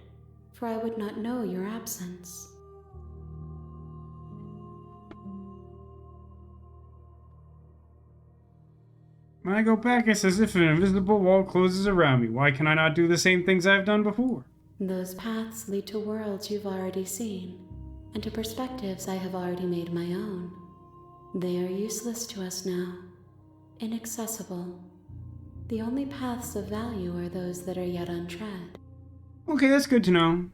for I would not know your absence. When I go back, it's as if an invisible wall closes around me. Why can I not do the same things I've done before? Those paths lead to worlds you've already seen, and to perspectives I have already made my own. They are useless to us now, inaccessible. The only paths of value are those that are yet untread. Okay, that's good to know.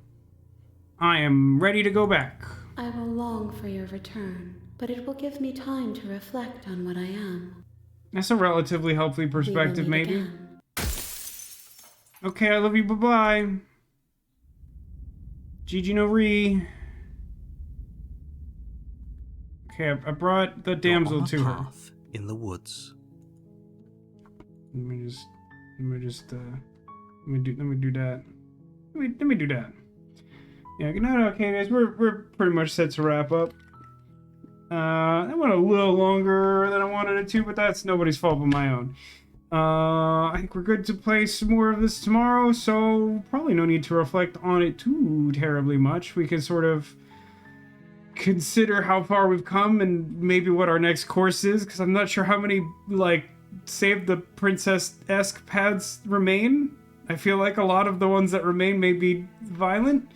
I am ready to go back. I will long for your return, but it will give me time to reflect on what I am. That's a relatively healthy We will perspective, meet maybe. again. Okay, I love you, bye-bye. Gigi no re. Okay, I brought the damsel You're on a to her. path in the woods. Let me do that. Let me do that. Yeah, good night, okay, guys. We're pretty much set to wrap up. That went a little longer than I wanted it to, but that's nobody's fault but my own. I think we're good to play some more of this tomorrow, so probably no need to reflect on it too terribly much. We can sort of consider how far we've come and maybe what our next course is, because I'm not sure how many, like, Save the Princess-esque paths remain. I feel like a lot of the ones that remain may be violent.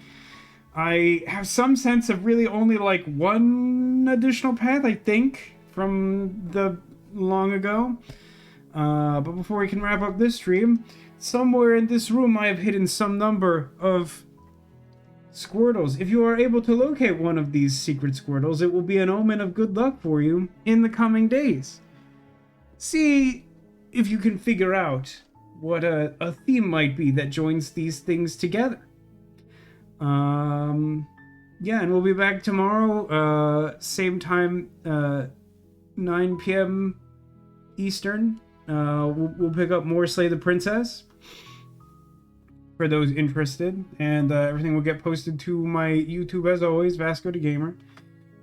I have some sense of really only, like, one additional path, I think, from the long ago. But before we can wrap up this stream, somewhere in this room I have hidden some number of Squirtles. If you are able to locate one of these secret Squirtles, it will be an omen of good luck for you in the coming days. See if you can figure out what a theme might be that joins these things together. Yeah, and we'll be back tomorrow, same time, 9 p.m. Eastern. We'll pick up more Slay the Princess for those interested, and everything will get posted to my YouTube as always, Vasco the Gamer,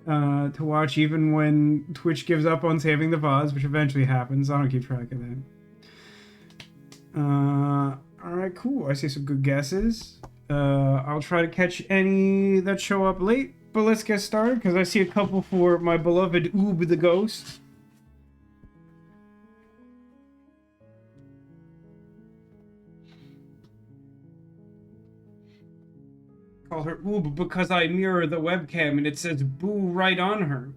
to watch even when Twitch gives up on saving the VODs, which eventually happens. I don't keep track of that. Alright, cool. I see some good guesses. I'll try to catch any that show up late, but let's get started, because I see a couple for my beloved Oob the Ghost. Call her Oob because I mirror the webcam and it says boo right on her.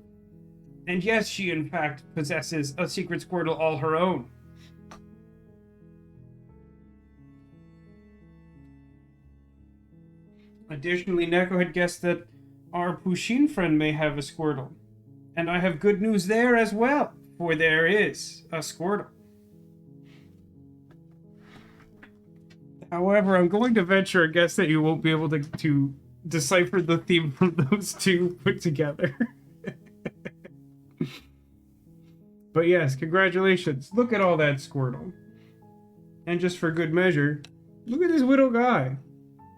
And yes, she in fact possesses a secret Squirtle all her own. Additionally, Neko had guessed that our Pushin friend may have a Squirtle. And I have good news there as well, for there is a Squirtle. However, I'm going to venture a guess that you won't be able to decipher the theme from those two put together. But yes, congratulations. Look at all that Squirtle. And just for good measure, look at this little guy.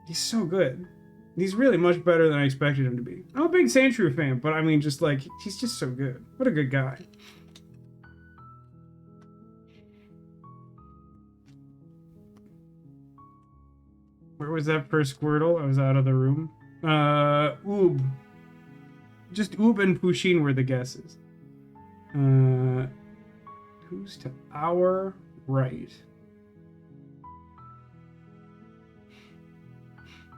He's so good. He's really much better than I expected him to be. I'm a big Sandshrew fan, but I mean, just like, he's just so good. What a good guy. Where was that first Squirtle? I was out of the room. Oob. Just Oob and Pusheen were the guesses. Who's to our right?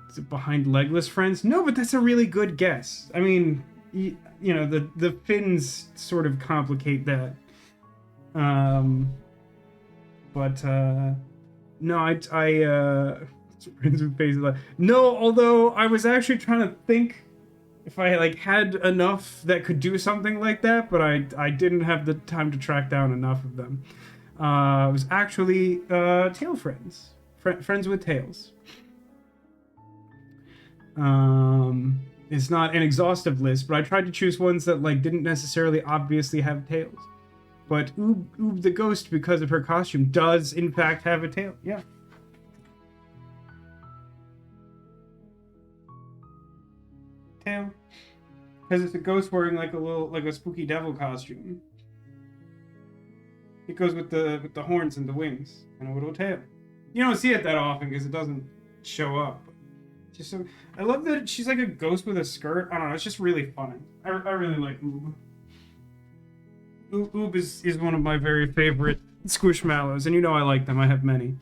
Is it behind Legless Friends? No, but that's a really good guess. I mean, you know, the fins sort of complicate that. No, I friends with faces like no. Although I was actually trying to think if I like had enough that could do something like that, but I didn't have the time to track down enough of them. It was actually tail friends, friends with tails. It's not an exhaustive list, but I tried to choose ones that like didn't necessarily obviously have tails. But Oob the ghost, because of her costume, does in fact have a tail. Yeah. Tail. Because it's a ghost wearing like a spooky devil costume. It goes with the horns and the wings and a little tail. You don't see it that often because it doesn't show up. Just so I love that she's like a ghost with a skirt. I don't know. It's just really fun. I really like Oob. Oob is one of my very favorite squishmallows, and you know I like them. I have many.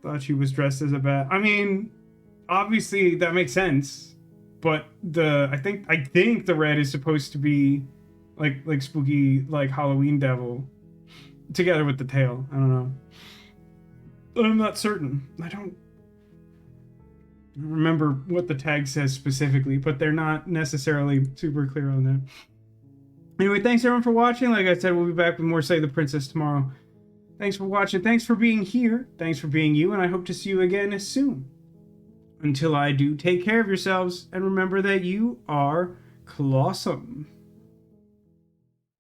Thought she was dressed as a bat. I mean, obviously that makes sense, but I think the red is supposed to be like spooky like Halloween devil, together with the tail. I don't know. But I'm not certain. I don't remember what the tag says specifically, but they're not necessarily super clear on that. Anyway, thanks everyone for watching. Like I said, we'll be back with more Say the Princess tomorrow. Thanks for watching. Thanks for being here. Thanks for being you, and I hope to see you again soon. Until I do, take care of yourselves, and remember that you are Colossum.